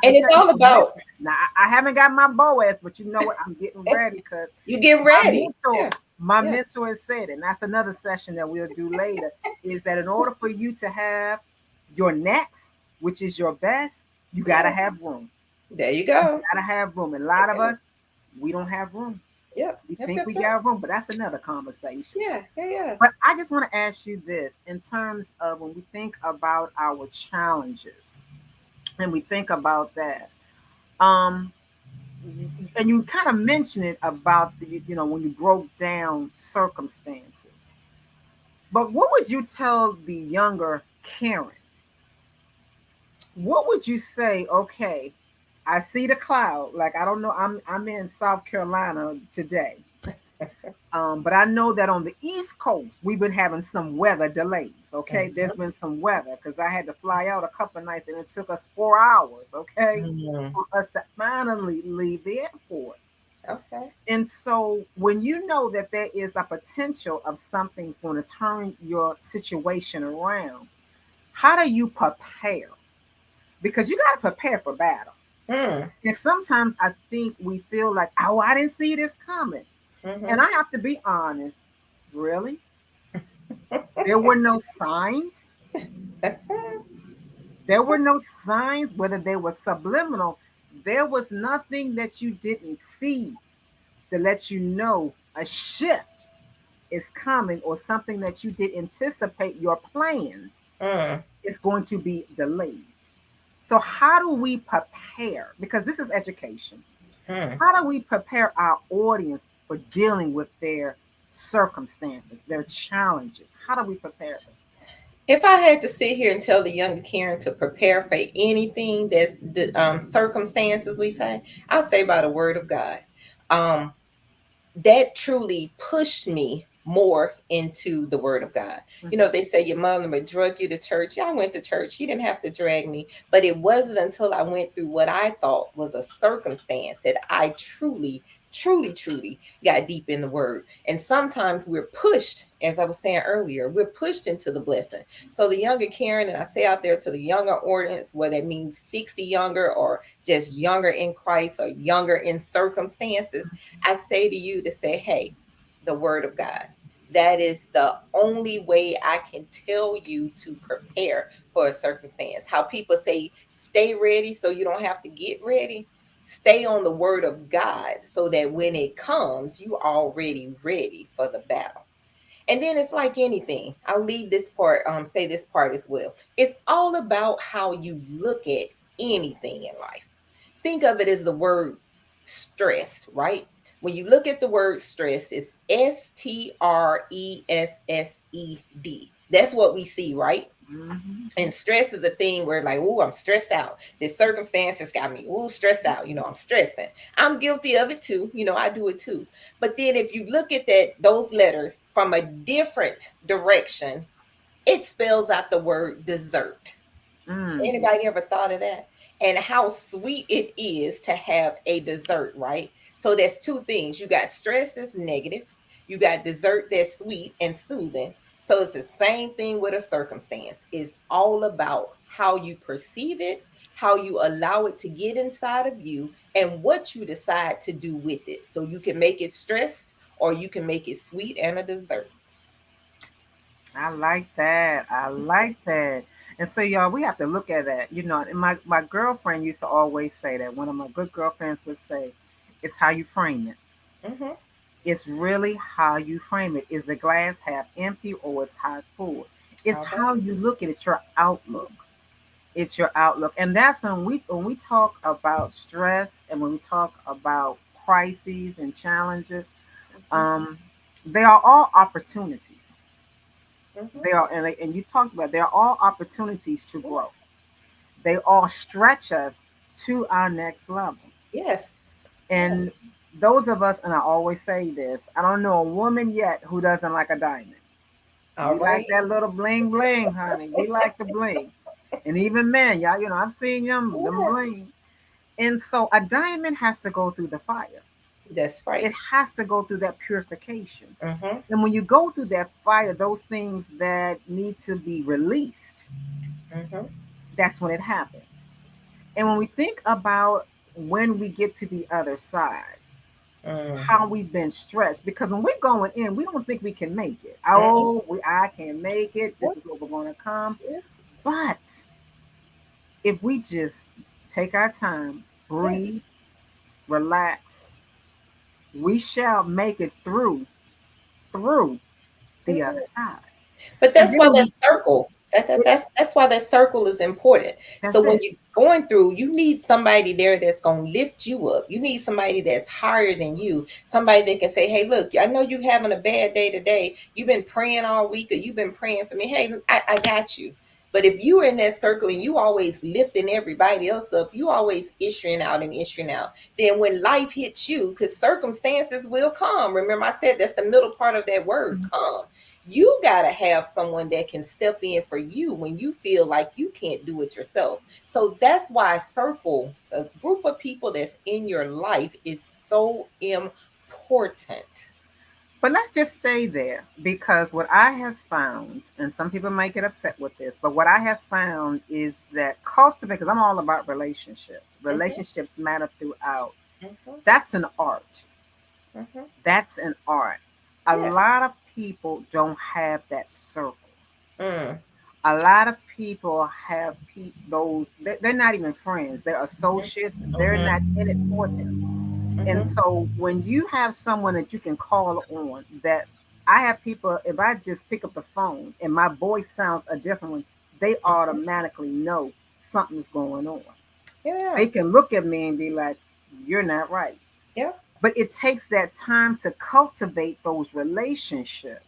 it's all about. Now I haven't got my Boaz, but you know what? I'm getting ready because you get ready. My mentor has said, and that's another session that we'll do later, is that in order for you to have your next, which is your best, you gotta have room. There you go. You gotta have room. And a lot of us, we don't have room. We think we got room, but that's another conversation. Yeah. But I just want to ask you this in terms of when we think about our challenges and we think about that. And you kind of mentioned it about when you broke down circumstances. But what would you tell the younger Karen? What would you say? Okay, I see the cloud. Like, I don't know. I'm in South Carolina today. But I know that on the East Coast, we've been having some weather delays. Okay. There's been some weather because I had to fly out a couple of nights and it took us 4 hours. Okay. For us to finally leave the airport. Okay. And so when you know that there is a potential of something's going to turn your situation around, how do you prepare? Because you got to prepare for battle. And sometimes I think we feel like, oh, I didn't see this coming. And I have to be honest, really? There were no signs. There were no signs, whether they were subliminal. There was nothing that you didn't see to let you know a shift is coming or something that you did anticipate your plans is going to be delayed. So how do we prepare? Because this is education. How do we prepare our audience for dealing with their circumstances, their challenges? How do we prepare them? If I had to sit here and tell the younger Karen to prepare for anything that's the circumstances we say, I'll say by the word of God. That truly pushed me more into the word of God. You know, they say your mother drug you to church. Yeah, I went to church. She didn't have to drag me. But it wasn't until I went through what I thought was a circumstance that I truly got deep in the word. And sometimes we're pushed, as I was saying earlier, we're pushed into the blessing. So the younger Karen, and I say out there to the younger audience, whether it means 60 younger or just younger in Christ or younger in circumstances, I say to you to say, hey, the word of God. That is the only way I can tell you to prepare for a circumstance. How people say, stay ready so you don't have to get ready. Stay on the word of God so that when it comes, you already ready for the battle. And then it's like anything. I'll leave this part, say this part as well. It's all about how you look at anything in life. Think of it as the word stressed, right? When you look at the word stress, it's STRESSED. That's what we see, right? And stress is a thing where like, oh, I'm stressed out. This circumstance has got me, stressed out. You know, I'm stressing. I'm guilty of it too. You know, I do it too. But then if you look at those letters from a different direction, it spells out the word dessert. Anybody ever thought of that? And how sweet it is to have a dessert, right? So that's two things. You got stress that's negative. You got dessert that's sweet and soothing. So it's the same thing with a circumstance. It's all about how you perceive it, how you allow it to get inside of you, and what you decide to do with it. So you can make it stress or you can make it sweet and a dessert. I like that. I like that. And so, y'all, we have to look at that. You know, and my girlfriend used to always say that. One of my good girlfriends would say, it's how you frame it. It's really how you frame it. Is the glass half empty or it's half full? It's how you look at it. It's your outlook. It's your outlook. And that's when we talk about stress and when we talk about crises and challenges, they are all opportunities. They are, and you talked about, they're all opportunities to grow. They all stretch us to our next level. Yes. And those of us, and I always say this, I don't know a woman yet who doesn't like a diamond. We like that little bling bling, honey. We like the bling. And even men, y'all, you know, I've seen them bling. And so a diamond has to go through the fire. That's right. It has to go through that purification. And when you go through that fire, those things that need to be released, that's when it happens. And when we think about when we get to the other side, how we've been stretched, because when we're going in, we don't think we can make it. I can't make it. This is what we're going to come. But if we just take our time, breathe, relax, we shall make it through the other side. But that's why that circle, that's why that circle is important. So when you're going through, you need somebody there that's going to lift you up. You need somebody that's higher than you. Somebody that can say, hey, look, I know you're having a bad day today. You've been praying all week or you've been praying for me. Hey, I got you. But if you are in that circle and you always lifting everybody else up, you always issuing out, then when life hits you, because circumstances will come. Remember I said that's the middle part of that word, come. You got to have someone that can step in for you when you feel like you can't do it yourself. So that's why circle, a group of people that's in your life, is so important. But let's just stay there, because what I have found, and some people might get upset with this, but what I have found is that cultivate, because I'm all about relationships. Relationships matter throughout. That's an art. That's an art. A lot of people don't have that circle. A lot of people have those, they're not even friends, they're associates, they're not in it for them. And so when you have someone that you can call on, that I have people, if I just pick up the phone and my voice sounds a different one, they automatically know something's going on. They can look at me and be like, you're not right. But it takes that time to cultivate those relationships.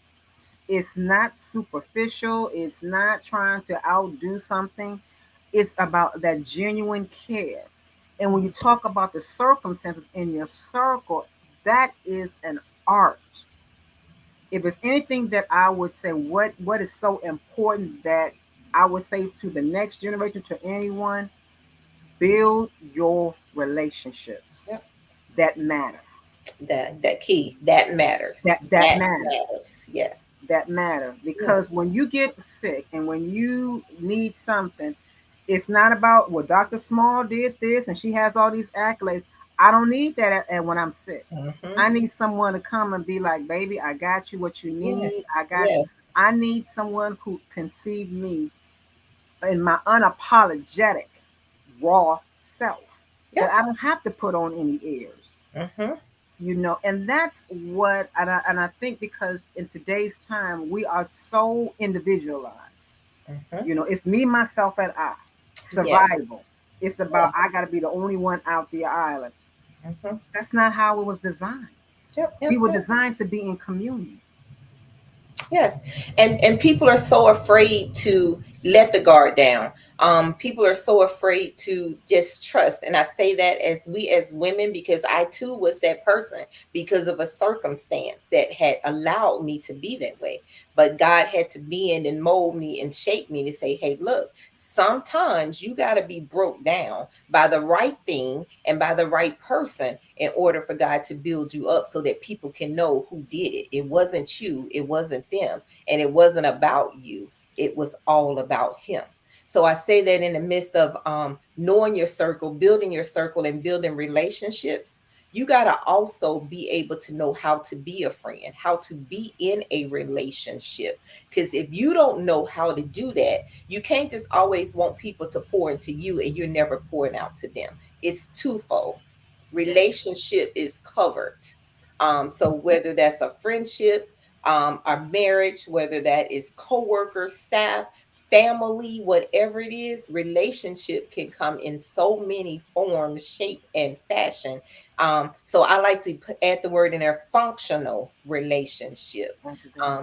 It's not superficial. It's not trying to outdo something. It's about that genuine care. And when you talk about the circumstances in your circle, that is an art. if it's anything that I would say, what is so important that I would say to the next generation, to anyone, build your relationships Yep. that matter. That key that matters. That That matter. matters. Yes. That matter. Because Yes. when you get sick and when you need something, it's not about, well, Dr. Small did this and she has all these accolades. I don't need that when I'm sick. Mm-hmm. I need someone to come and be like, baby, I got you what you Yes. need. I got you. Yes. I need someone who can see me in my unapologetic, raw self, that Yep. I don't have to put on any airs. Mm-hmm. And that's what, and I think because in today's time, we are so individualized. Mm-hmm. It's me, myself, and I. Yes. Survival. It's about, Yes. I got to be the only one out the island. Mm-hmm. That's not how it was designed. Yep. Yep. We were Yep. designed to be in communion. Yes, and people are so afraid to let the guard down. People are so afraid to just trust, and I say that as we as women, because I too was that person, because of a circumstance that had allowed me to be that way. But God had to bend and mold me and shape me to say, hey, look, sometimes you got to be broke down by the right thing and by the right person in order for God to build you up so that people can know who did it. It wasn't you, it wasn't them, and it wasn't about you. It was all about him. So I say that in the midst of knowing your circle, building your circle, and building relationships, you got to also be able to know how to be a friend, how to be in a relationship. Because if you don't know how to do that, you can't just always want people to pour into you and you're never pouring out to them. It's twofold. Relationship is covered. So whether that's a friendship, a marriage, whether that is co-worker, staff, family, whatever it is, relationship can come in so many forms, shape, and fashion. So I like to add the word in there, functional relationship,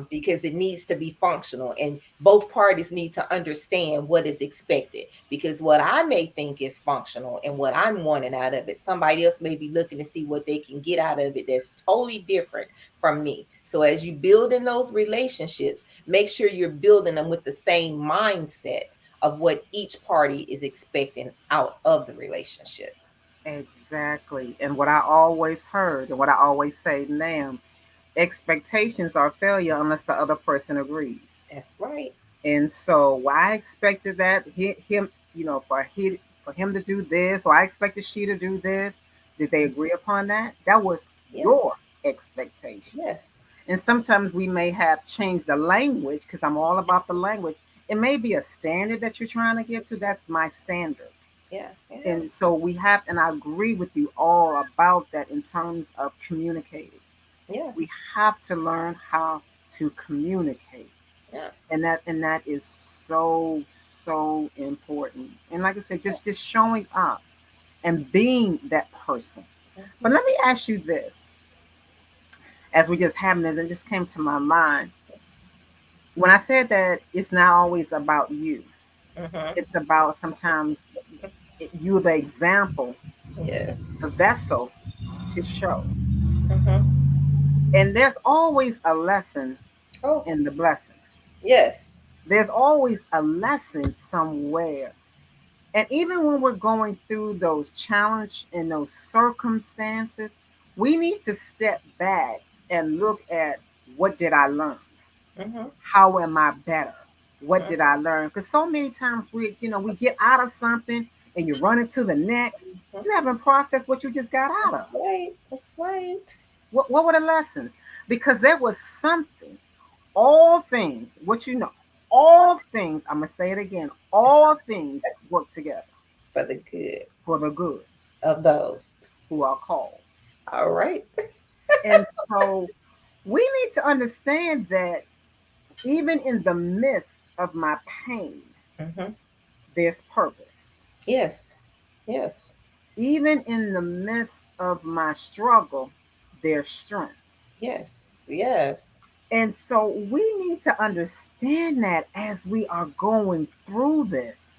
because it needs to be functional, and both parties need to understand what is expected. Because what I may think is functional and what I'm wanting out of it, somebody else may be looking to see what they can get out of it that's totally different from me. So as you build in those relationships, make sure you're building them with the same mindset of what each party is expecting out of the relationship. Exactly. And what I always heard and what I always say now, expectations are failure unless the other person agrees. That's right. And so I expected that him, for him to do this, or I expected she to do this. Did they agree upon that? That was Yes. your expectation. Yes. And sometimes we may have changed the language, because I'm all about the language. It may be a standard that you're trying to get to. That's my standard. Yeah. Yeah. And so we have, and I agree with you all about that in terms of communicating. Yeah. We have to learn how to communicate. Yeah. And that is so important. And like I said, just showing up and being that person. But let me ask you this, as we just having this, and just came to my mind. When I said that it's not always about you, it's about sometimes you're the example, Yes. the vessel to show. Mm-hmm. And there's always a lesson in the blessing. Yes. There's always a lesson somewhere. And even when we're going through those challenges and those circumstances, we need to step back and look at, what did I learn? Mm-hmm. How am I better? What did I learn? Because so many times we get out of something and you run into the next. You haven't processed what you just got out of. Right. That's right. What were the lessons? Because there was something. All things, all things, I'm going to say it again, all things work together for the good. For the good of those who are called. All right. And so we need to understand that even in the midst of my pain, there's purpose. Yes. Yes. Even in the midst of my struggle, there's strength. Yes. Yes. And so we need to understand that as we are going through this.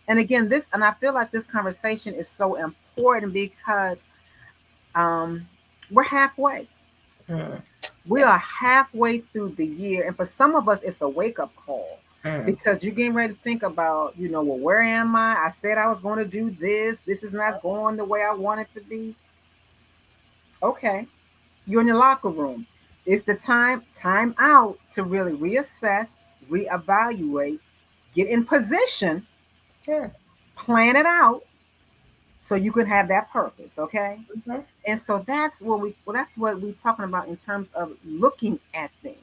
And again, and I feel like this conversation is so important because we're halfway. We are halfway through the year, and for some of us, it's a wake up call because you're getting ready to think about, well, where am I? I said I was going to do this. This is not going the way I want it to be. Okay, you're in your locker room. It's the time out to really reassess, reevaluate, get in position, plan it out so you can have that purpose. Okay. And so that's what we're talking about in terms of looking at things.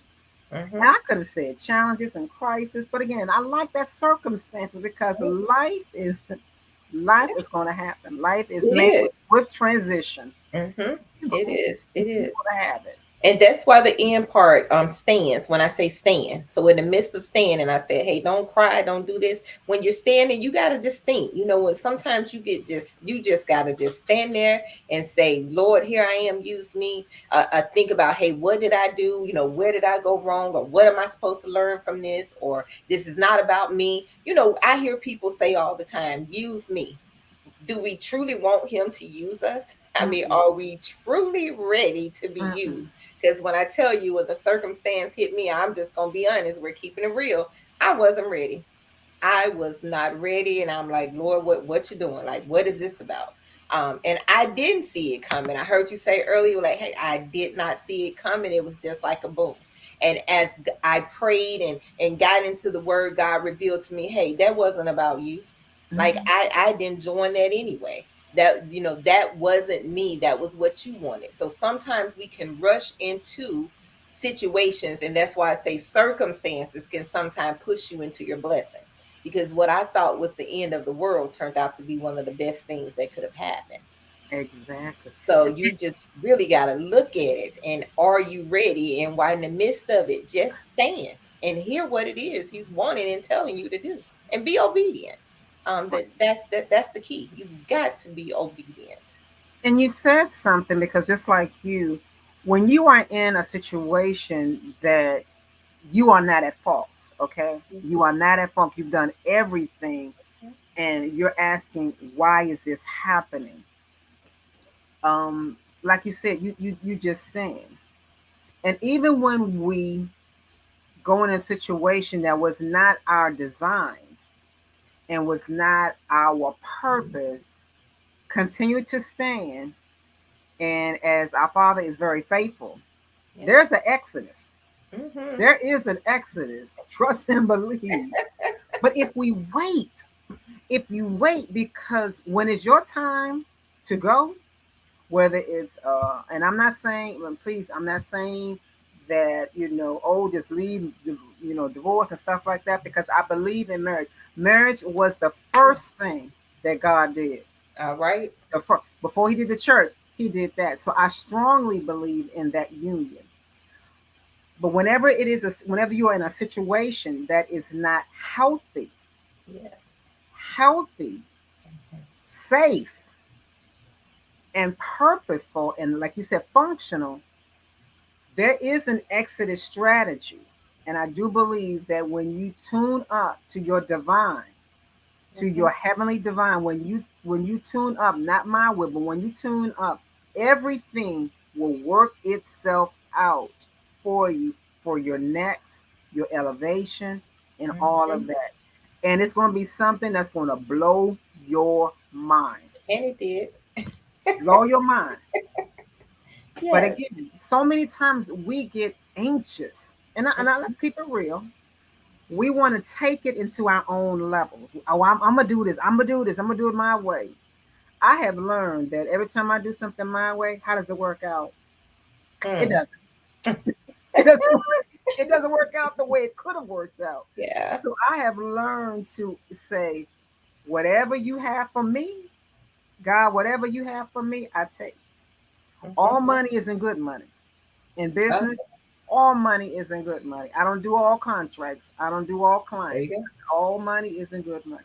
And I could have said challenges and crisis, but again, I like that circumstances because life is going to happen. Life is made with transition. It is. You're going to have it. And that's why the end part stands when I say stand. So in the midst of standing, I said, hey, don't cry, don't do this. When you're standing, you gotta just think. You know what? Sometimes you just gotta just stand there and say, Lord, here I am, use me. Think about, hey, what did I do? Where did I go wrong? Or what am I supposed to learn from this? Or this is not about me. I hear people say all the time, use me. Do we truly want him to use us? I mean, are we truly ready to be used? Because when I tell you when the circumstance hit me, I'm just going to be honest. We're keeping it real. I wasn't ready. I was not ready. And I'm like, Lord, what you doing? Like, what is this about? And I didn't see it coming. I heard you say earlier, like, hey, I did not see it coming. It was just like a boom. And as I prayed and got into the word, God revealed to me, hey, that wasn't about you. Like I didn't join that anyway. That wasn't me. That was what you wanted. So sometimes we can rush into situations, and that's why I say circumstances can sometimes push you into your blessing. Because what I thought was the end of the world turned out to be one of the best things that could have happened. Exactly. So you just really got to look at it, and are you ready? And why in the midst of it, just stand and hear what it is he's wanting and telling you to do, and be obedient. That's the key. You've got to be obedient. And you said something because just like you, when you are in a situation that you are not at fault, okay? You are not at fault. You've done everything, and you're asking, why is this happening? Like you said, you just stand. And even when we go in a situation that was not our design and was not our purpose, continue to stand. And as our Father is very faithful, there's an exodus. There is an exodus. Trust and believe. But if you wait, because when it's your time to go, whether it's and I'm not saying, please, I'm not saying that just leave, divorce and stuff like that, because I believe in marriage. Marriage was the first thing that God did. All right. Before he did the church, he did that. So I strongly believe in that union. But whenever you are in a situation that is not healthy, safe, and purposeful, and like you said, functional, there is an exodus strategy. And I do believe that when you tune up to your divine, to your heavenly divine, when you tune up, not my will, but when you tune up, everything will work itself out for you, for your next, your elevation, and all of that. And it's going to be something that's going to blow your mind. And it did. Blow your mind. But again, so many times we get anxious. And let's keep it real. We want to take it into our own levels. Oh, I'm going to do this. I'm going to do this. I'm going to do it my way. I have learned that every time I do something my way, how does it work out? It doesn't. It doesn't work out the way it could have worked out. Yeah. So I have learned to say, whatever you have for me, God, whatever you have for me, I take. All money isn't good money. In business, all money isn't good money. I don't do all contracts. I don't do all clients. All money isn't good money.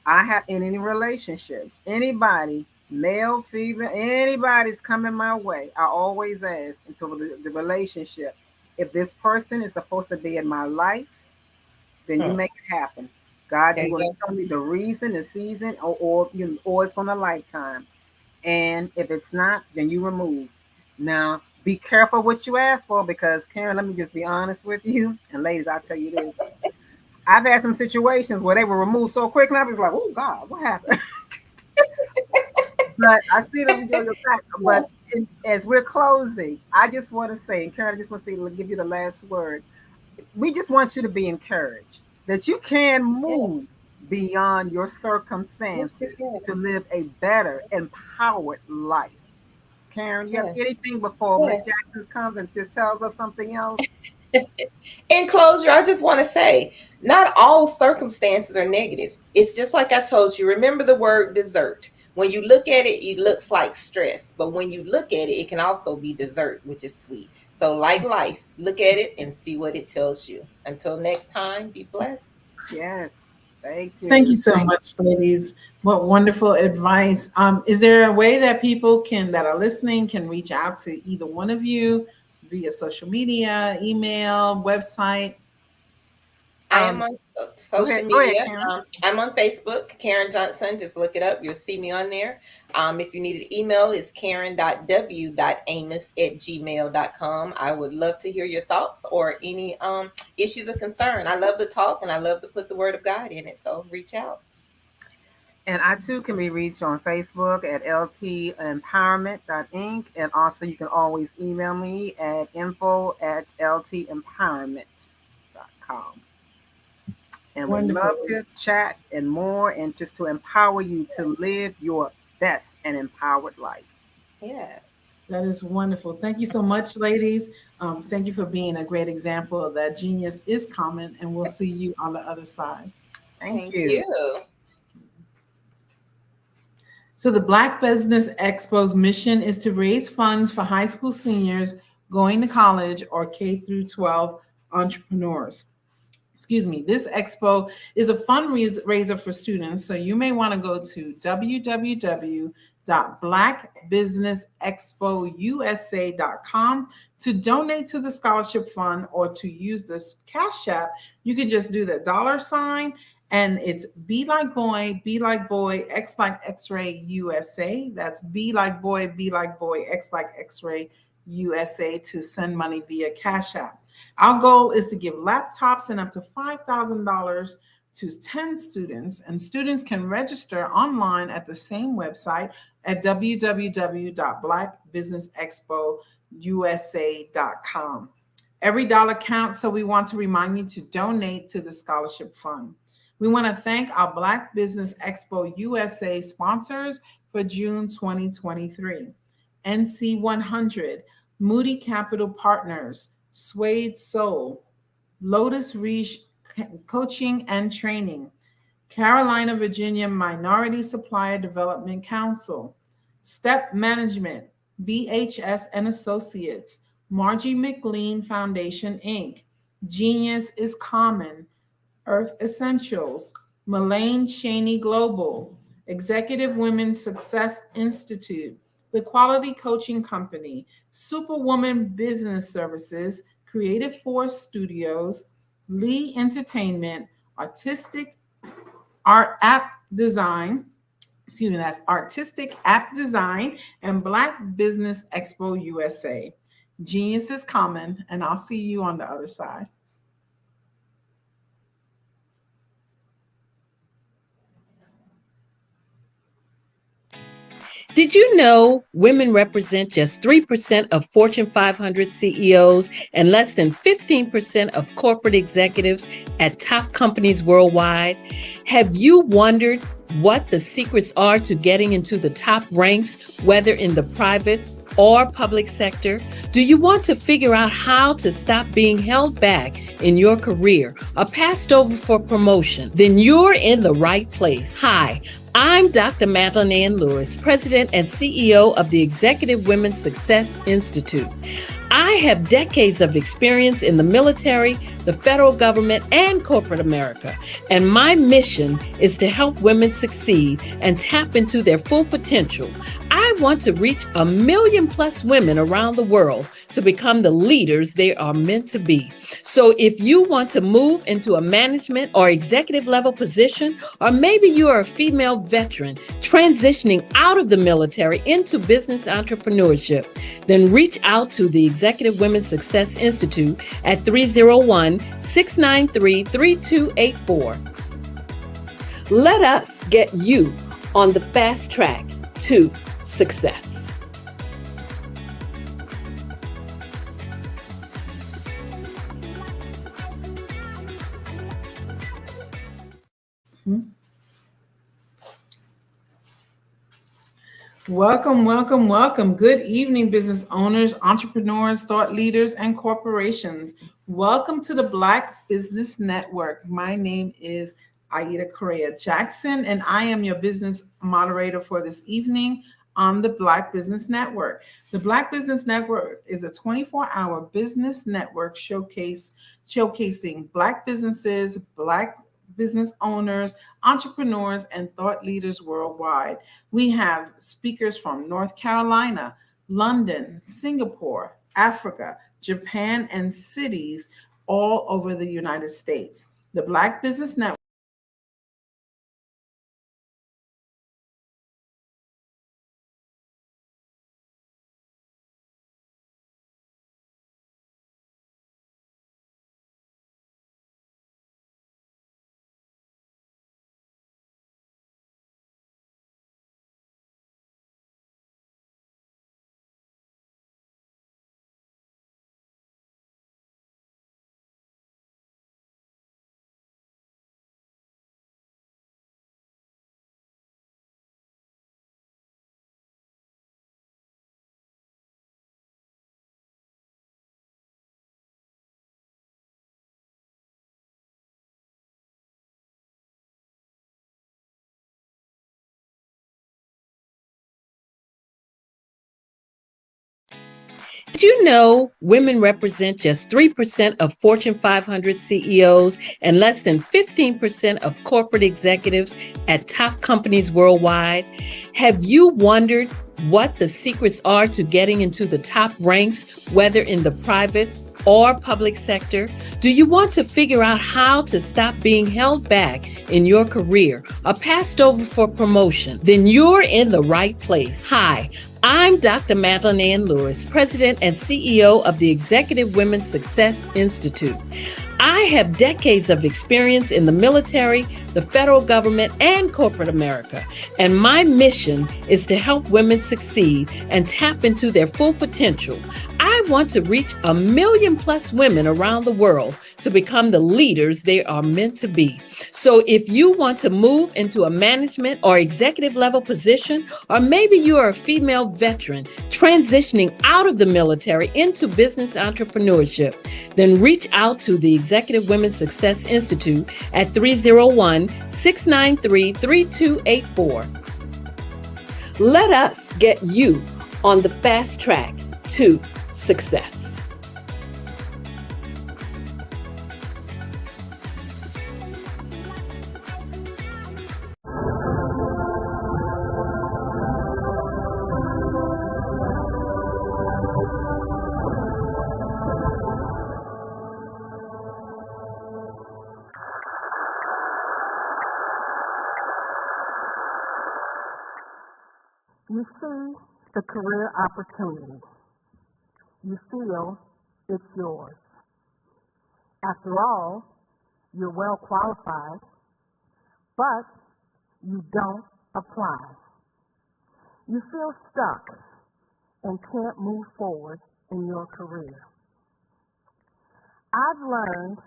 I have in any relationships, anybody, male, female, anybody's coming my way, I always ask until the relationship, if this person is supposed to be in my life, then you make it happen. God, you're going to tell me the reason, the season, or it's going to lifetime. And if it's not, then you remove. Now, be careful what you ask for, because Karen, let me just be honest with you, and ladies, I'll tell you this. I've had some situations where they were removed so quick, and I was like, "Oh God, what happened?" But I see them doing your back. But as we're closing, I just want to say, and Karen, I just want to give you the last word. We just want you to be encouraged that you can move beyond your circumstances to live a better, empowered life. Karen, you have anything before Miss Jackson comes and just tells us something else? In closure, I just want to say, not all circumstances are negative. It's just like I told you. Remember the word dessert. When you look at it, it looks like stress. But when you look at it, it can also be dessert, which is sweet. So like life, look at it and see what it tells you. Until next time, be blessed. Yes. Thank you. Thank you so much, ladies. What wonderful advice. Is there a way that people that are listening can reach out to either one of you via social media, email, website? I am on social media. I'm on Facebook, Karen Johnson. Just look it up. You'll see me on there. If you need an email, it's karen.w.amos@gmail.com. I would love to hear your thoughts or any issues of concern. I love to talk and I love to put the word of God in it. So reach out. And I too can be reached on Facebook at ltempowerment.inc. And also you can always email me at info@ltempowerment.com. And we'd love to chat and more, and just to empower you to live your best and empowered life. Yes. That is wonderful. Thank you so much, ladies. Thank you for being a great example that genius is common, and we'll see you on the other side. Thank you. So the Black Business Expo's mission is to raise funds for high school seniors going to college or K through 12 entrepreneurs. This expo is a fundraiser for students. So you may want to go to www.blackbusinessexpousa.com to donate to the scholarship fund, or to use this Cash App. You can just do the $, and it's B like boy, X like X-ray USA. That's B like boy, X like X-ray USA to send money via Cash App. Our goal is to give laptops and up to $5,000 to 10 students, and students can register online at the same website at www.blackbusinessexpousa.com. Every dollar counts, so we want to remind you to donate to the scholarship fund. We want to thank our Black Business Expo USA sponsors for June 2023. NC 100, Moody Capital Partners, Suede Soul, Lotus Reach Coaching and Training, Carolina, Virginia Minority Supplier Development Council, Step Management, BHS and Associates, Margie McLean Foundation, Inc., Genius is Common, Earth Essentials, Mullane Cheney Global, Executive Women's Success Institute, The Quality Coaching Company, Superwoman Business Services, Creative Force Studios, Lee Entertainment, Artistic App Design, and Black Business Expo USA. Genius is common, and I'll see you on the other side. Did you know women represent just 3% of Fortune 500 CEOs and less than 15% of corporate executives at top companies worldwide? Have you wondered what the secrets are to getting into the top ranks, whether in the private or public sector? Do you want to figure out how to stop being held back in your career or passed over for promotion? Then you're in the right place. Hi, I'm Dr. Madeline Ann Lewis, President and CEO of the Executive Women's Success Institute. I have decades of experience in the military, the federal government, and corporate America, and my mission is to help women succeed and tap into their full potential. I want to reach 1 million plus women around the world to become the leaders they are meant to be. So if you want to move into a management or executive level position, or maybe you are a female veteran transitioning out of the military into business entrepreneurship, then reach out to the Executive Women's Success Institute at 301-693-3284. Let us get you on the fast track to success. Welcome, welcome, welcome. Good evening, business owners, entrepreneurs, thought leaders, and corporations. Welcome to the Black Business Network. My name is Aida Correa Jackson, and I am your business moderator for this evening on the Black Business Network. The Black Business Network is a 24-hour business network showcasing Black businesses, Black business owners, entrepreneurs, and thought leaders worldwide. We have speakers from North Carolina, London, Singapore, Africa, Japan, and cities all over the United States. The Black Business Network Did you know women represent just 3% of Fortune 500 CEOs and less than 15% of corporate executives at top companies worldwide? Have you wondered what the secrets are to getting into the top ranks, whether in the private or public sector? Do you want to figure out how to stop being held back in your career or passed over for promotion? Then you're in the right place. Hi, I'm Dr. Madeline Ann Lewis, President and CEO of the Executive Women's Success Institute. I have decades of experience in the military, the federal government, and corporate America, and my mission is to help women succeed and tap into their full potential. I want to reach 1 million plus women around the world to become the leaders they are meant to be. So if you want to move into a management or executive level position, or maybe you are a female veteran transitioning out of the military into business entrepreneurship, then reach out to the Executive Women's Success Institute at 301-693-3284. Let us get you on the fast track to success. You see the career opportunity. You feel it's yours. After all, you're well qualified, but you don't apply. You feel stuck and can't move forward in your career. I've learned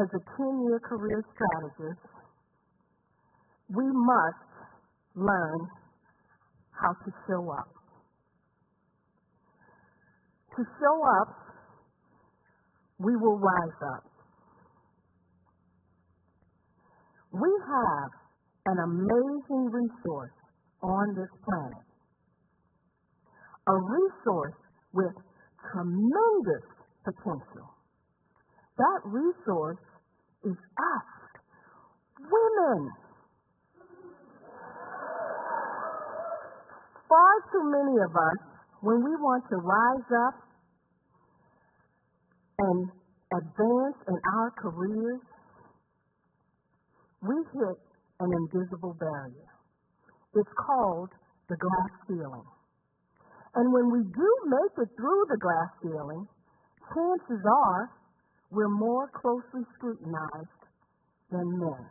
as a 10-year career strategist, we must learn how to show up. To show up, we will rise up. We have an amazing resource on this planet. A resource with tremendous potential. That resource is us, women. far too many of us, when we want to rise up and advance in our careers, we hit an invisible barrier. It's called the glass ceiling. And when we do make it through the glass ceiling, chances are we're more closely scrutinized than men.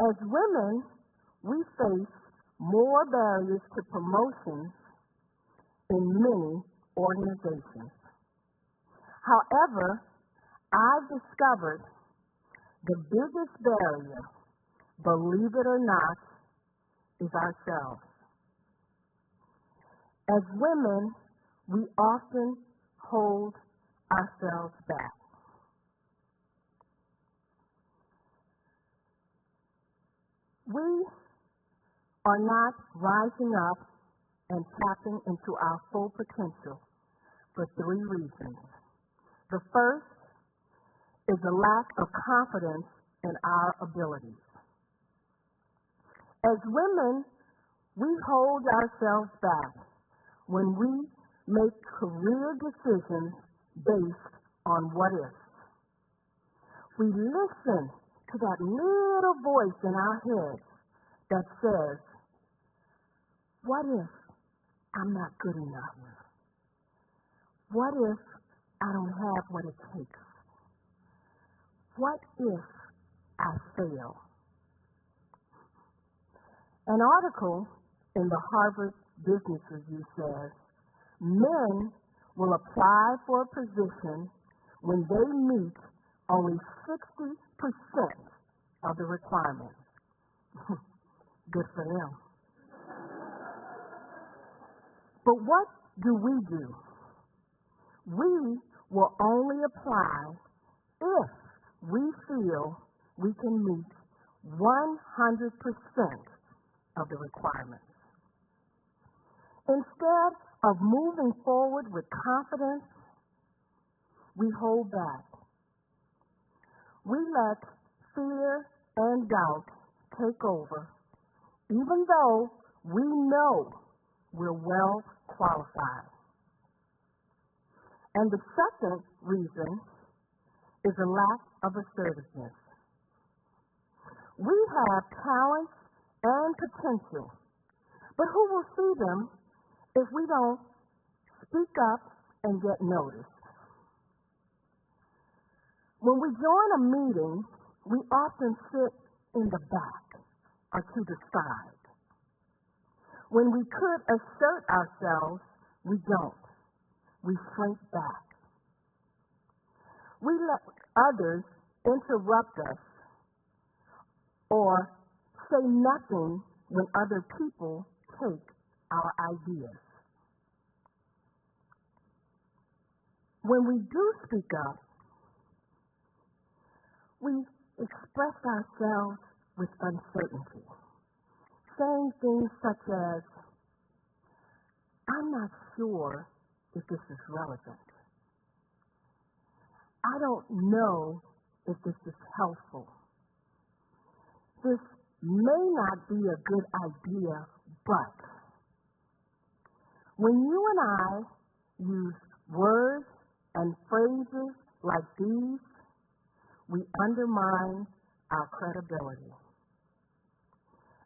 As women, we face more barriers to promotions in many organizations. However, I've discovered the biggest barrier, believe it or not, is ourselves. As women, we often hold ourselves back. We are not rising up and tapping into our full potential for three reasons. The first is a lack of confidence in our abilities. As women, we hold ourselves back when we make career decisions based on what ifs. We listen to that little voice in our heads that says, what if I'm not good enough? What if I don't have what it takes? What if I fail? An article in the Harvard Business Review says, men will apply for a position when they meet only 60% of the requirements. Good for them. But what do? We will only apply if we feel we can meet 100% of the requirements. Instead of moving forward with confidence, we hold back. We let fear and doubt take over, even though we know we're well qualified. And the second reason is a lack of assertiveness. We have talents and potential, but who will see them if we don't speak up and get noticed? When we join a meeting, we often sit in the back or to the side. When we could assert ourselves, we don't. We shrink back. We let others interrupt us or say nothing when other people take our ideas. When we do speak up, we express ourselves with uncertainty, saying things such as, I'm not sure if this is relevant. I don't know if this is helpful. This may not be a good idea, but when you and I use words and phrases like these, we undermine our credibility.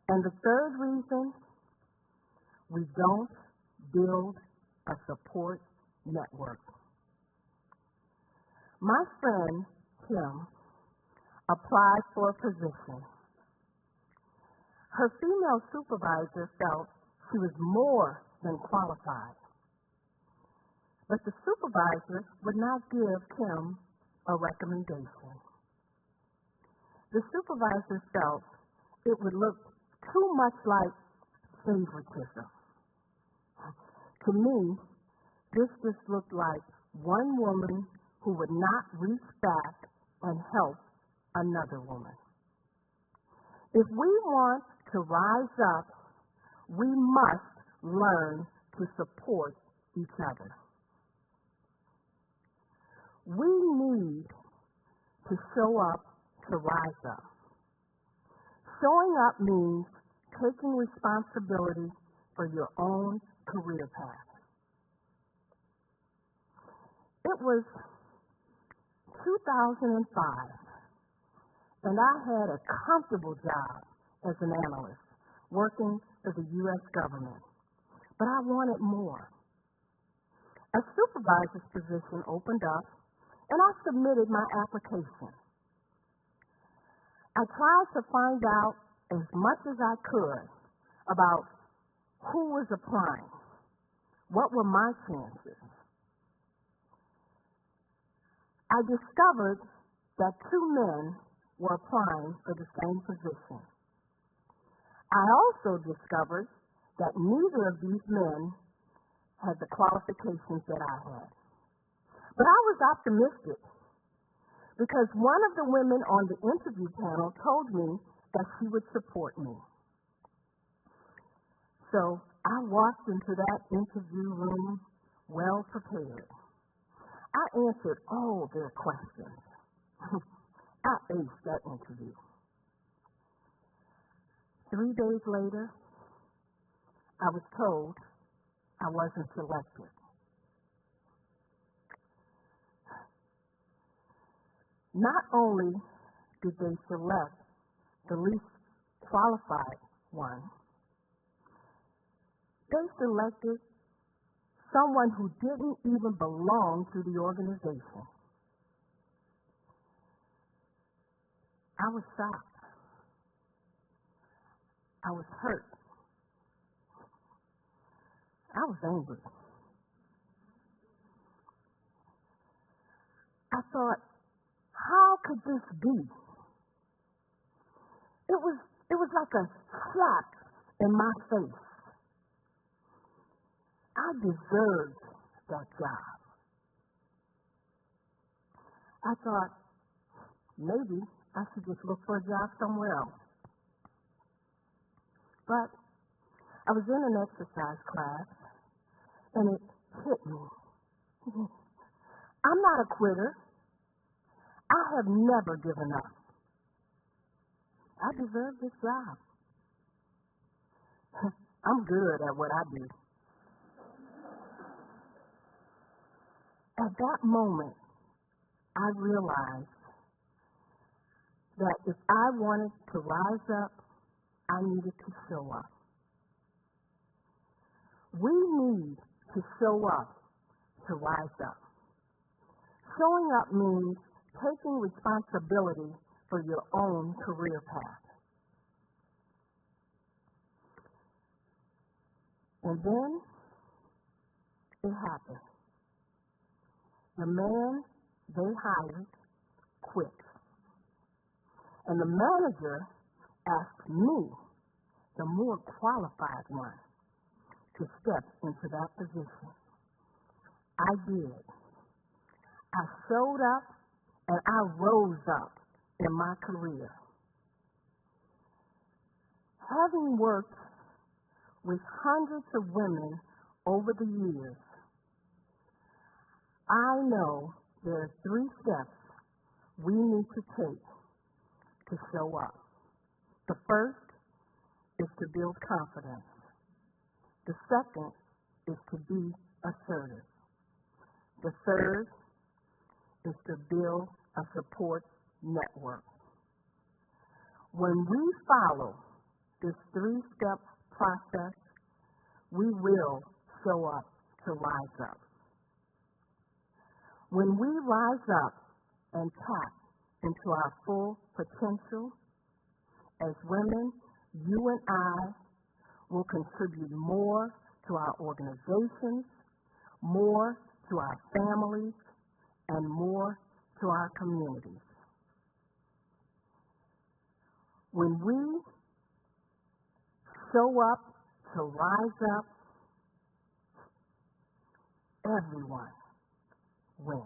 And the third reason, we don't build a support network. My friend, Kim, applied for a position. Her female supervisor felt she was more than qualified. But the supervisor would not give Kim a recommendation. The supervisor felt it would look too much like favoritism. To me, this just looked like one woman who would not reach back and help another woman. If we want to rise up, we must learn to support each other. We need to show up to rise up. Showing up means taking responsibility for your own career path. It was 2005, and I had a comfortable job as an analyst working for the U.S. government, but I wanted more. A supervisor's position opened up, and I submitted my application. I tried to find out as much as I could about who was applying, what were my chances. I discovered that 2 men were applying for the same position. I also discovered that neither of these men had the qualifications that I had. But I was optimistic because one of the women on the interview panel told me that she would support me. So I walked into that interview room well prepared. I answered all their questions. I aced that interview. 3 days later, I was told I wasn't selected. Not only did they select the least qualified one, they selected someone who didn't even belong to the organization. I was shocked. I was hurt. I was angry. I thought, how could this be? It was like a slap in my face. I deserved that job. I thought, maybe I should just look for a job somewhere else. But I was in an exercise class, and it hit me. I'm not a quitter. I have never given up. I deserve this job. I'm good at what I do. At that moment, I realized that if I wanted to rise up, I needed to show up. We need to show up to rise up. Showing up means taking responsibility for your own career path. And then it happened. The man they hired quit. And the manager asked me, the more qualified one, to step into that position. I did. I showed up and I rose up in my career. Having worked with hundreds of women over the years, I know there are 3 steps we need to take to show up. The first is to build confidence. The second is to be assertive. The third is to build a support network. When we follow this 3-step process, we will show up to rise up. When we rise up and tap into our full potential, as women, you and I will contribute more to our organizations, more to our families, and more to our communities. When we show up to rise up, everyone wins.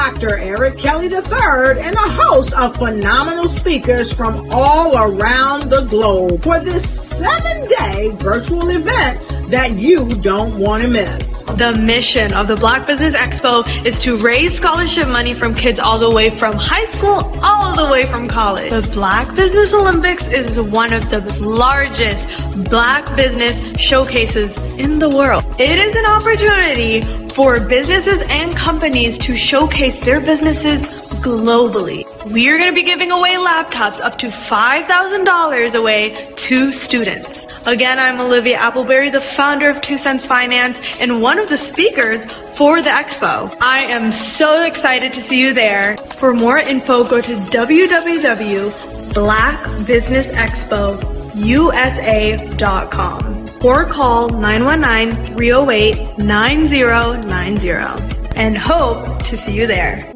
Dr. Eric Kelly III and a host of phenomenal speakers from all around the globe for this 7-day virtual event that you don't want to miss. The mission of the Black Business Expo is to raise scholarship money from kids all the way from high school all the way from college. The Black Business Olympics is one of the largest Black business showcases in the world. It is an opportunity for businesses and companies to showcase their businesses globally. We are going to be giving away laptops up to $5,000 away to students. Again, I'm Olivia Appleberry, the founder of 2 Cents Finance and one of the speakers for the expo. I am so excited to see you there. For more info, go to www.blackbusinessexpousa.com or call 919-308-9090 and hope to see you there.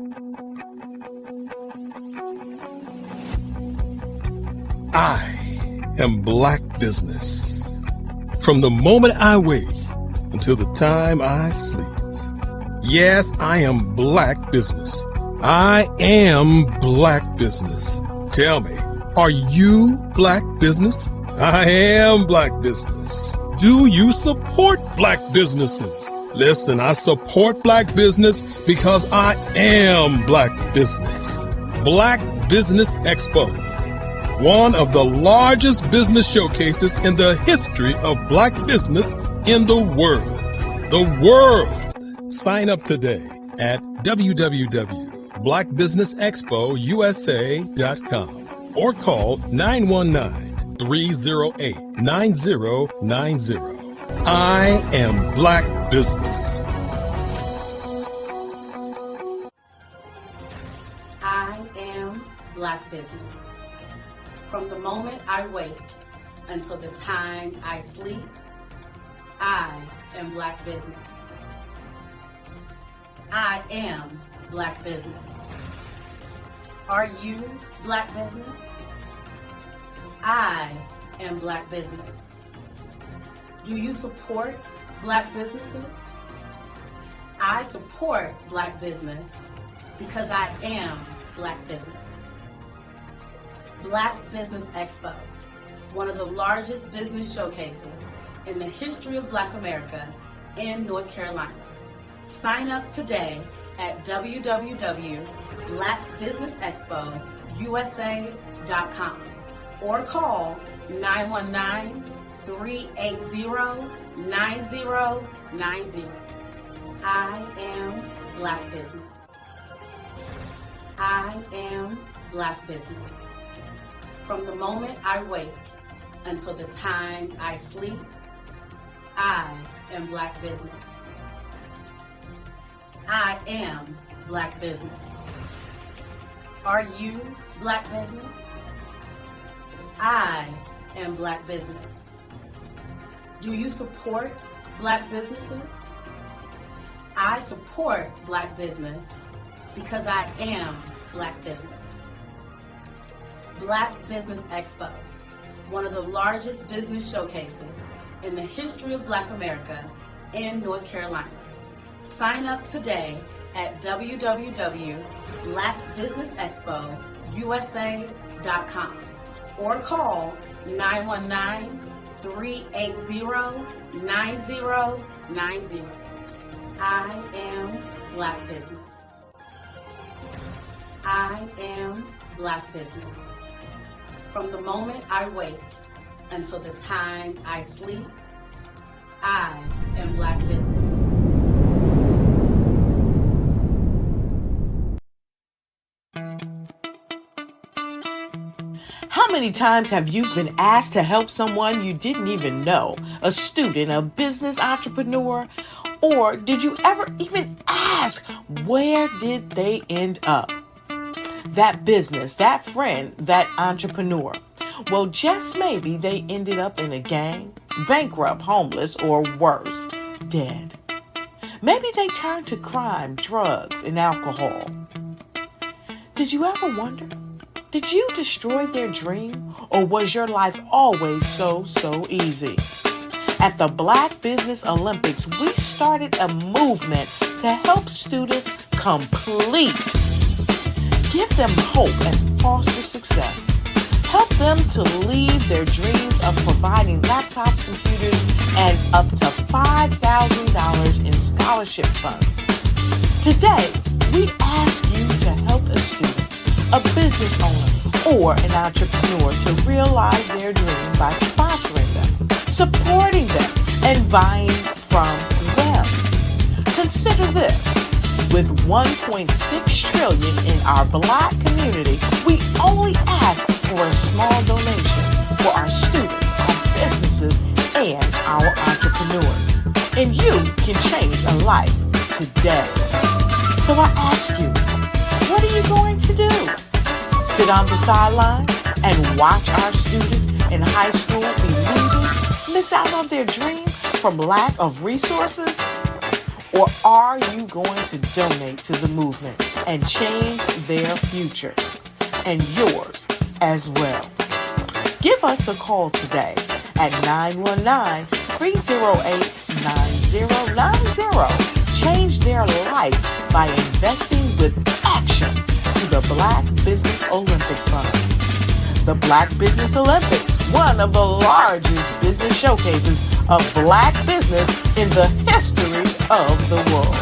I am Black business. From the moment I wake until the time I sleep. Yes, I am Black business. I am Black business. Tell me, are you Black business? I am Black business. Do you support Black businesses? Listen, I support Black business because I am Black business. Black Business Expo, one of the largest business showcases in the history of Black business in the world. The world! Sign up today at www.blackbusinessexpousa.com or call 919-308-9090. I am Black business. I am Black business. From the moment I wake until the time I sleep, I am Black business. I am Black business. Are you Black business? I am Black business. Do you support Black businesses? I support Black business because I am Black business. Black Business Expo, one of the largest business showcases in the history of Black America in North Carolina. Sign up today at www.blackbusinessexpousa.com or call 919-380-9090. I am Black business. I am Black business. From the moment I wake until the time I sleep, I am Black business. I am Black business. Are you Black business? I am Black business. Do you support Black businesses? I support Black business because I am Black business. Black Business Expo, one of the largest business showcases in the history of Black America in North Carolina. Sign up today at www.blackbusinessexpousa.com or call 919-380-9090. I am Black business. I am Black business. From the moment I wake until the time I sleep, I am Black business. How many times have you been asked to help someone you didn't even know, a student, a business entrepreneur? Or did you ever even ask, where did they end up? That business, that friend, that entrepreneur. Well, just maybe they ended up in a gang, bankrupt, homeless, or worse, dead. Maybe they turned to crime, drugs, and alcohol. Did you ever wonder? Did you destroy their dream, or was your life always so easy? At the Black Business Olympics, we started a movement to help students complete. Give them hope and foster success. Help them to leave their dreams of providing laptops, computers, and up to $5,000 in scholarship funds. Today, we ask you to help a student, a business owner, or an entrepreneur to realize their dream by sponsoring them, supporting them, and buying from them. Consider this. With $1.6 trillion in our Black community, we only ask for a small donation for our students, our businesses, and our entrepreneurs. And you can change a life today. So I ask you, what are you going to do? Sit on the sideline and watch our students in high school be leaders, miss out on their dream from lack of resources? Or are you going to donate to the movement and change their future and yours as well? Give us a call today at 919-308-9090. Change their life by investing with action to the Black Business Olympic Fund. The Black Business Olympics, one of the largest business showcases of Black business in the history of the world.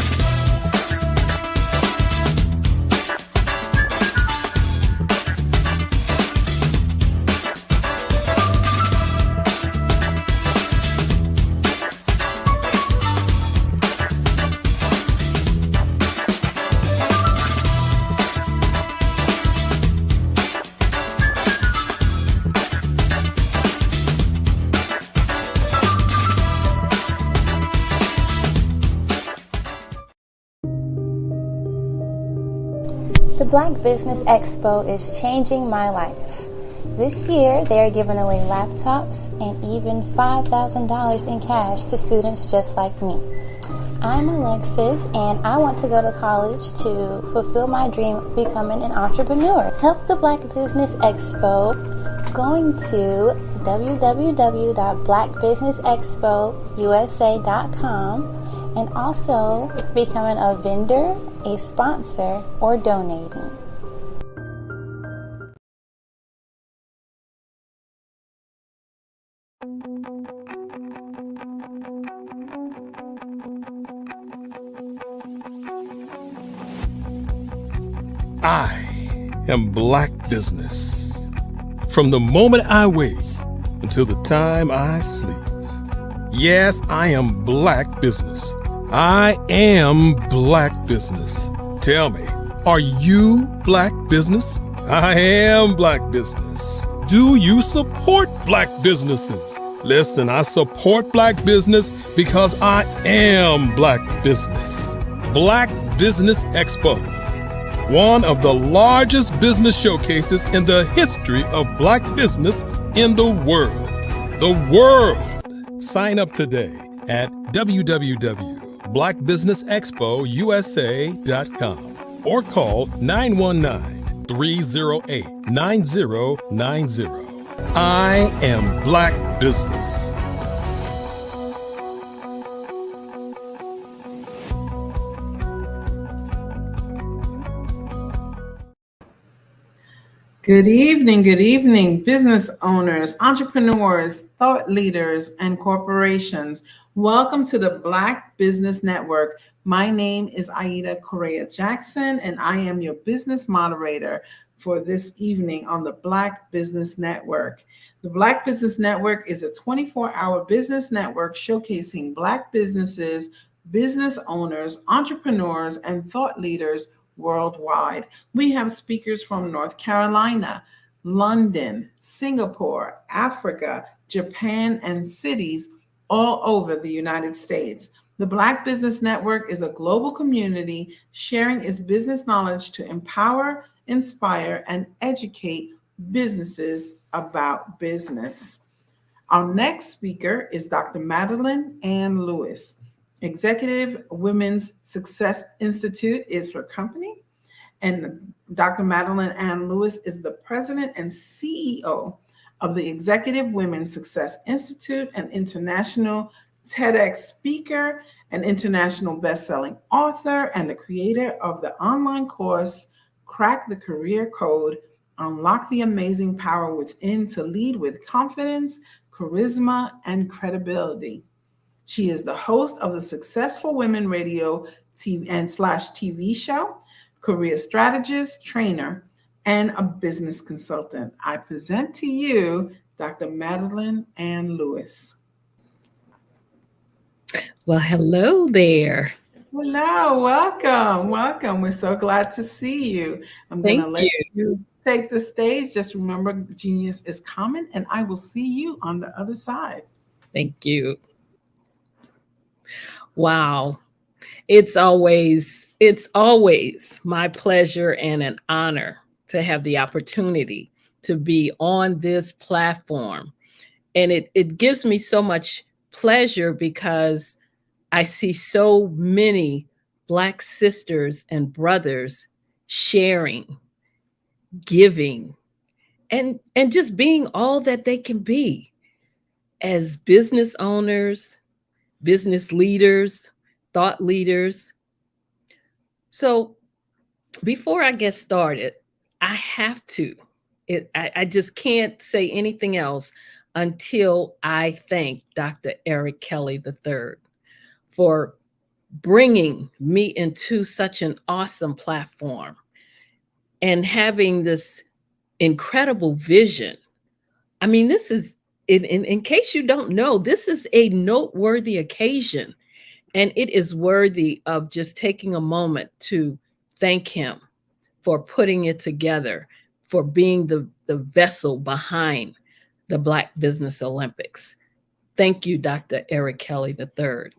The Black Business Expo is changing my life. This year, they are giving away laptops and even $5,000 in cash to students just like me. I'm Alexis, and I want to go to college to fulfill my dream of becoming an entrepreneur. Help the Black Business Expo going to www.blackbusinessexpousa.com and also becoming a vendor, a sponsor, or donating. I am Black business. From the moment I wake until the time I sleep. Yes, I am Black business. I am Black business. Tell me, are you Black business? I am Black business. Do you support Black businesses? Listen, I support Black business because I am Black business. Black Business Expo, one of the largest business showcases in the history of Black business in the world. The world! Sign up today at www.blackbusinessexpousa.com or call 919-308-9090. I am Black business. Good evening, business owners, entrepreneurs, thought leaders, and corporations. Welcome to the Black Business Network. My name is Aida Correa Jackson, and I am your business moderator for this evening on the Black Business Network. The Black Business Network is a 24-hour business network showcasing Black businesses, business owners, entrepreneurs, and thought leaders worldwide. We have speakers from North Carolina, London, Singapore, Africa, Japan, and cities all over the United States. The Black Business Network is a global community sharing its business knowledge to empower, inspire, and educate businesses about business. Our next speaker is Dr. Madeline Ann Lewis. Executive Women's Success Institute is her company, and Dr. Madeline Ann Lewis is the president and CEO of the Executive Women's Success Institute, an international TEDx speaker, an international best-selling author, and the creator of the online course, Crack the Career Code, Unlock the Amazing Power Within to Lead with Confidence, Charisma, and Credibility. She is the host of the Successful Women Radio TV show, career strategist, trainer, and a business consultant. I present to you Dr. Madeline Ann Lewis. Well, hello there. Hello, welcome, welcome. We're so glad to see you. I'm going to let you take the stage. Just remember, genius is common, and I will see you on the other side. Thank you. Wow. It's always my pleasure and an honor to have the opportunity to be on this platform. And it gives me so much pleasure because I see so many Black sisters and brothers sharing, giving, and just being all that they can be as business owners, business leaders, thought leaders. So before I get started, I have to, I just can't say anything else until I thank Dr. Eric Kelly III for bringing me into such an awesome platform and having this incredible vision. I mean, this is, in case you don't know, this is a noteworthy occasion, and it is worthy of just taking a moment to thank him for putting it together, for being the vessel behind the Black Business Olympics. Thank you, Dr. Eric Kelly III.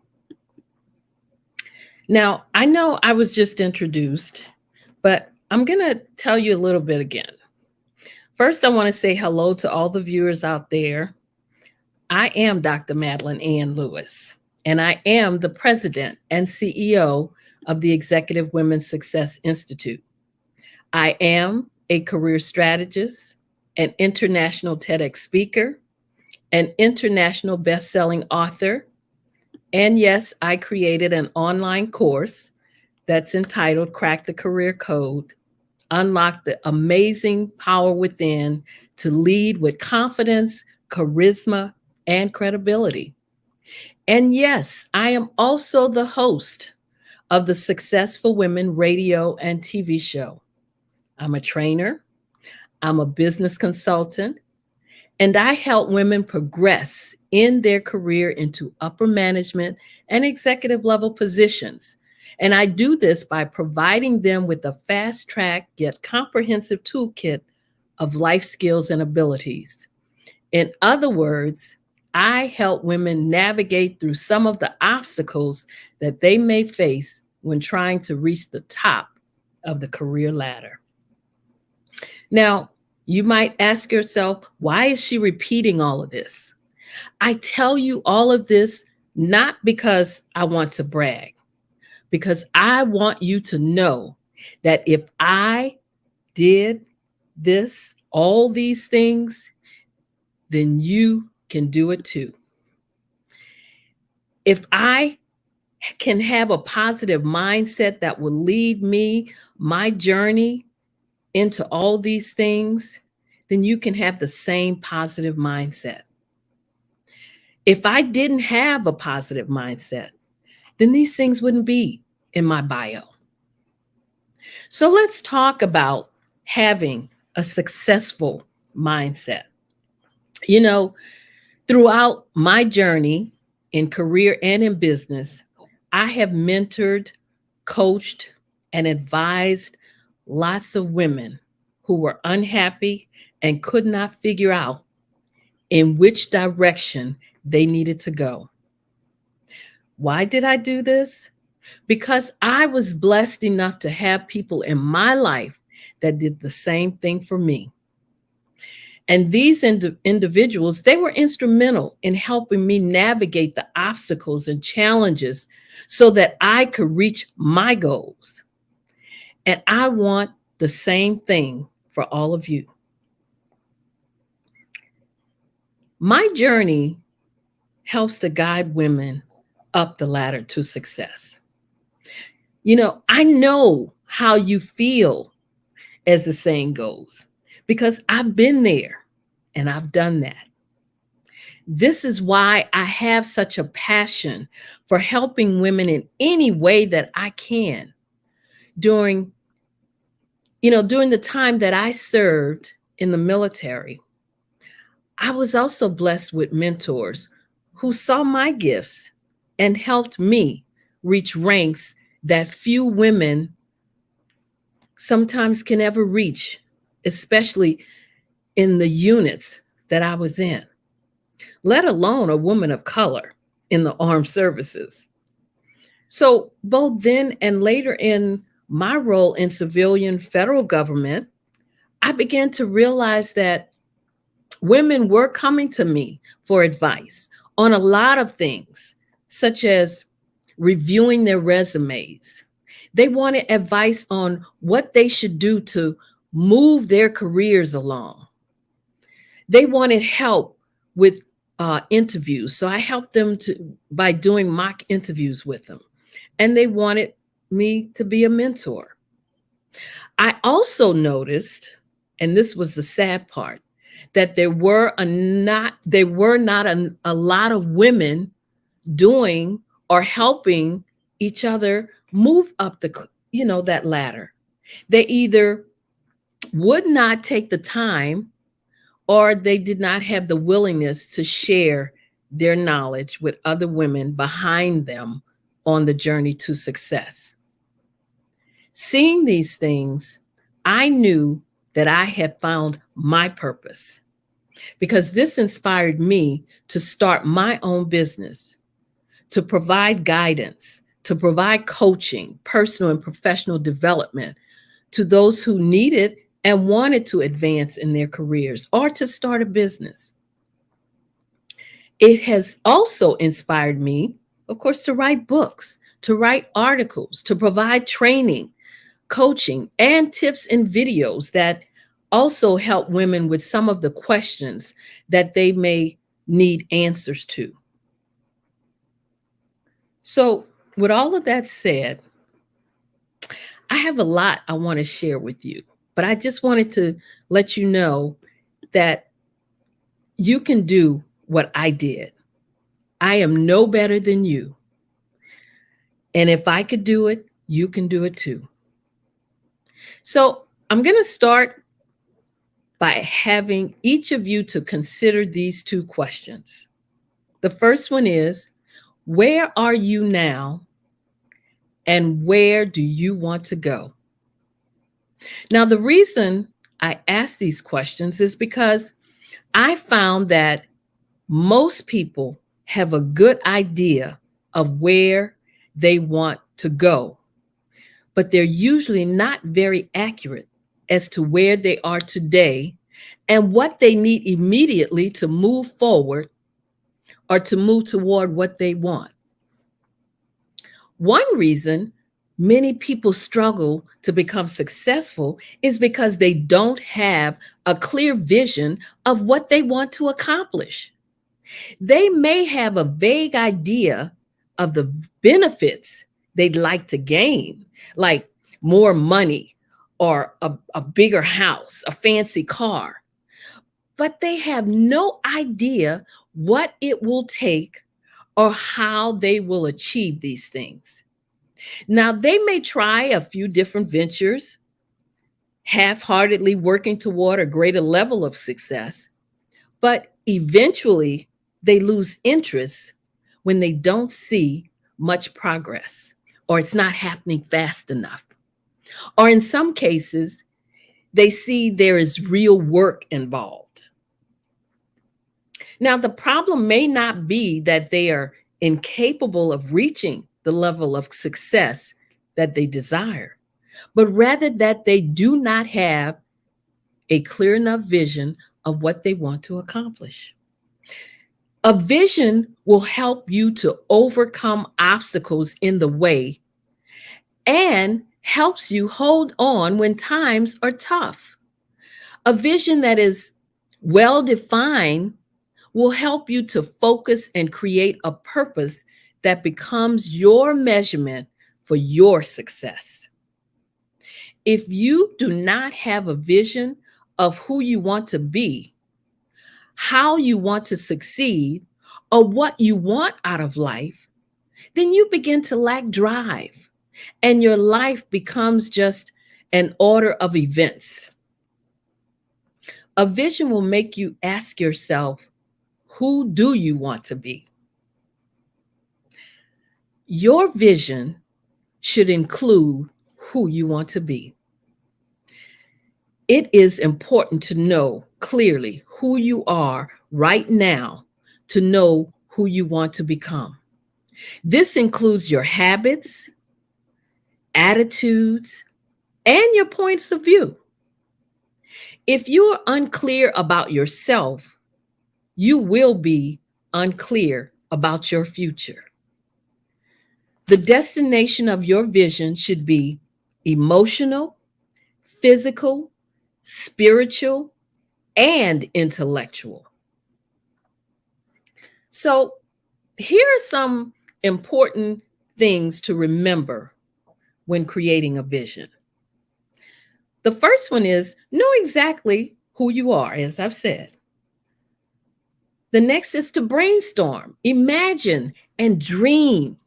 Now, I know I was just introduced, but I'm going to tell you a little bit again. First, I want to say hello to all the viewers out there. I am Dr. Madeline Ann Lewis, and I am the president and CEO of the Executive Women's Success Institute. I am a career strategist, an international TEDx speaker, an international best-selling author, and yes, I created an online course that's entitled Crack the Career Code, Unlock the Amazing Power Within to Lead with Confidence, Charisma, and Credibility. And yes, I am also the host of the Successful Women Radio and TV show. I'm a trainer, I'm a business consultant, and I help women progress in their career into upper management and executive level positions. And I do this by providing them with a fast track yet comprehensive toolkit of life skills and abilities. In other words, I help women navigate through some of the obstacles that they may face when trying to reach the top of the career ladder. Now, you might ask yourself, why is she repeating all of this? I tell you all of this not because I want to brag, because I want you to know that if I did this, all these things, then you can do it too. If I can have a positive mindset that will lead me, my journey into all these things, then you can have the same positive mindset. If I didn't have a positive mindset, then these things wouldn't be in my bio. So let's talk about having a successful mindset. You know, throughout my journey in career and in business, I have mentored, coached, and advised lots of women who were unhappy and could not figure out in which direction they needed to go. Why did I do this? Because I was blessed enough to have people in my life that did the same thing for me. And these individuals, they were instrumental in helping me navigate the obstacles and challenges so that I could reach my goals. And I want the same thing for all of you. My journey helps to guide women up the ladder to success. You know, I know how you feel, as the saying goes, because I've been there and I've done that. This is why I have such a passion for helping women in any way that I can. During the time that I served in the military, I was also blessed with mentors who saw my gifts and helped me reach ranks that few women sometimes can ever reach, especially in the units that I was in, let alone a woman of color in the armed services. So both then and later in my role in civilian federal government, I began to realize that women were coming to me for advice on a lot of things, such as reviewing their resumes. They wanted advice on what they should do to move their careers along. They wanted help with interviews. So I helped them by doing mock interviews with them. And they wanted me to be a mentor. I also noticed, and this was the sad part, that there were not a lot of women doing or helping each other move up that ladder. They either would not take the time or they did not have the willingness to share their knowledge with other women behind them on the journey to success. Seeing these things, I knew that I had found my purpose, because this inspired me to start my own business, to provide guidance, to provide coaching, personal and professional development to those who needed and wanted to advance in their careers or to start a business. It has also inspired me, of course, to write books, to write articles, to provide training, coaching, and tips and videos that also help women with some of the questions that they may need answers to. So, with all of that said, I have a lot I want to share with you, but I just wanted to let you know that you can do what I did. I am no better than you. And if I could do it, you can do it too. So I'm going to start by having each of you to consider these two questions. The first one is, where are you now and where do you want to go? Now, the reason I ask these questions is because I found that most people have a good idea of where they want to go, but they're usually not very accurate as to where they are today and what they need immediately to move forward or to move toward what they want. One reason many people struggle to become successful is because they don't have a clear vision of what they want to accomplish. They may have a vague idea of the benefits they'd like to gain, like more money or a bigger house, a fancy car, but they have no idea what it will take or how they will achieve these things. Now, they may try a few different ventures, half-heartedly working toward a greater level of success, but eventually they lose interest when they don't see much progress or it's not happening fast enough. Or in some cases, they see there is real work involved. Now, the problem may not be that they are incapable of reaching the level of success that they desire, but rather that they do not have a clear enough vision of what they want to accomplish. A vision will help you to overcome obstacles in the way and helps you hold on when times are tough. A vision that is well defined will help you to focus and create a purpose that becomes your measurement for your success. If you do not have a vision of who you want to be, how you want to succeed, or what you want out of life, then you begin to lack drive and your life becomes just an order of events. A vision will make you ask yourself, who do you want to be? Your vision should include who you want to be. It is important to know clearly who you are right now to know who you want to become. This includes your habits, attitudes, and your points of view. If you are unclear about yourself, you will be unclear about your future. The destination of your vision should be emotional, physical, spiritual, and intellectual. So, here are some important things to remember when creating a vision. The first one is know exactly who you are, as I've said. The next is to brainstorm, imagine, and dream.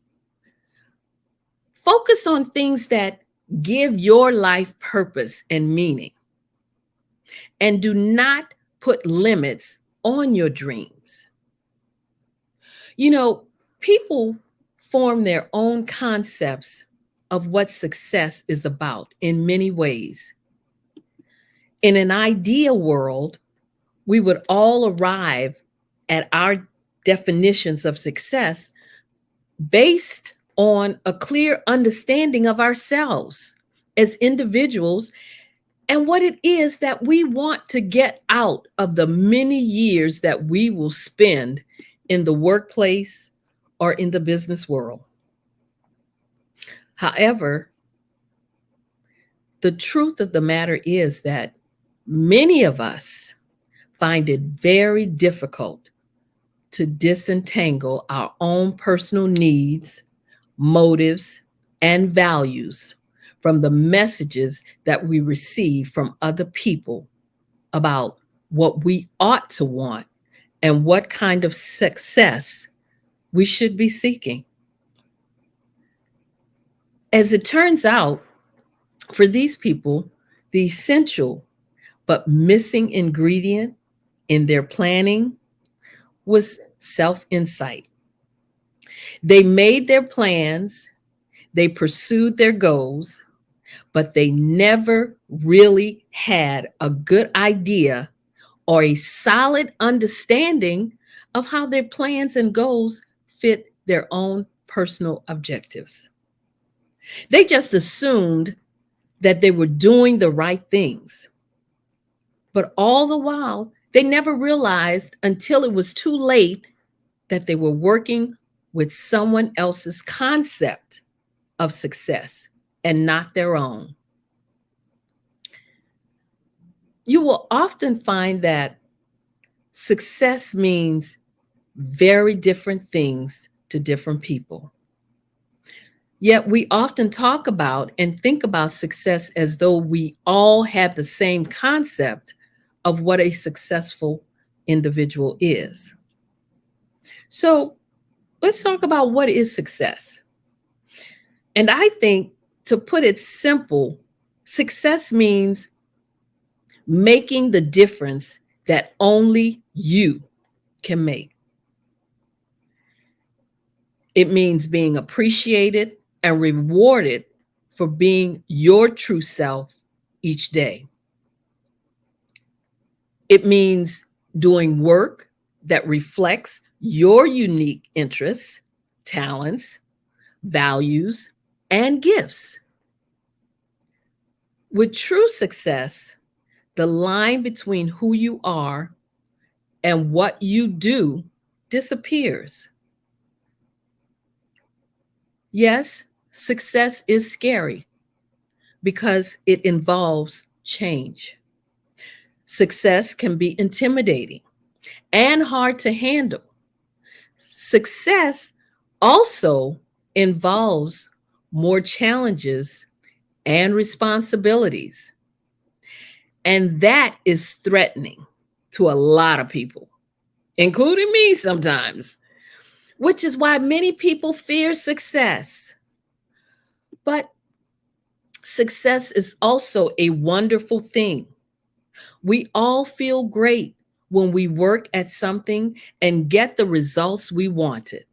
Focus on things that give your life purpose and meaning. And do not put limits on your dreams. You know, people form their own concepts of what success is about in many ways. In an ideal world, we would all arrive at our definitions of success based on a clear understanding of ourselves as individuals and what it is that we want to get out of the many years that we will spend in the workplace or in the business world. However, the truth of the matter is that many of us find it very difficult to disentangle our own personal needs, motives, and values from the messages that we receive from other people about what we ought to want and what kind of success we should be seeking. As it turns out, for these people, the essential but missing ingredient in their planning was self-insight. They made their plans, they pursued their goals, but they never really had a good idea or a solid understanding of how their plans and goals fit their own personal objectives. They just assumed that they were doing the right things. But all the while, they never realized until it was too late that they were working with someone else's concept of success and not their own. You will often find that success means very different things to different people. Yet we often talk about and think about success as though we all have the same concept of what a successful individual is. So let's talk about what is success. And I think, to put it simple, success means making the difference that only you can make. It means being appreciated and rewarded for being your true self each day. It means doing work that reflects your unique interests, talents, values, and gifts. With true success, the line between who you are and what you do disappears. Yes, success is scary because it involves change. Success can be intimidating and hard to handle. Success also involves more challenges and responsibilities. And that is threatening to a lot of people, including me sometimes, which is why many people fear success. But success is also a wonderful thing. We all feel great when we work at something and get the results we wanted.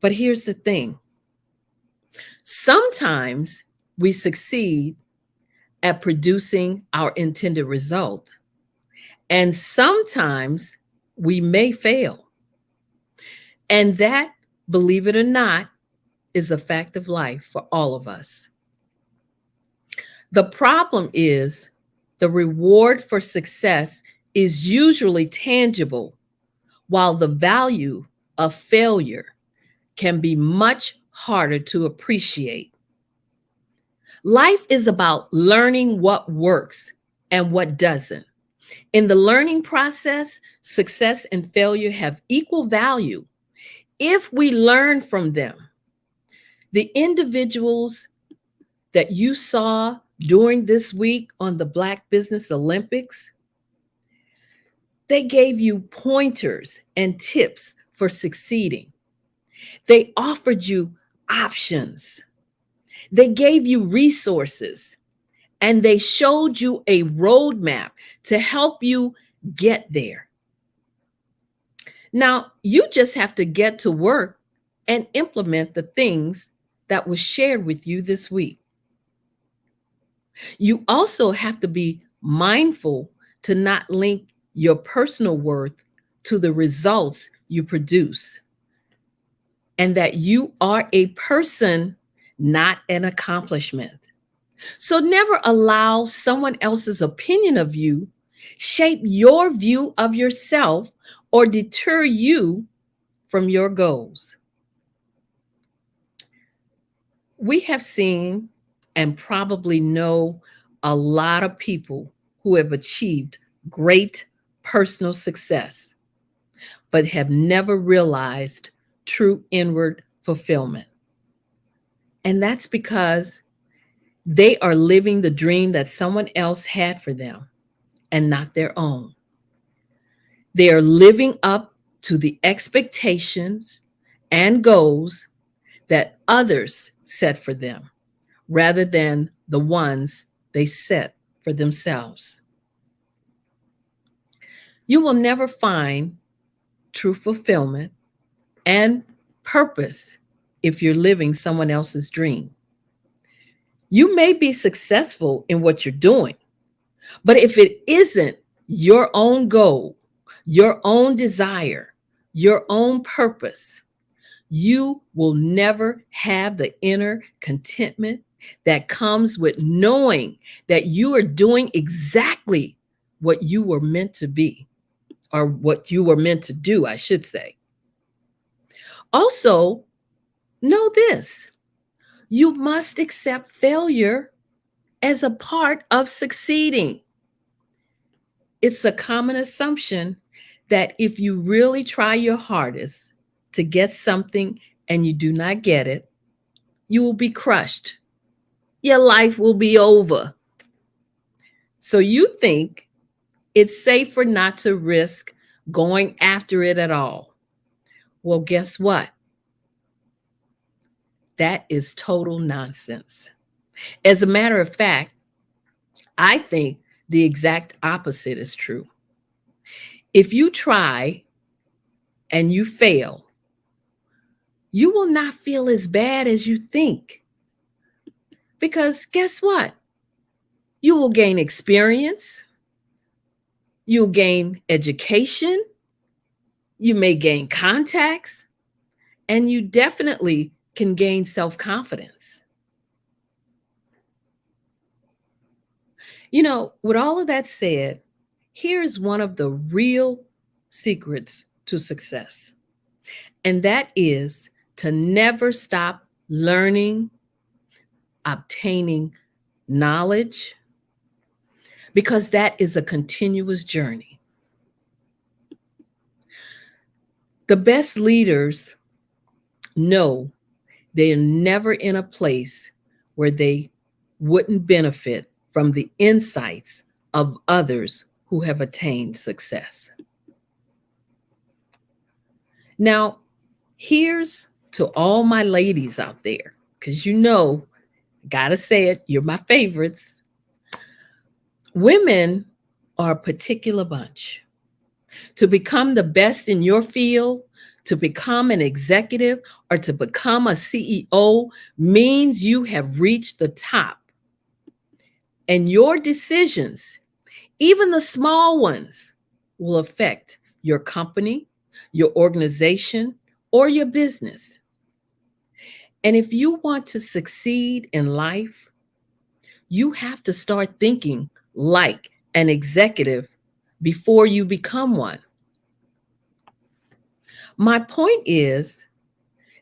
But here's the thing. Sometimes we succeed at producing our intended result, and sometimes we may fail. And that, believe it or not, is a fact of life for all of us. The problem is the reward for success is usually tangible, while the value of failure can be much harder to appreciate. Life is about learning what works and what doesn't. In the learning process, success and failure have equal value if we learn from them. The individuals that you saw during this week on the Black Business Olympics, they gave you pointers and tips for succeeding. They offered you options. They gave you resources, and they showed you a roadmap to help you get there. Now, you just have to get to work and implement the things that was shared with you this week. You also have to be mindful to not link your personal worth to the results you produce, and that you are a person, not an accomplishment. So never allow someone else's opinion of you shape your view of yourself or deter you from your goals. We have seen and probably know a lot of people who have achieved great personal success, but have never realized true inward fulfillment. And that's because they are living the dream that someone else had for them and not their own. They are living up to the expectations and goals that others set for them, rather than the ones they set for themselves. You will never find true fulfillment and purpose if you're living someone else's dream. You may be successful in what you're doing, but if it isn't your own goal, your own desire, your own purpose, you will never have the inner contentment that comes with knowing that you are doing exactly what you were meant to be, or what you were meant to do, I should say. Also, know this: you must accept failure as a part of succeeding. It's a common assumption that if you really try your hardest to get something and you do not get it, you will be crushed. Your life will be over. So you think it's safer not to risk going after it at all. Well, guess what? That is total nonsense. As a matter of fact, I think the exact opposite is true. If you try and you fail, you will not feel as bad as you think. Because guess what? You will gain experience, you'll gain education, you may gain contacts, and you definitely can gain self-confidence. You know, with all of that said, here's one of the real secrets to success, and that is to never stop learning, obtaining knowledge, because that is a continuous journey. The best leaders know they are never in a place where they wouldn't benefit from the insights of others who have attained success. Now, here's to all my ladies out there, because gotta say it, you're my favorites. Women are a particular bunch. To become the best in your field, to become an executive, or to become a CEO means you have reached the top. And your decisions, even the small ones, will affect your company, your organization, or your business. And if you want to succeed in life, you have to start thinking like an executive before you become one. My point is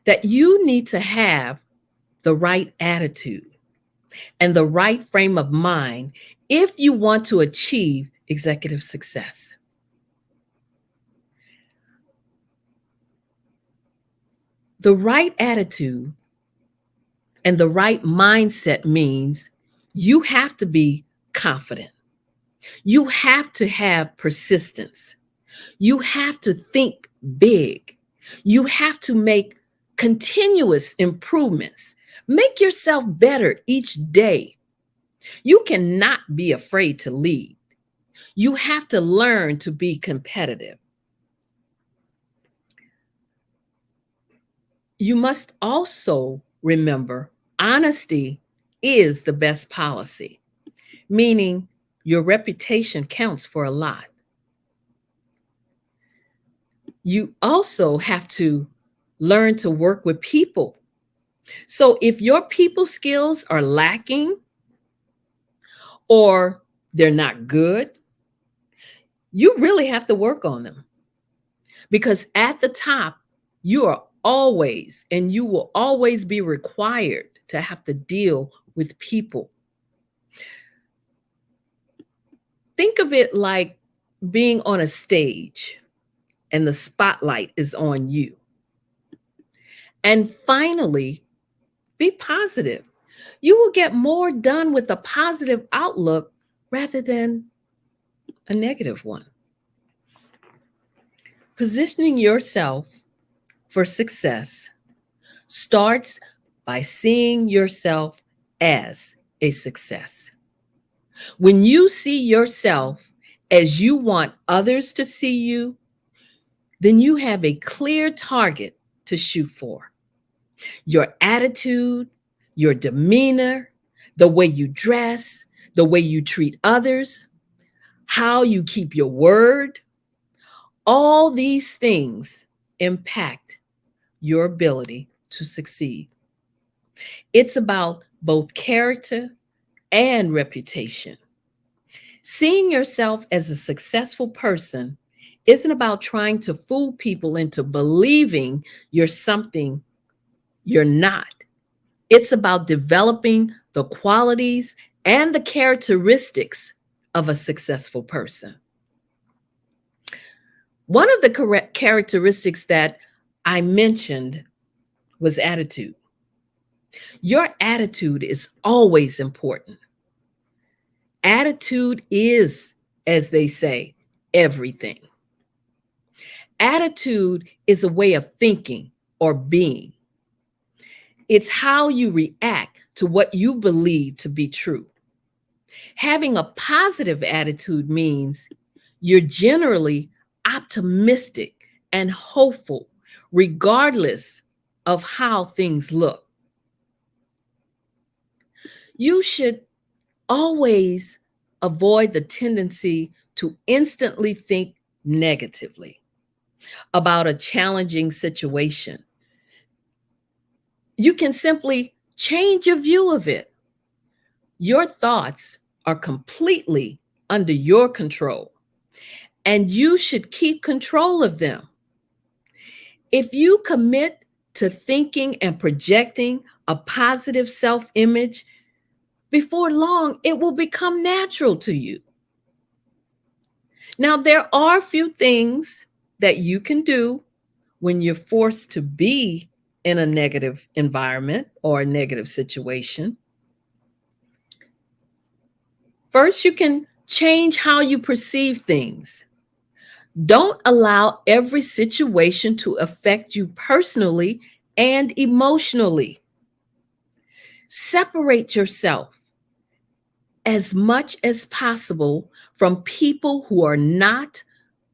that you need to have the right attitude and the right frame of mind if you want to achieve executive success. The right attitude and the right mindset means you have to be confident. You have to have persistence. You have to think big. You have to make continuous improvements. Make yourself better each day. You cannot be afraid to lead. You have to learn to be competitive. You must also remember honesty is the best policy, meaning your reputation counts for a lot. You also have to learn to work with people. So if your people skills are lacking or they're not good, you really have to work on them. Because at the top, you are always and you will always be required to have to deal with people. Think of it like being on a stage and the spotlight is on you. And finally, be positive. You will get more done with a positive outlook rather than a negative one. Positioning yourself for success starts by seeing yourself as a success. When you see yourself as you want others to see you, then you have a clear target to shoot for. Your attitude, your demeanor, the way you dress, the way you treat others, how you keep your word, all these things impact your ability to succeed. It's about both character and reputation. Seeing yourself as a successful person isn't about trying to fool people into believing you're something you're not. It's about developing the qualities and the characteristics of a successful person. One of the correct characteristics that I mentioned was attitude. Your attitude is always important. Attitude is, as they say, everything. Attitude is a way of thinking or being. It's how you react to what you believe to be true. Having a positive attitude means you're generally optimistic and hopeful, regardless of how things look. You should always avoid the tendency to instantly think negatively about a challenging situation. You can simply change your view of it. Your thoughts are completely under your control, and you should keep control of them. If you commit to thinking and projecting a positive self-image, before long, it will become natural to you. Now, there are a few things that you can do when you're forced to be in a negative environment or a negative situation, first, you can change how you perceive things. Don't allow every situation to affect you personally and emotionally. Separate yourself as much as possible from people who are not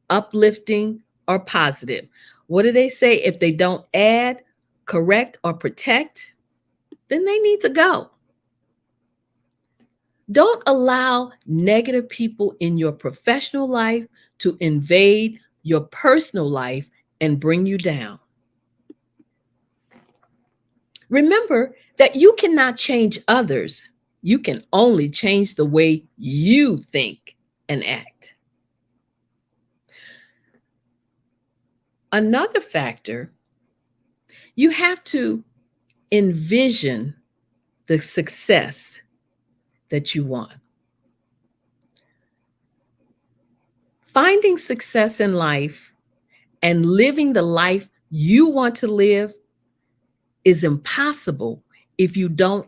uplifting or positive. What do they say? If they don't add, correct, or protect, then they need to go. Don't allow negative people in your professional life to invade your personal life and bring you down. Remember that you cannot change others. You can only change the way you think and act. Another factor, you have to envision the success that you want. Finding success in life and living the life you want to live is impossible if you don't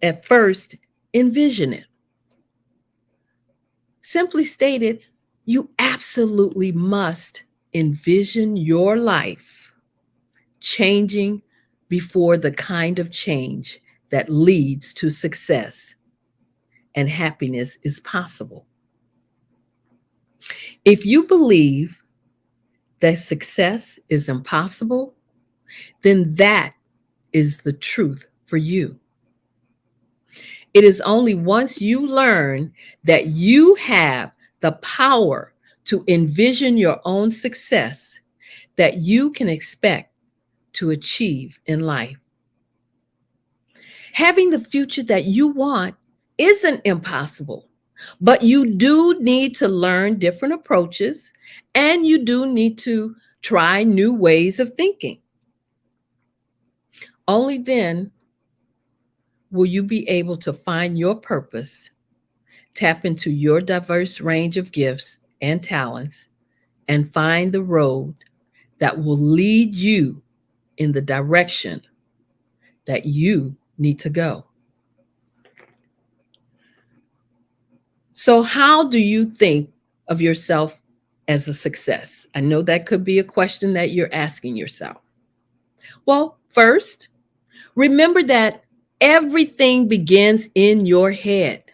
at first envision it. Simply stated, you absolutely must envision your life changing before the kind of change that leads to success and happiness is possible. If you believe that success is impossible, then that is the truth for you. It is only once you learn that you have the power to envision your own success that you can expect to achieve in life. Having the future that you want isn't impossible, but you do need to learn different approaches and you do need to try new ways of thinking. Only then will you be able to find your purpose, tap into your diverse range of gifts and talents, and find the road that will lead you in the direction that you need to go. So, how do you think of yourself as a success? I know that could be a question that you're asking yourself. Well, first, remember that everything begins in your head.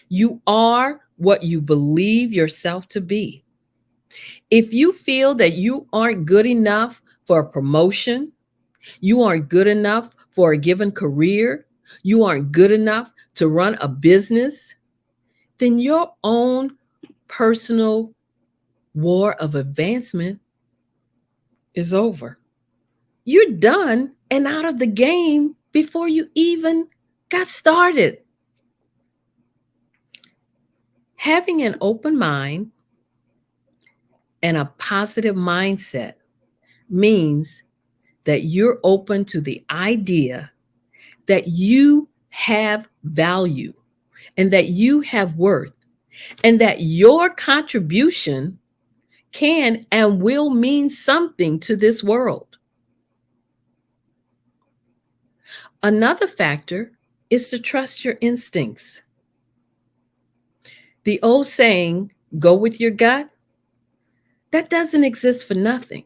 You are what you believe yourself to be. If you feel that you aren't good enough for a promotion, you aren't good enough for a given career, you aren't good enough to run a business, then your own personal war of advancement is over. You're done and out of the game before you even got started. Having an open mind and a positive mindset means that you're open to the idea that you have value and that you have worth and that your contribution can and will mean something to this world. Another factor is to trust your instincts. The old saying, go with your gut, that doesn't exist for nothing.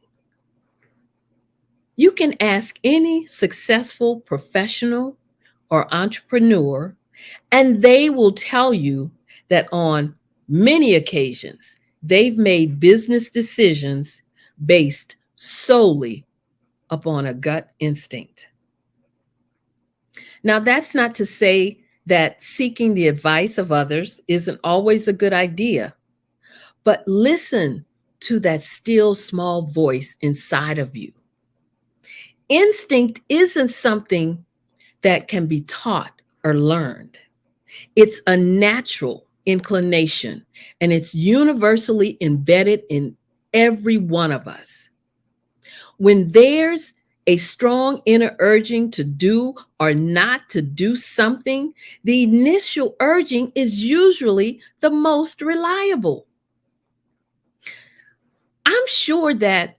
You can ask any successful professional or entrepreneur, and they will tell you that on many occasions, they've made business decisions based solely upon a gut instinct. Now, that's not to say that seeking the advice of others isn't always a good idea, but listen to that still small voice inside of you. Instinct isn't something that can be taught or learned. It's a natural inclination, and it's universally embedded in every one of us. When there's a strong inner urging to do or not to do something, the initial urging is usually the most reliable. I'm sure that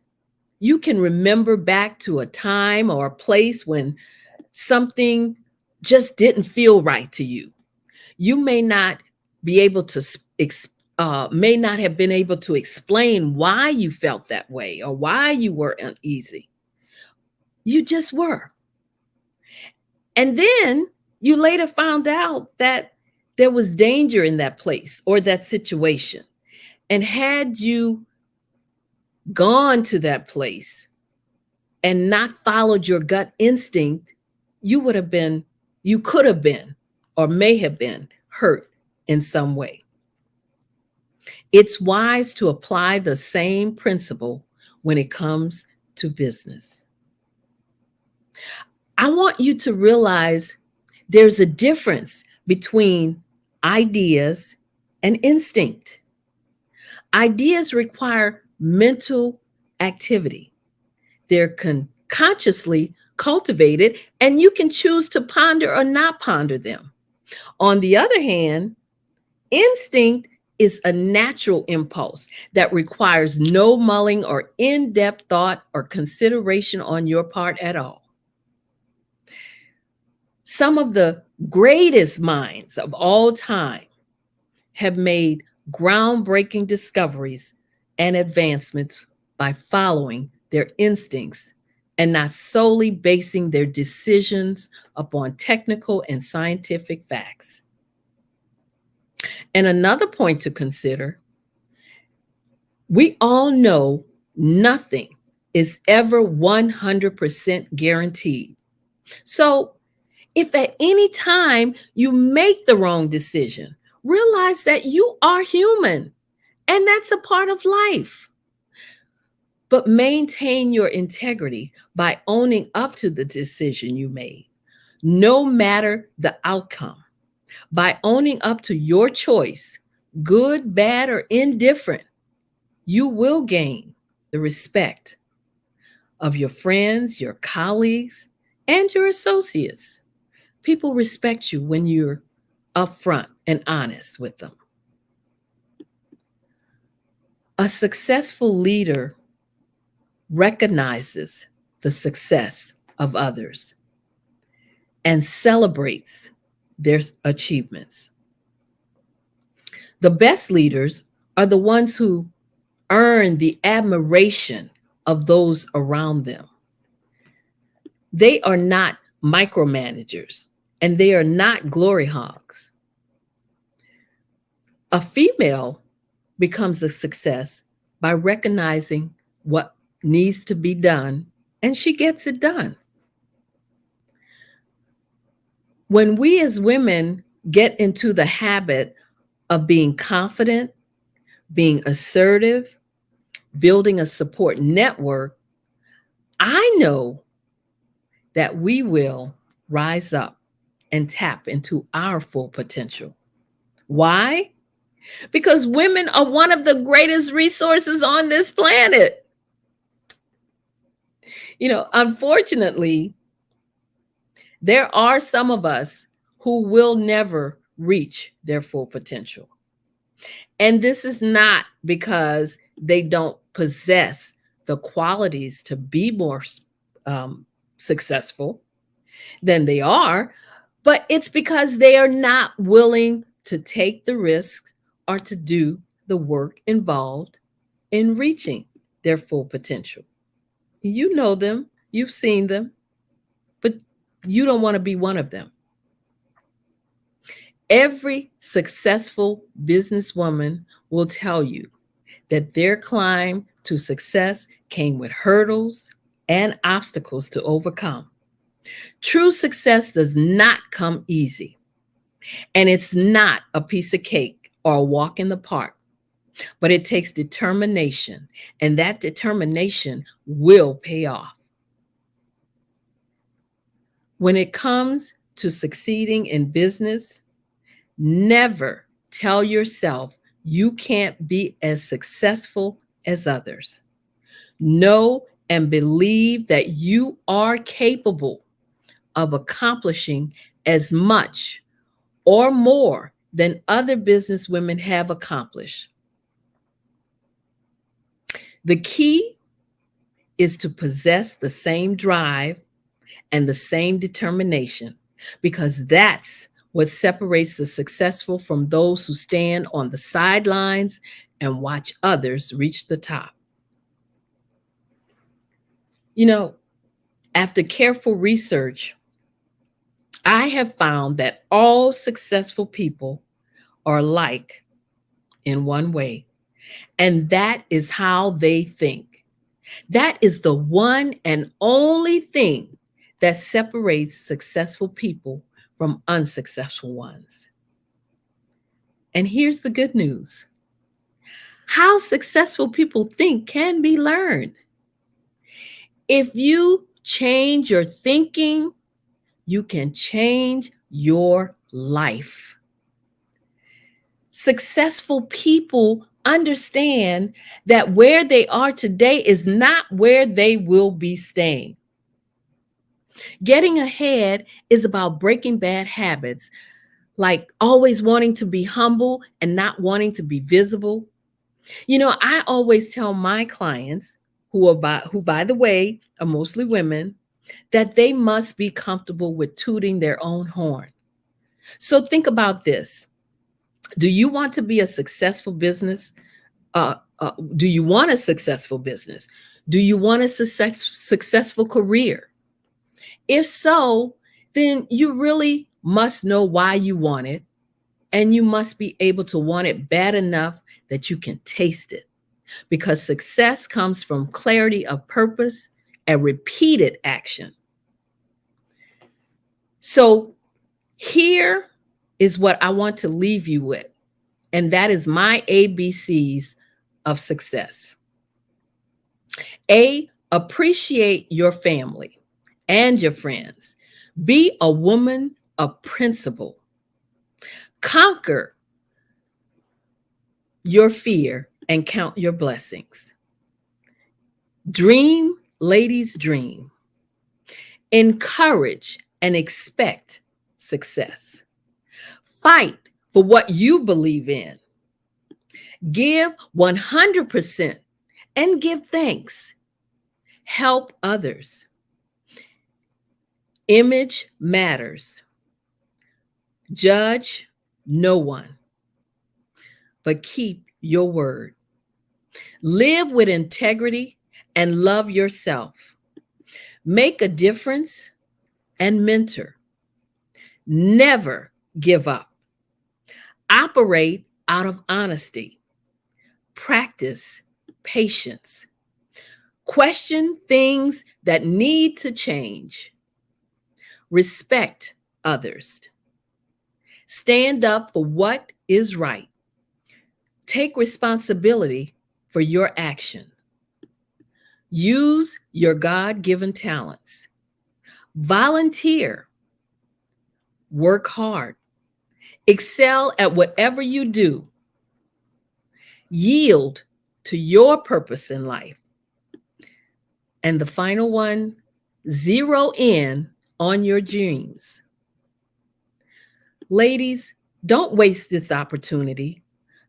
you can remember back to a time or a place when something just didn't feel right to you. You may not be able to may not have been able to explain why you felt that way or why you were uneasy. You just were. And then you later found out that there was danger in that place or that situation. And had you gone to that place and not followed your gut instinct, you could have been, or may have been hurt in some way. It's wise to apply the same principle when it comes to business. I want you to realize there's a difference between ideas and instinct. Ideas require mental activity. They're consciously cultivated, and you can choose to ponder or not ponder them. On the other hand, instinct is a natural impulse that requires no mulling or in-depth thought or consideration on your part at all. Some of the greatest minds of all time have made groundbreaking discoveries and advancements by following their instincts and not solely basing their decisions upon technical and scientific facts. And another point to consider, we all know nothing is ever 100% guaranteed. So if at any time you make the wrong decision, realize that you are human and that's a part of life. But maintain your integrity by owning up to the decision you made, no matter the outcome. By owning up to your choice, good, bad, or indifferent, you will gain the respect of your friends, your colleagues, and your associates. People respect you when you're upfront and honest with them. A successful leader recognizes the success of others and celebrates their achievements. The best leaders are the ones who earn the admiration of those around them. They are not micromanagers and they are not glory hogs. A female becomes a success by recognizing what needs to be done and she gets it done. When we as women get into the habit of being confident, being assertive, building a support network, I know that we will rise up and tap into our full potential. Why? Because women are one of the greatest resources on this planet. Unfortunately, there are some of us who will never reach their full potential. And this is not because they don't possess the qualities to be more successful than they are, but it's because they are not willing to take the risk or to do the work involved in reaching their full potential. You know them, you've seen them, but you don't want to be one of them. Every successful businesswoman will tell you that their climb to success came with hurdles and obstacles to overcome. True success does not come easy, and it's not a piece of cake or a walk in the park, but it takes determination, and that determination will pay off. When it comes to succeeding in business, never tell yourself you can't be as successful as others. Know and believe that you are capable of accomplishing as much or more than other businesswomen have accomplished. The key is to possess the same drive and the same determination, because that's what separates the successful from those who stand on the sidelines and watch others reach the top. You know, after careful research, I have found that all successful people are alike in one way, and that is how they think. That is the one and only thing that separates successful people from unsuccessful ones. And here's the good news. How successful people think can be learned. If you change your thinking, you can change your life. Successful people understand that where they are today is not where they will be staying. Getting ahead is about breaking bad habits, like always wanting to be humble and not wanting to be visible. You know, I always tell my clients, who by the way are mostly women, that they must be comfortable with tooting their own horn. So think about this. Do you want to be a successful business? Do you want a successful business? Do you want a successful career? If so, then you really must know why you want it, and you must be able to want it bad enough that you can taste it, because success comes from clarity of purpose and repeated action. So here is what I want to leave you with, and that is my ABCs of success. A, appreciate your family and your friends. Be a woman of principle. Conquer your fear and count your blessings. Dream, ladies, dream. Encourage and expect success. Fight for what you believe in. Give 100% and give thanks. Help others. Image matters. Judge no one, but keep your word. Live with integrity and love yourself. Make a difference and mentor. Never give up. Operate out of honesty. Practice patience. Question things that need to change. Respect others. Stand up for what is right. Take responsibility for your action. Use your God-given talents. Volunteer. Work hard. Excel at whatever you do. Yield to your purpose in life. And the final one, zero in on your dreams. Ladies, don't waste this opportunity.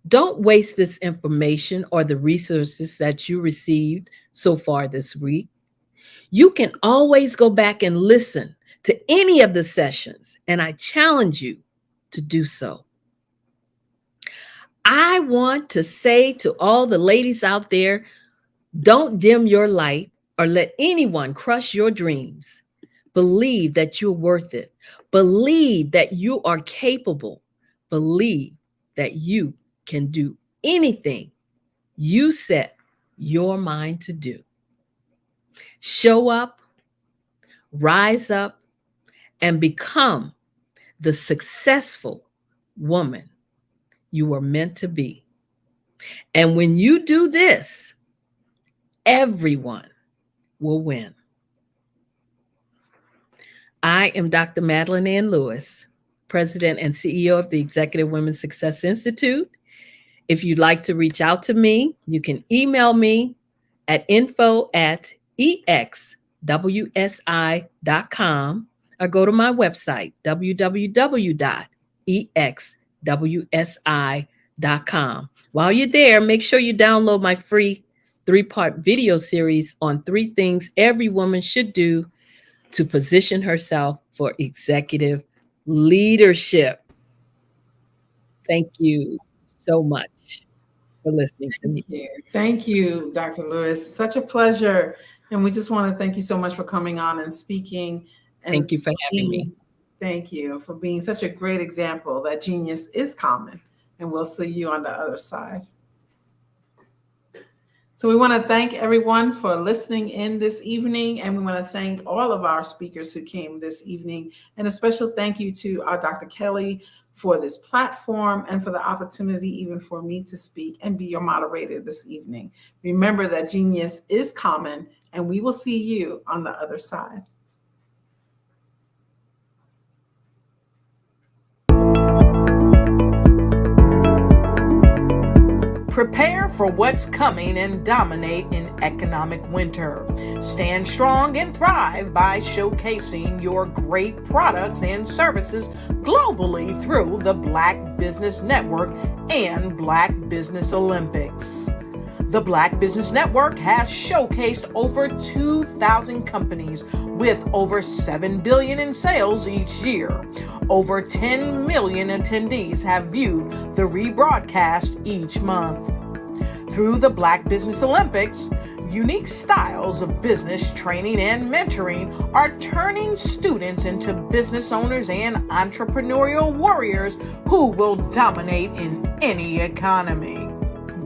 Don't waste this information or the resources that you received so far this week. You can always go back and listen to any of the sessions, and I challenge you to do so. I want to say to all the ladies out there, don't dim your light or let anyone crush your dreams. Believe that you're worth it. Believe that you are capable. Believe that you can do anything you set your mind to do. Show up, rise up, and become the successful woman you were meant to be. And when you do this, everyone will win. I am Dr. Madeline Ann Lewis, President and CEO of the Executive Women's Success Institute. If you'd like to reach out to me, you can email me at info@exwsi.com or go to my website, www.exwsi.com. While you're there, make sure you download my free 3-part video series on 3 things every woman should do to position herself for executive leadership. Thank you so much for listening to me. Thank you, Dr. Lewis. Such a pleasure. And we just want to thank you so much for coming on and speaking. And thank you for having me. Thank you for being such a great example that genius is common. And we'll see you on the other side. So we want to thank everyone for listening in this evening, and we want to thank all of our speakers who came this evening. And a special thank you to our Dr. Kelly for this platform and for the opportunity even for me to speak and be your moderator this evening. Remember that genius is common, and we will see you on the other side. Prepare for what's coming and dominate in economic winter. Stand strong and thrive by showcasing your great products and services globally through the Black Business Network and Black Business Olympics. The Black Business Network has showcased over 2,000 companies with over $7 billion in sales each year. Over 10 million attendees have viewed the rebroadcast each month. Through the Black Business Olympics, unique styles of business training and mentoring are turning students into business owners and entrepreneurial warriors who will dominate in any economy.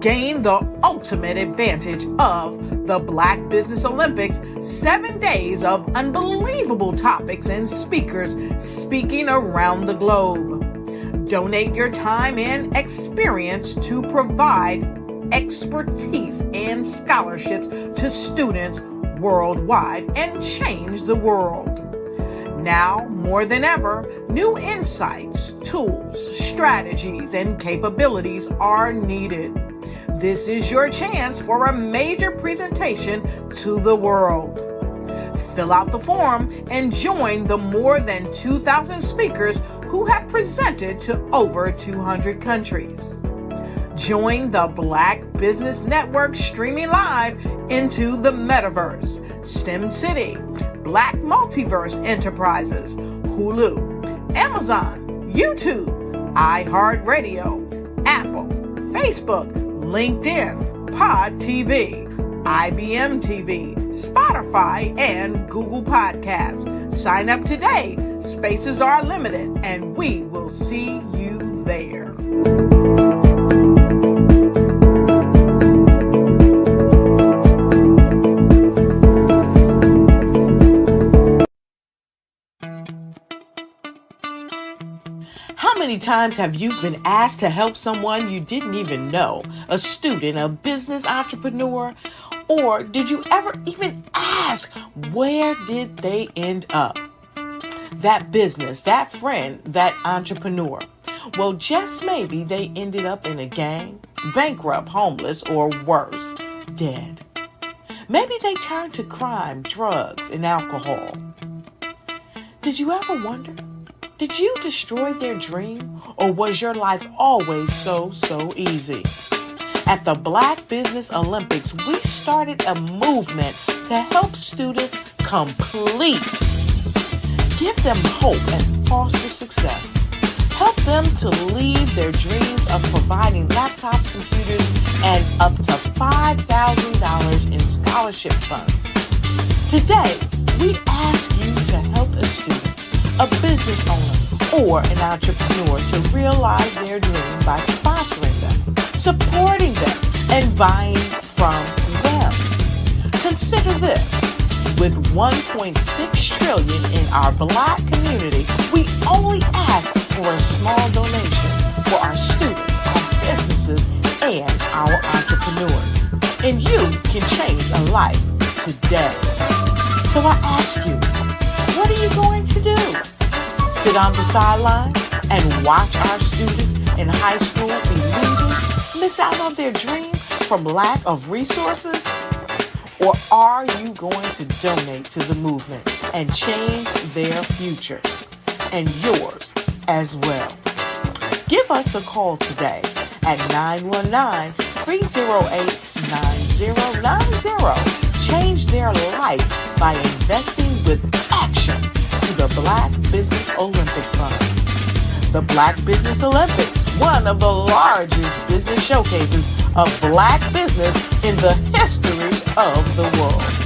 Gain the ultimate advantage of the Black Business Olympics, 7 days of unbelievable topics and speakers speaking around the globe. Donate your time and experience to provide expertise and scholarships to students worldwide and change the world. Now, more than ever, new insights, tools, strategies, and capabilities are needed. This is your chance for a major presentation to the world. Fill out the form and join the more than 2,000 speakers who have presented to over 200 countries. Join the Black Business Network streaming live into the Metaverse, STEM City, Black Multiverse Enterprises, Hulu, Amazon, YouTube, iHeartRadio, Apple, Facebook, LinkedIn, Pod TV, IBM TV, Spotify, and Google Podcasts. Sign up today. Spaces are limited, and we will see you there. How many times have you been asked to help someone you didn't even know, a student, a business entrepreneur, or did you ever even ask, where did they end up? That business, that friend, that entrepreneur. Well, just maybe they ended up in a gang, bankrupt, homeless, or worse, dead. Maybe they turned to crime, drugs, and alcohol. Did you ever wonder? Did you destroy their dream, or was your life always so easy? At the Black Business Olympics, we started a movement to help students complete. Give them hope and foster success. Help them to leave their dreams of providing laptops, computers, and up to $5,000 in scholarship funds. Today, we ask you to help a student, a business owner, or an entrepreneur to realize their dream by sponsoring them, supporting them, and buying from them. Consider this. With $1.6 trillion in our Black community, we only ask for a small donation for our students, our businesses, and our entrepreneurs. And you can change a life today. So I ask you, what are you going to do? Sit on the sidelines and watch our students in high school be leaders, miss out on their dream from lack of resources? Or are you going to donate to the movement and change their future and yours as well? Give us a call today at 919-308 9090 change their life by investing with action to the Black Business Olympic Fund. The Black Business Olympics, one of the largest business showcases of Black business in the history of the world.